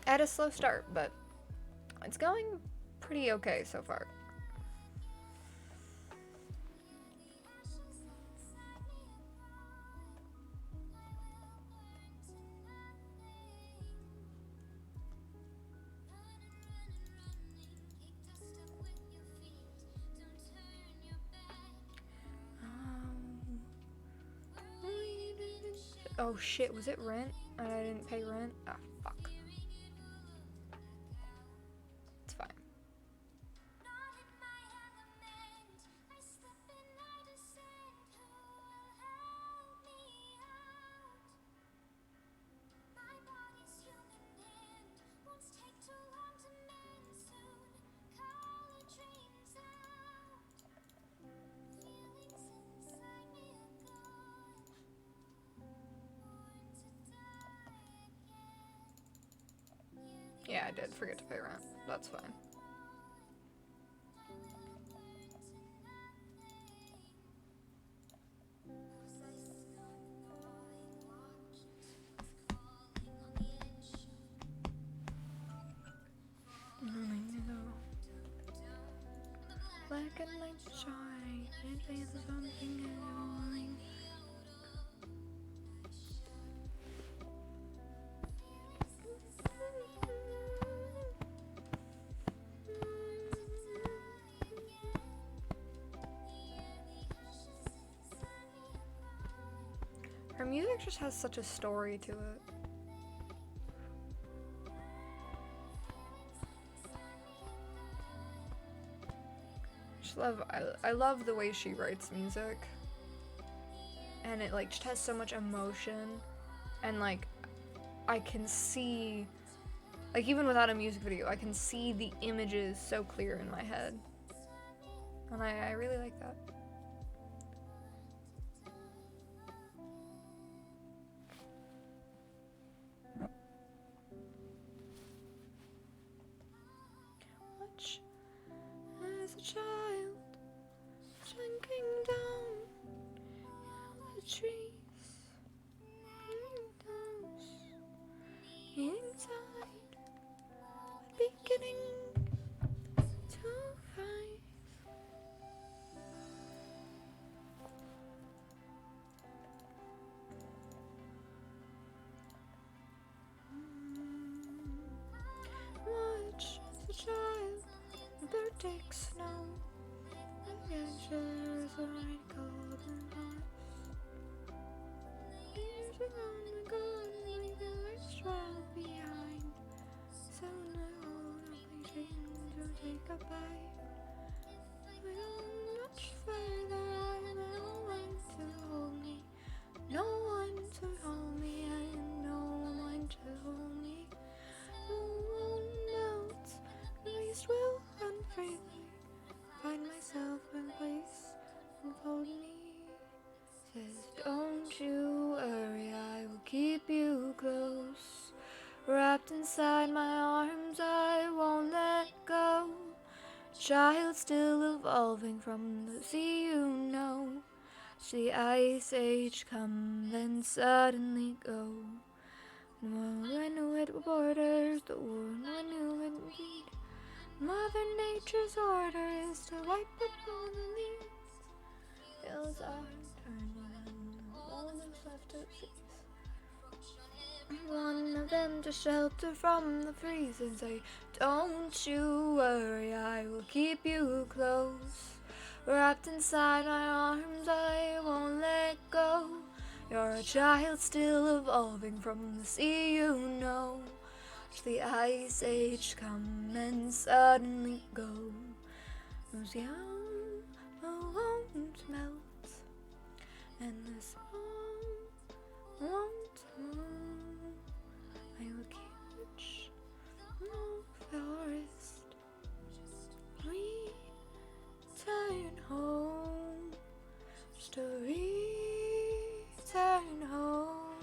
I had a slow start, but it's going pretty okay so far. Oh shit, was it rent? And I didn't pay rent? Ah, fuck. It's fine. Yeah, I did forget to pay rent. That's fine. Black and light shine, it feels something annoying. Her music just has such a story to it. I love the way she writes music, and it like just has so much emotion, and like I can see, like even without a music video, I can see the images so clear in my head, and I really like that. Watch as a child shrinking down the trees, inside, beginning to rise. Watch as a child, the bird takes snow. The answers are already cold and hot. Years ago, gone, leave the rest trail behind. Soon I hold up waiting to take a bite. I don't much further, I have no one to hold me. No one to hold me, and freely, find myself in place, unfold me. Says, don't you worry, I will keep you close. Wrapped inside my arms, I won't let go. Child still evolving from the sea, you know. See ice age come, then suddenly go. Well, I knew it were borders, the war, I knew it indeed. Mother Nature's order is to wipe upon the leaves. Hills are turning, all that's left to cease. One of them to shelter from the freeze and say, don't you worry, I will keep you close. Wrapped inside my arms, I won't let go. You're a child still evolving from the sea, you know. Watch the ice age come and suddenly go. Those young won't melt, and the snow won't move. I will catch no forest, return home, just to return home.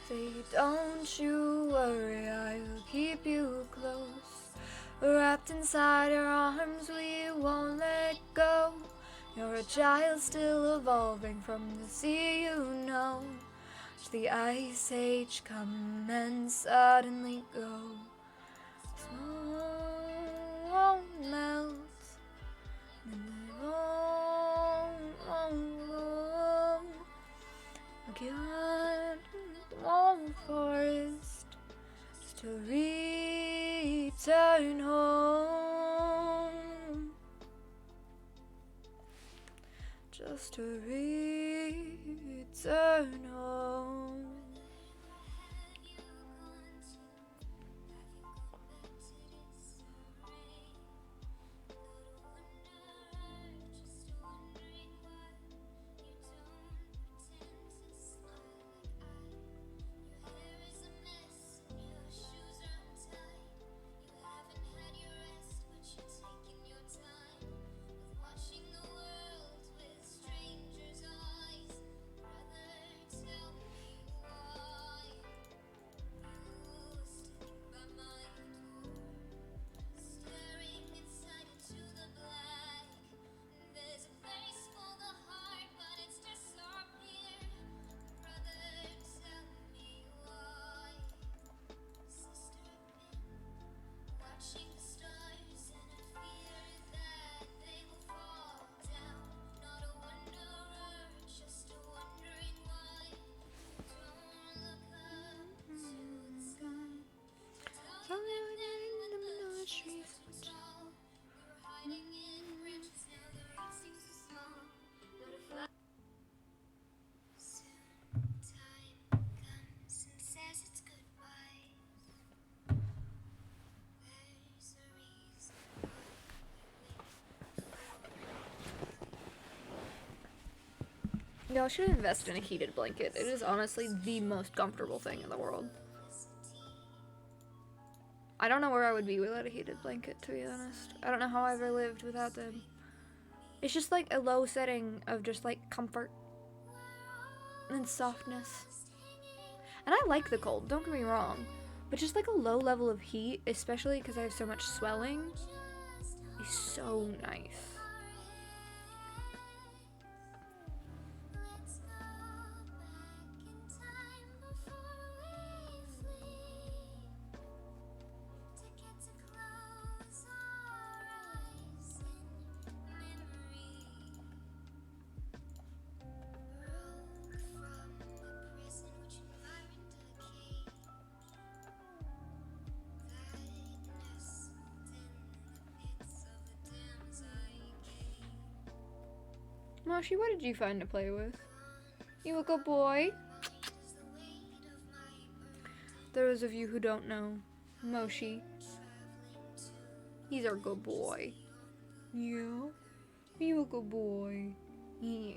Say, don't you worry, I will keep you close. Wrapped inside your arms, we won't let go. You're a child still evolving from the sea, you know. Watch the ice age come and suddenly go. Snow won't melt, and it won't go. Again, won't forest, just to return home. Just to return home. Y'all should invest in a heated blanket. It is honestly the most comfortable thing in the world. I don't know where I would be without a heated blanket, to be honest. I don't know how I ever lived without them. It's just like a low setting of just like comfort and softness. And I like the cold, don't get me wrong. But just like a low level of heat, especially because I have so much swelling, is so nice. Moshi, what did you find to play with? You a good boy? Those of you who don't know, Moshi, he's our good boy. Yeah? You a good boy? Yeah.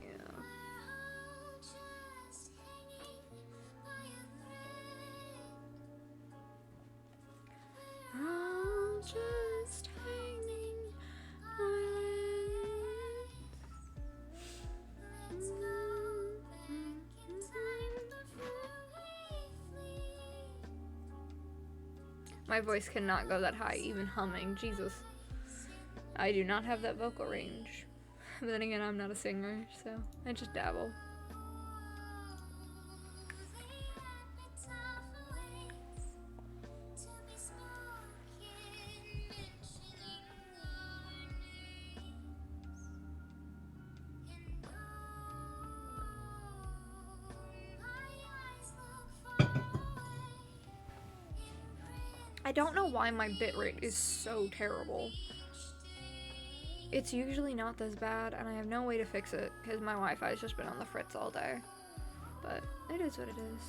I'm just hanging My voice cannot go that high, even humming. Jesus. I do not have that vocal range. But then again, I'm not a singer, so I just dabble. I don't know why my bitrate is so terrible. It's usually not this bad, and I have no way to fix it because my Wi-Fi's just been on the fritz all day. But it is what it is.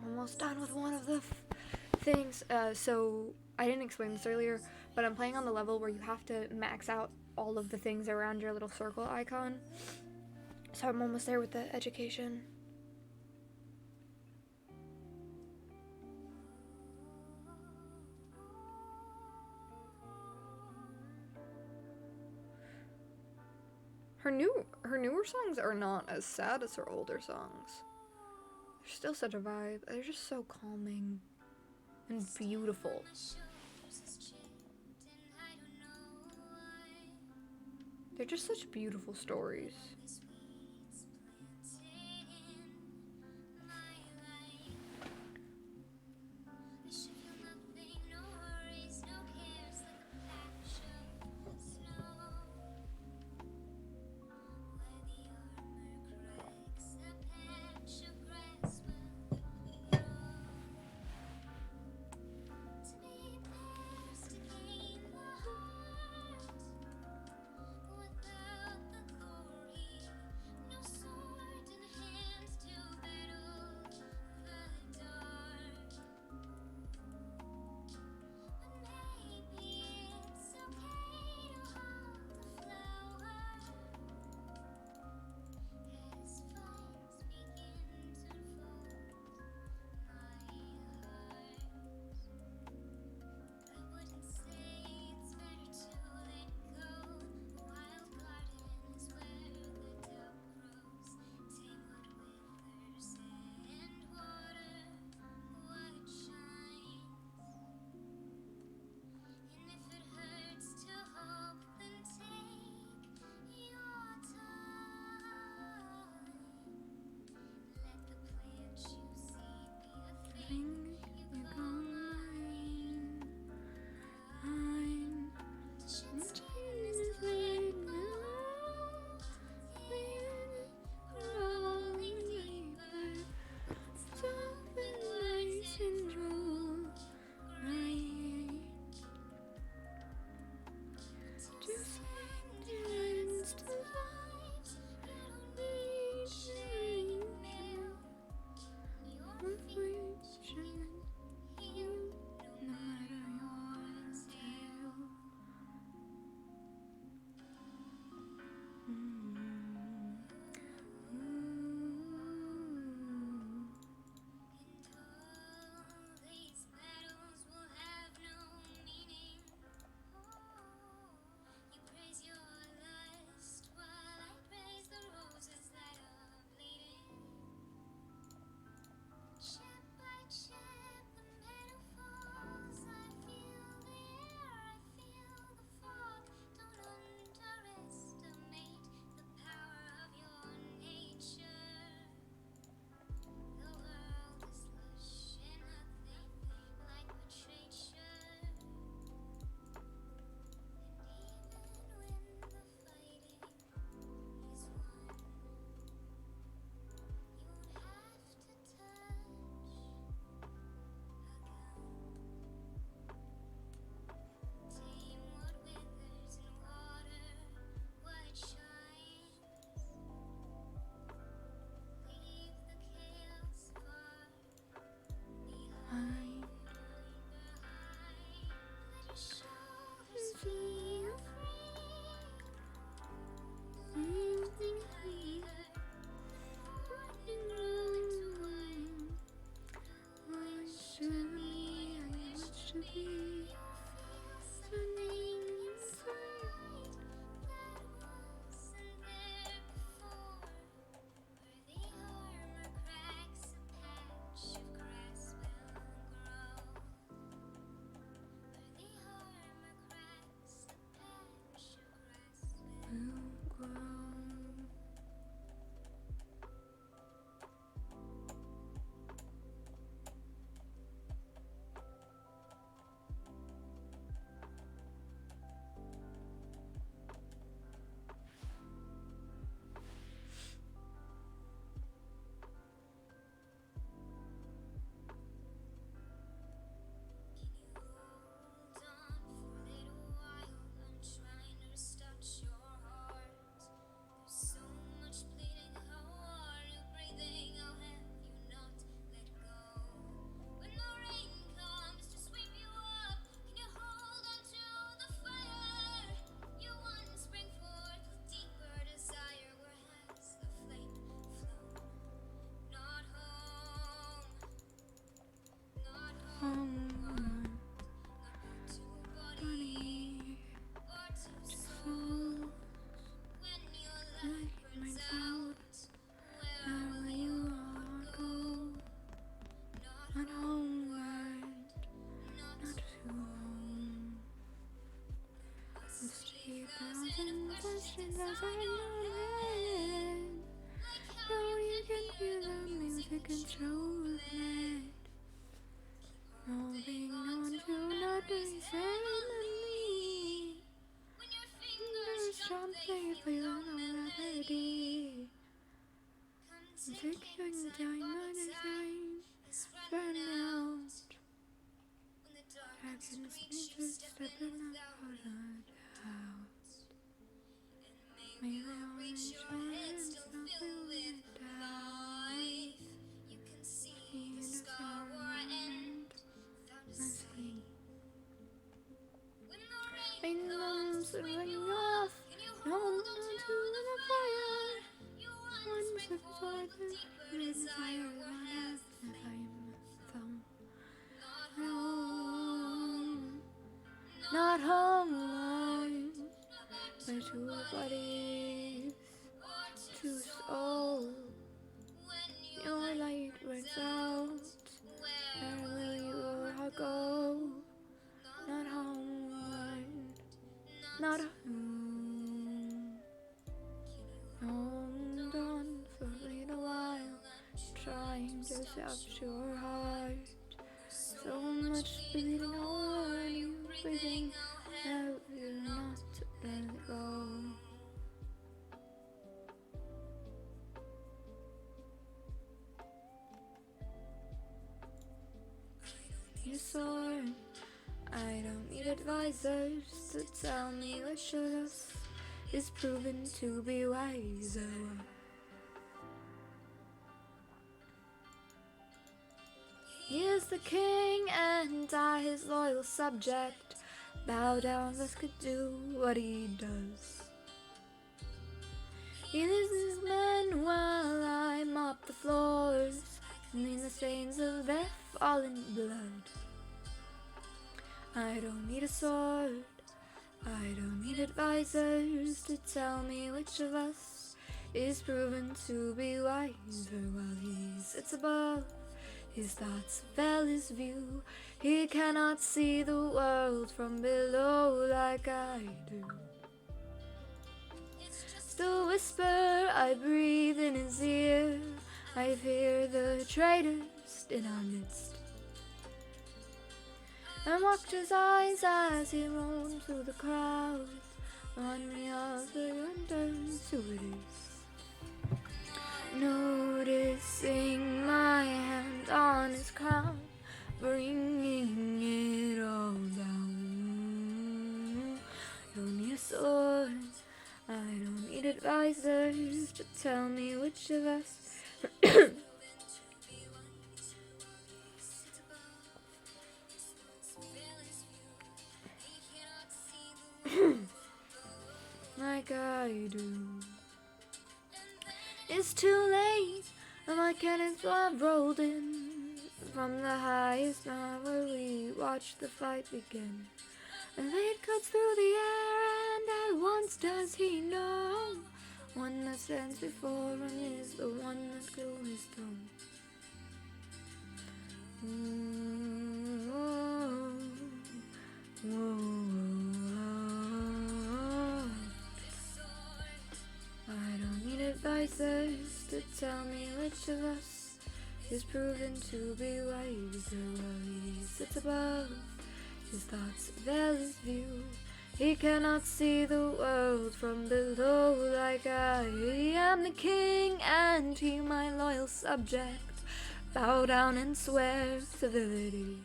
Almost done with one of the things. So I didn't explain this earlier, but I'm playing on the level where you have to max out all of the things around your little circle icon. So I'm almost there with the education. Her newer songs are not as sad as her older songs. They're still such a vibe. They're just so calming and beautiful. They're just such beautiful stories. taking the time, my design is running out. I can see you stepping out of the house. Maybe orange hands don't feel it down. You can see the star and my sleep. When the lamps are running off, hold on to the fire. One step forward, and fire one and I'm thumb. Home, not home alone, but two bodies, two souls. Your light burns out, where will your heart go? Not home alone, not home. Hold on for a little while, trying to capture your heart. So much bleeding on you, breathing out, you're not to let it go. Need a sword, I don't need advisors to tell me which of us is proven to be wiser. He is the king and I his loyal subject. Bow down, thus could do what he does. He leads his men while I mop the floors, clean the stains of their fallen blood. I don't need a sword, I don't need advisors to tell me which of us is proven to be wiser while he sits above. His thoughts veil his view. He cannot see the world from below like I do. The whisper I breathe in his ear, I fear the traitors in our midst. And watch his eyes as he roams through the crowd, remind me of the wonders who it is. Noticing my hand on his crown, bringing it all down. Don't need a sword, I don't need advisors to tell me which of us like I do. It's too late, and my cannons have rolled in from the highest mountain where we watched the fight begin. And fate cuts through the air, and at once does he know, one that stands before him is the one that killed his throne. Whoa, whoa, whoa. I don't need advisors to tell me which of us is proven to be wiser while he sits above. His thoughts veil his view. He cannot see the world from below like I am the king and he my loyal subject. Bow down and swear civility.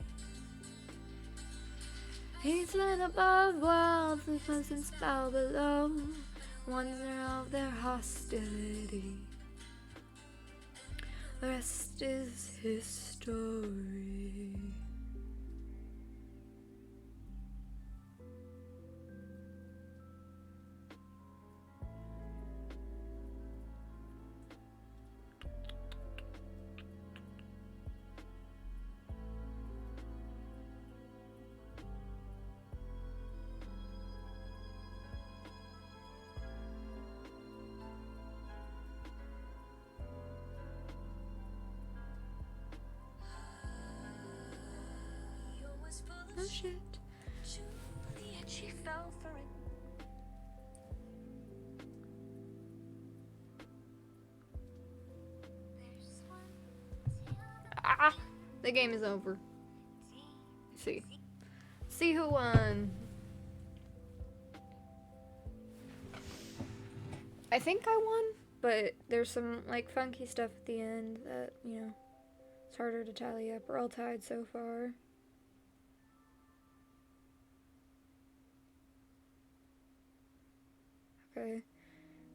He's land above while the peasants bow below, wonder of their hostility. The rest is history. Oh shit. And she fell for it. Ah! The game is over. Let's see who won. I think I won but there's some like funky stuff at the end that, you know, it's harder to tally up. We're all tied so far. Okay.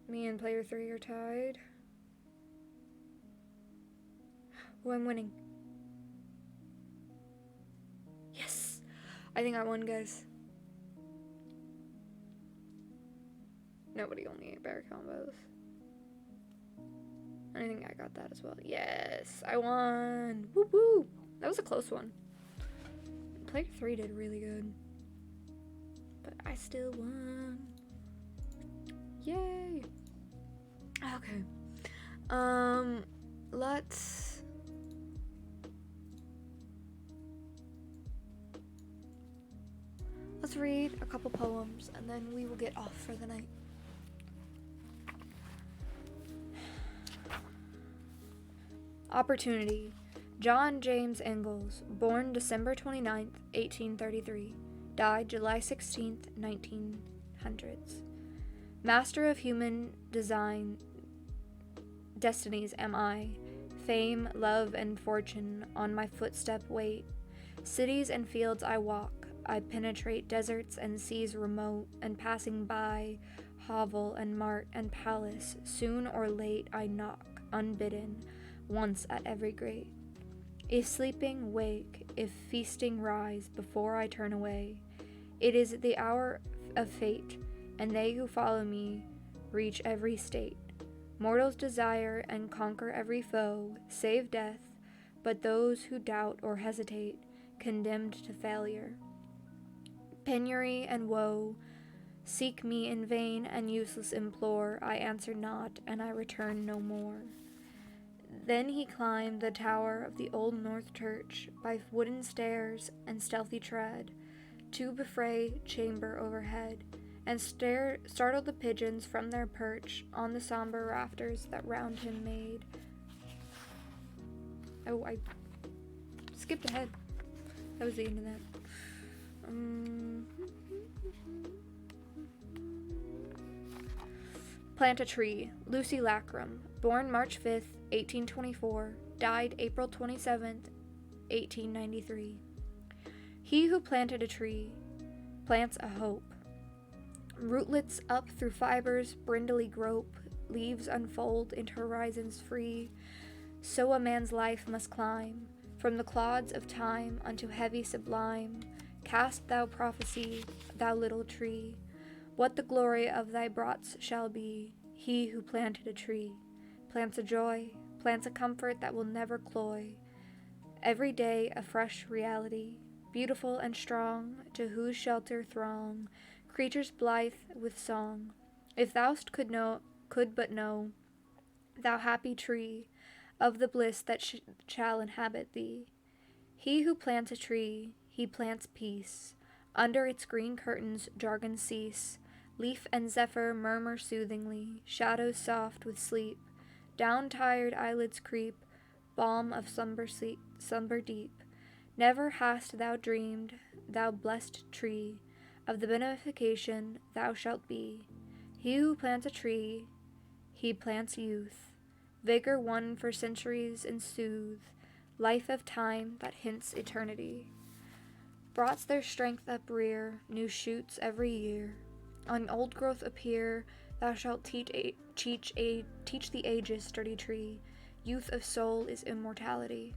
Me and player 3 are tied. Oh, I'm winning. Yes! I think I won, guys. Nobody only 8-bear combos. I think I got that as well. Yes! I won! Woo woo! That was a close one. Player 3 did really good. But I still won. Yay! Okay. Let's read a couple poems and then we will get off for the night. Opportunity. John James Ingalls, born December 29th, 1833, died July 16th, 1900s. Master of human design, destinies am I. Fame, love, and fortune on my footstep wait. Cities and fields I walk. I penetrate deserts and seas remote, and passing by hovel and mart and palace, soon or late I knock, unbidden, once at every grate. If sleeping, wake, if feasting, rise, before I turn away. It is the hour of fate, and they who follow me reach every state. Mortals desire and conquer every foe, save death, but those who doubt or hesitate, condemned to failure. Penury and woe seek me in vain and useless implore. I answer not, and I return no more. Then he climbed the tower of the old North Church by wooden stairs and stealthy tread, to Beffray chamber overhead, and startled the pigeons from their perch on the somber rafters that round him made. Oh, I skipped ahead. That was the end of that. Plant a tree. Lucy Lackram, born March 5th, 1824, died April 27th, 1893. He who planted a tree plants a hope. Rootlets up through fibers brindlely grope, leaves unfold into horizons free. So a man's life must climb, from the clods of time unto heavy sublime. Cast thou prophecy, thou little tree, what the glory of thy braughts shall be. He who planted a tree plants a joy, plants a comfort that will never cloy. Every day a fresh reality, beautiful and strong, to whose shelter throng creatures blithe with song. If thou could but know, thou happy tree, of the bliss that shall inhabit thee. He who plants a tree, he plants peace. Under its green curtains jargon cease. Leaf and zephyr murmur soothingly, shadows soft with sleep. Down tired eyelids creep, balm of slumber deep. Never hast thou dreamed, thou blessed tree, of the benefication thou shalt be. He who plants a tree, he plants youth, vigor won for centuries and soothe, life of time that hints eternity. Broughts their strength uprear, new shoots every year. On old growth appear, thou shalt teach the ages sturdy tree. Youth of soul is immortality.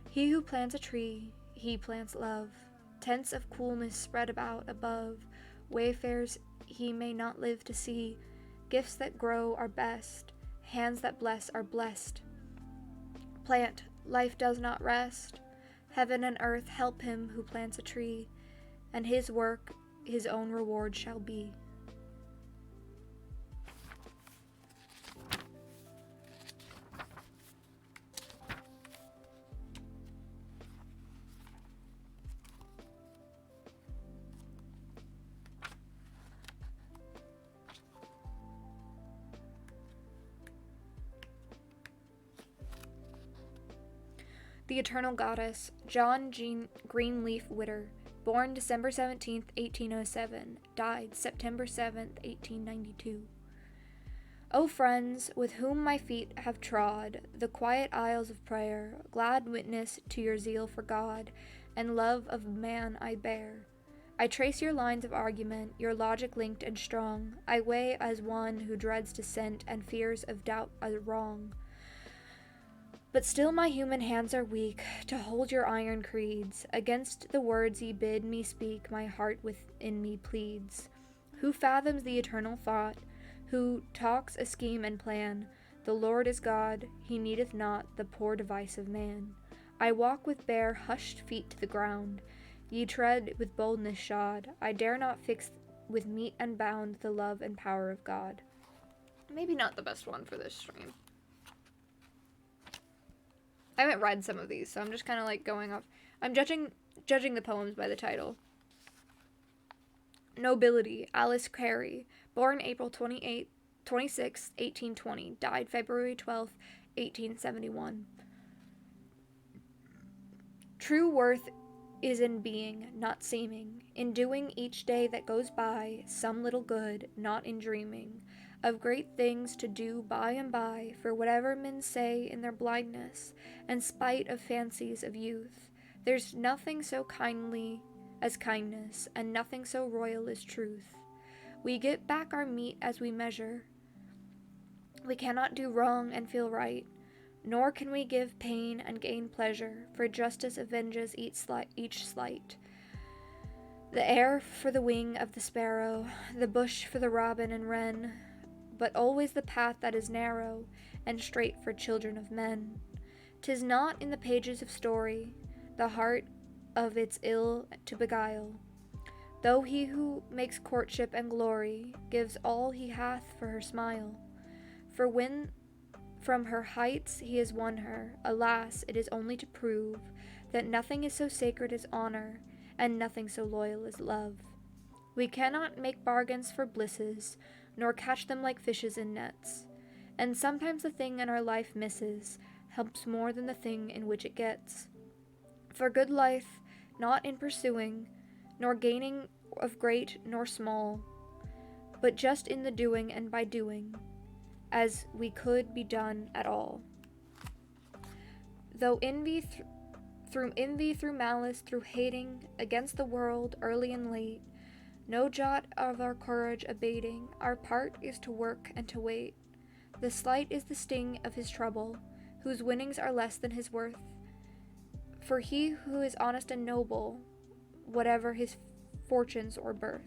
He who plants a tree, he plants love. Tents of coolness spread about above. Wayfarers he may not live to see. Gifts that grow are best. Hands that bless are blessed. Plant, life does not rest. Heaven and earth help him who plants a tree, and his work his own reward shall be. The Eternal Goddess, John Greenleaf Whitter, born December 17th, 1807, died September 7th, 1892. O friends, with whom my feet have trod the quiet aisles of prayer, glad witness to your zeal for God and love of man I bear. I trace your lines of argument, your logic linked and strong. I weigh as one who dreads dissent and fears of doubt as wrong. But still my human hands are weak to hold your iron creeds. Against the words ye bid me speak, my heart within me pleads. Who fathoms the eternal thought? Who talks a scheme and plan? The Lord is God, he needeth not the poor device of man. I walk with bare, hushed feet to the ground. Ye tread with boldness shod. I dare not fix with meat and bound the love and power of God. Maybe not the best one for this stream. I haven't read some of these, so I'm just kind of like going off. I'm judging the poems by the title. Nobility, Alice Carey, born April 26, 1820, died February 12, 1871. True worth is in being, not seeming, in doing each day that goes by some little good, not in dreaming of great things to do by and by, for whatever men say in their blindness and spite of fancies of youth, there's nothing so kindly as kindness, and nothing so royal as truth. We get back our meat as we measure. We cannot do wrong and feel right, nor can we give pain and gain pleasure, for justice avenges each slight. The air for the wing of the sparrow, the bush for the robin and wren, but always the path that is narrow and straight for children of men. 'Tis not in the pages of story, the heart of its ill to beguile, though he who makes courtship and glory gives all he hath for her smile. For when from her heights he has won her, alas, it is only to prove that nothing is so sacred as honor, and nothing so loyal as love. We cannot make bargains for blisses, nor catch them like fishes in nets, and sometimes the thing in our life misses helps more than the thing in which it gets. For good life, not in pursuing, nor gaining of great nor small, but just in the doing and by doing, as we could be done at all. Though through envy, through malice, through hating against the world early and late, no jot of our courage abating, our part is to work and to wait. The slight is the sting of his trouble, whose winnings are less than his worth. For he who is honest and noble, whatever his fortunes or birth.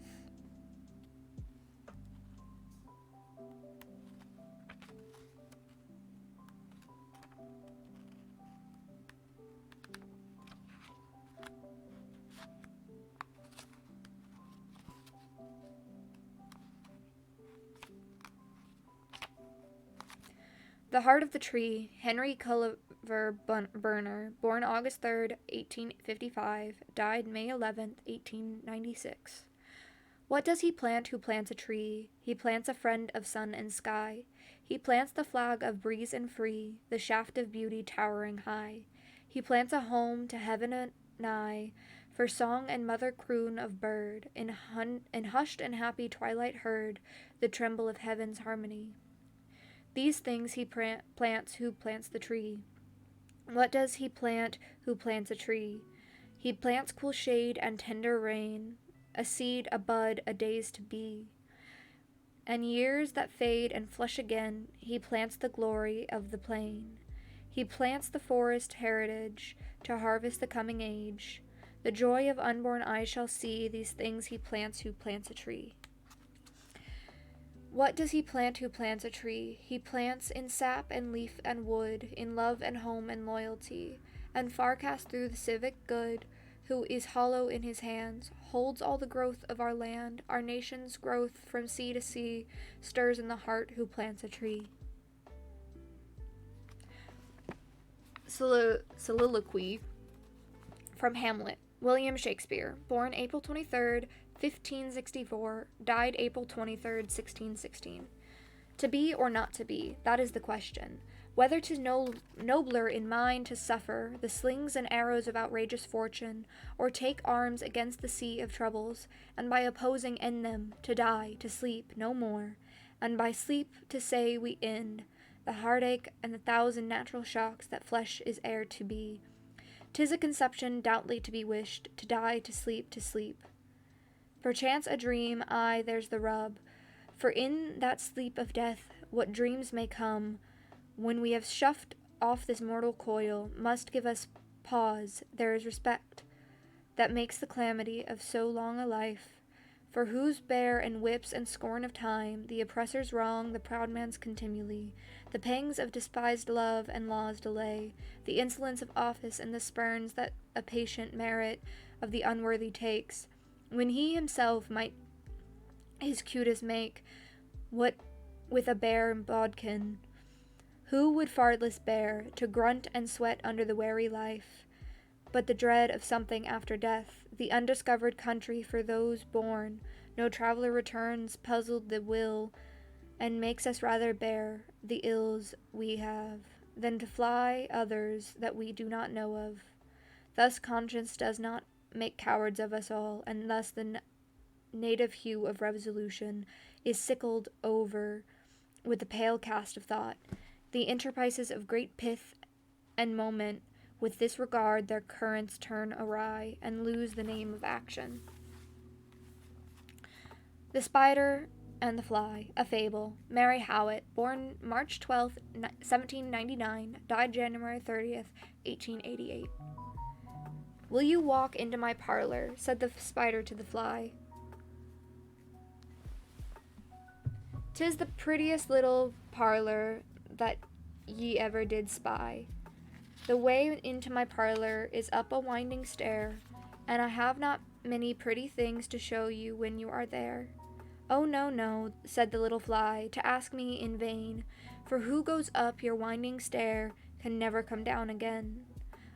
The Heart of the Tree, Henry Culliver Burner, born August 3rd, 1855, died May 11th, 1896. What does he plant who plants a tree? He plants a friend of sun and sky. He plants the flag of breeze and free, the shaft of beauty towering high. He plants a home to heaven and nigh, for song and mother croon of bird, in hushed and happy twilight heard, the tremble of heaven's harmony. These things he plants who plants the tree. What does he plant who plants a tree? He plants cool shade and tender rain, a seed, a bud, a days to be. And years that fade and flush again, he plants the glory of the plain. He plants the forest heritage to harvest the coming age. The joy of unborn eyes shall see these things he plants who plants a tree. What does he plant who plants a tree? He plants in sap and leaf and wood, in love and home and loyalty, and far cast through the civic good, who is hollow in his hands, holds all the growth of our land, our nation's growth from sea to sea, stirs in the heart who plants a tree. Soliloquy from Hamlet, William Shakespeare, born April 23rd, 1564, died April 23rd, 1616. To be or not to be, that is the question. Whether 'tis nobler in mind to suffer the slings and arrows of outrageous fortune, or take arms against the sea of troubles, and by opposing end them, to die, to sleep, no more, and by sleep to say we end the heartache and the thousand natural shocks that flesh is heir to be. 'Tis a conception doubtly to be wished, to die, to sleep, to sleep. Perchance a dream, aye, there's the rub, for in that sleep of death, what dreams may come, when we have shuffed off this mortal coil, must give us pause. There is respect that makes the calamity of so long a life, for whose bare and whips and scorn of time, the oppressor's wrong, the proud man's continually, the pangs of despised love and law's delay, the insolence of office and the spurns that a patient merit of the unworthy takes, when he himself might his cutest make, what with a bare bodkin, who would fardless bear, to grunt and sweat under the weary life, but the dread of something after death, the undiscovered country for those born, no traveler returns, puzzled the will, and makes us rather bear the ills we have, than to fly others that we do not know of. Thus conscience does not make cowards of us all, and thus the native hue of resolution is sickled over with the pale cast of thought. The enterprises of great pith and moment with this regard their currents turn awry, and lose the name of action. The Spider and the Fly, a Fable. Mary Howitt, born March 12th, 1799, died January 30th, 1888. Will you walk into my parlor, said the Spider to the Fly. 'Tis the prettiest little parlor that ye ever did spy. The way into my parlor is up a winding stair, and I have not many pretty things to show you when you are there. Oh, no, no, said the little Fly, to ask me in vain, for who goes up your winding stair can never come down again.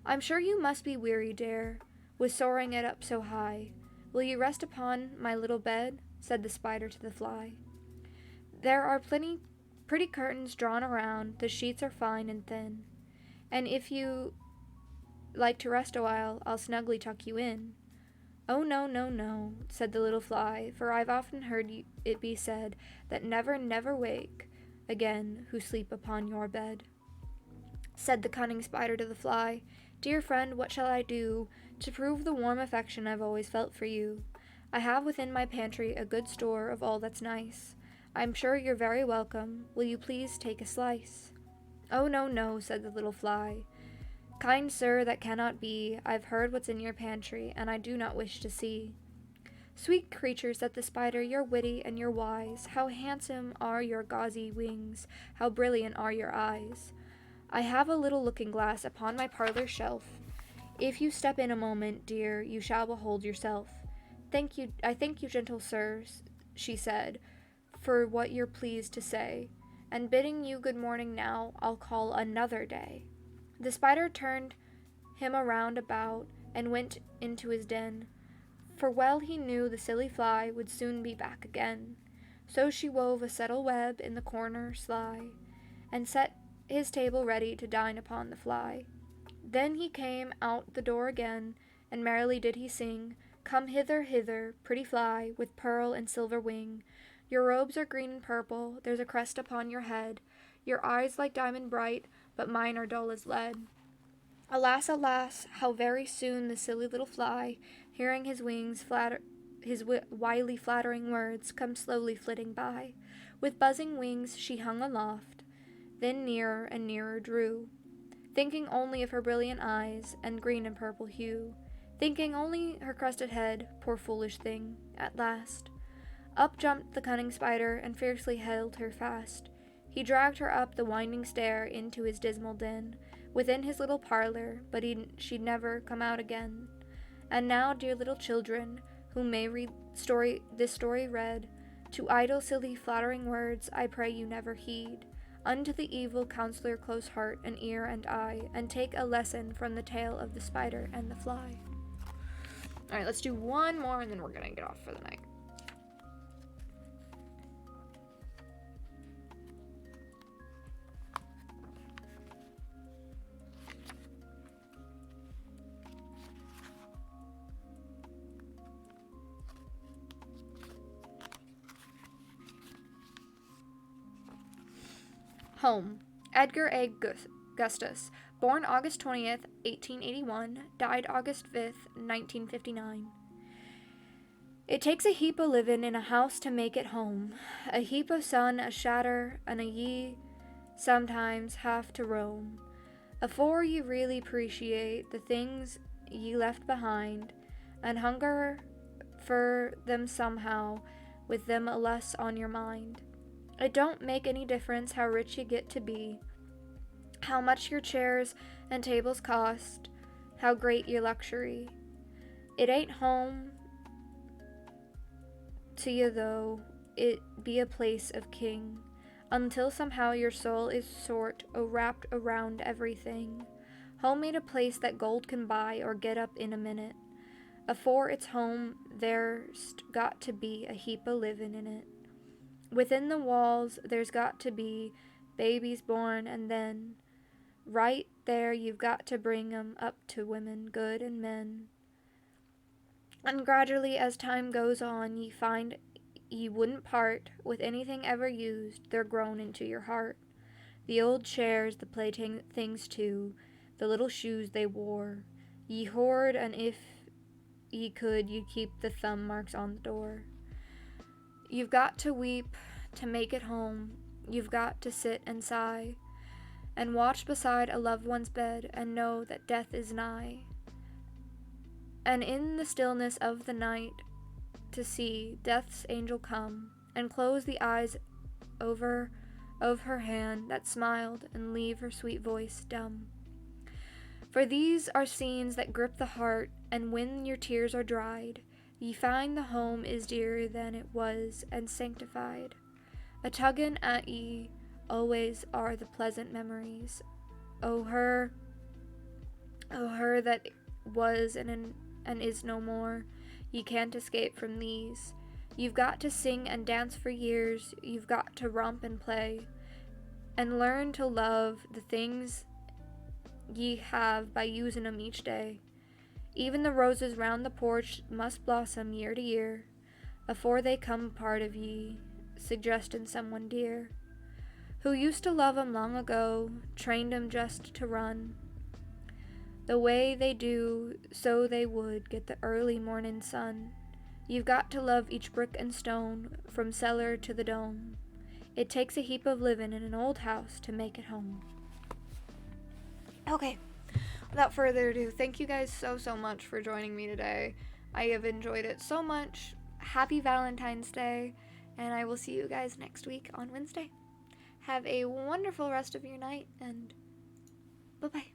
I'm sure you must be weary, dear, with soaring it up so high. Will you rest upon my little bed? Said the Spider to the Fly. There are pretty curtains drawn around, the sheets are fine and thin, and if you like to rest a while, I'll snugly tuck you in. Oh, no, no, no, said the little Fly, for I've often heard it be said that never, never wake again who sleep upon your bed. Said the cunning Spider to the Fly, Dear friend, what shall I do to prove the warm affection I've always felt for you? I have within my pantry a good store of all that's nice. I'm sure you're very welcome. Will you please take a slice? Oh, no, no, said the little Fly. Kind sir, that cannot be. I've heard what's in your pantry, and I do not wish to see. Sweet creature, said the Spider, you're witty and you're wise. How handsome are your gauzy wings, how brilliant are your eyes. I have a little looking-glass upon my parlor shelf. If you step in a moment, dear, you shall behold yourself. I thank you, gentle sirs, she said, for what you're pleased to say, and bidding you good morning now, I'll call another day. The Spider turned him around about and went into his den, for well he knew the silly Fly would soon be back again. So she wove a subtle web in the corner sly, and set his table ready to dine upon the Fly. Then he came out the door again, and merrily did he sing, Come hither, hither, pretty Fly, with pearl and silver wing. Your robes are green and purple, there's a crest upon your head, your eyes like diamond bright, but mine are dull as lead. Alas, alas, how very soon the silly little Fly, hearing his wily flattering words, come slowly flitting by. With buzzing wings she hung aloft, then nearer and nearer drew, thinking only of her brilliant eyes and green and purple hue, thinking only her crested head, poor foolish thing, at last. Up jumped the cunning Spider and fiercely held her fast. He dragged her up the winding stair into his dismal den, within his little parlor, but she'd never come out again. And now, dear little children, who may read this story read, to idle, silly, flattering words I pray you never heed. Unto the evil counselor close heart and ear and eye, and take a lesson from the tale of the Spider and the Fly. Alright, let's do one more and then we're gonna get off for the night. Home. Edgar A. Gustus, born August 20th, 1881, died August 5th, 1959. It takes a heap o' livin' in a house to make it home, a heap o' sun, a shatter, and a ye sometimes have to roam, afore ye really 'preciate the things ye left behind, and hunger for them somehow, with them a less on your mind. It don't make any difference how rich you get to be, how much your chairs and tables cost, how great your luxury. It ain't home to you though it be a place of king, until somehow your soul is sort o' wrapped around everything. Home ain't a place that gold can buy or get up in a minute. Afore it's home, there's got to be a heap o' livin' in it. Within the walls, there's got to be babies born, and then right there you've got to bring 'em up to women good and men. And gradually, as time goes on, ye find ye wouldn't part with anything ever used. They're grown into your heart. The old chairs, the playthings too, the little shoes they wore. Ye hoard, and if ye could, you'd keep the thumb marks on the door. You've got to weep to make it home. You've got to sit and sigh, and watch beside a loved one's bed, and know that death is nigh. And in the stillness of the night, to see death's angel come, and close the eyes over of her hand that smiled, and leave her sweet voice dumb. For these are scenes that grip the heart, and when your tears are dried, ye find the home is dearer than it was, and sanctified. A tuggin' at ye always are the pleasant memories. O her that was and is no more. Ye can't escape from these. You've got to sing and dance for years. You've got to romp and play, and learn to love the things ye have by usin' 'em each day. Even the roses round the porch must blossom year to year, afore they come part of ye, suggestin' someone dear, who used to love 'em long ago, trained 'em just to run the way they do, so they would get the early mornin' sun. You've got to love each brick and stone, from cellar to the dome. It takes a heap of livin' in an old house to make it home. Okay, without further ado, thank you guys so much for joining me today. I have enjoyed it so much. Happy Valentine's Day, and I will see you guys next week on Wednesday. Have a wonderful rest of your night, and bye-bye.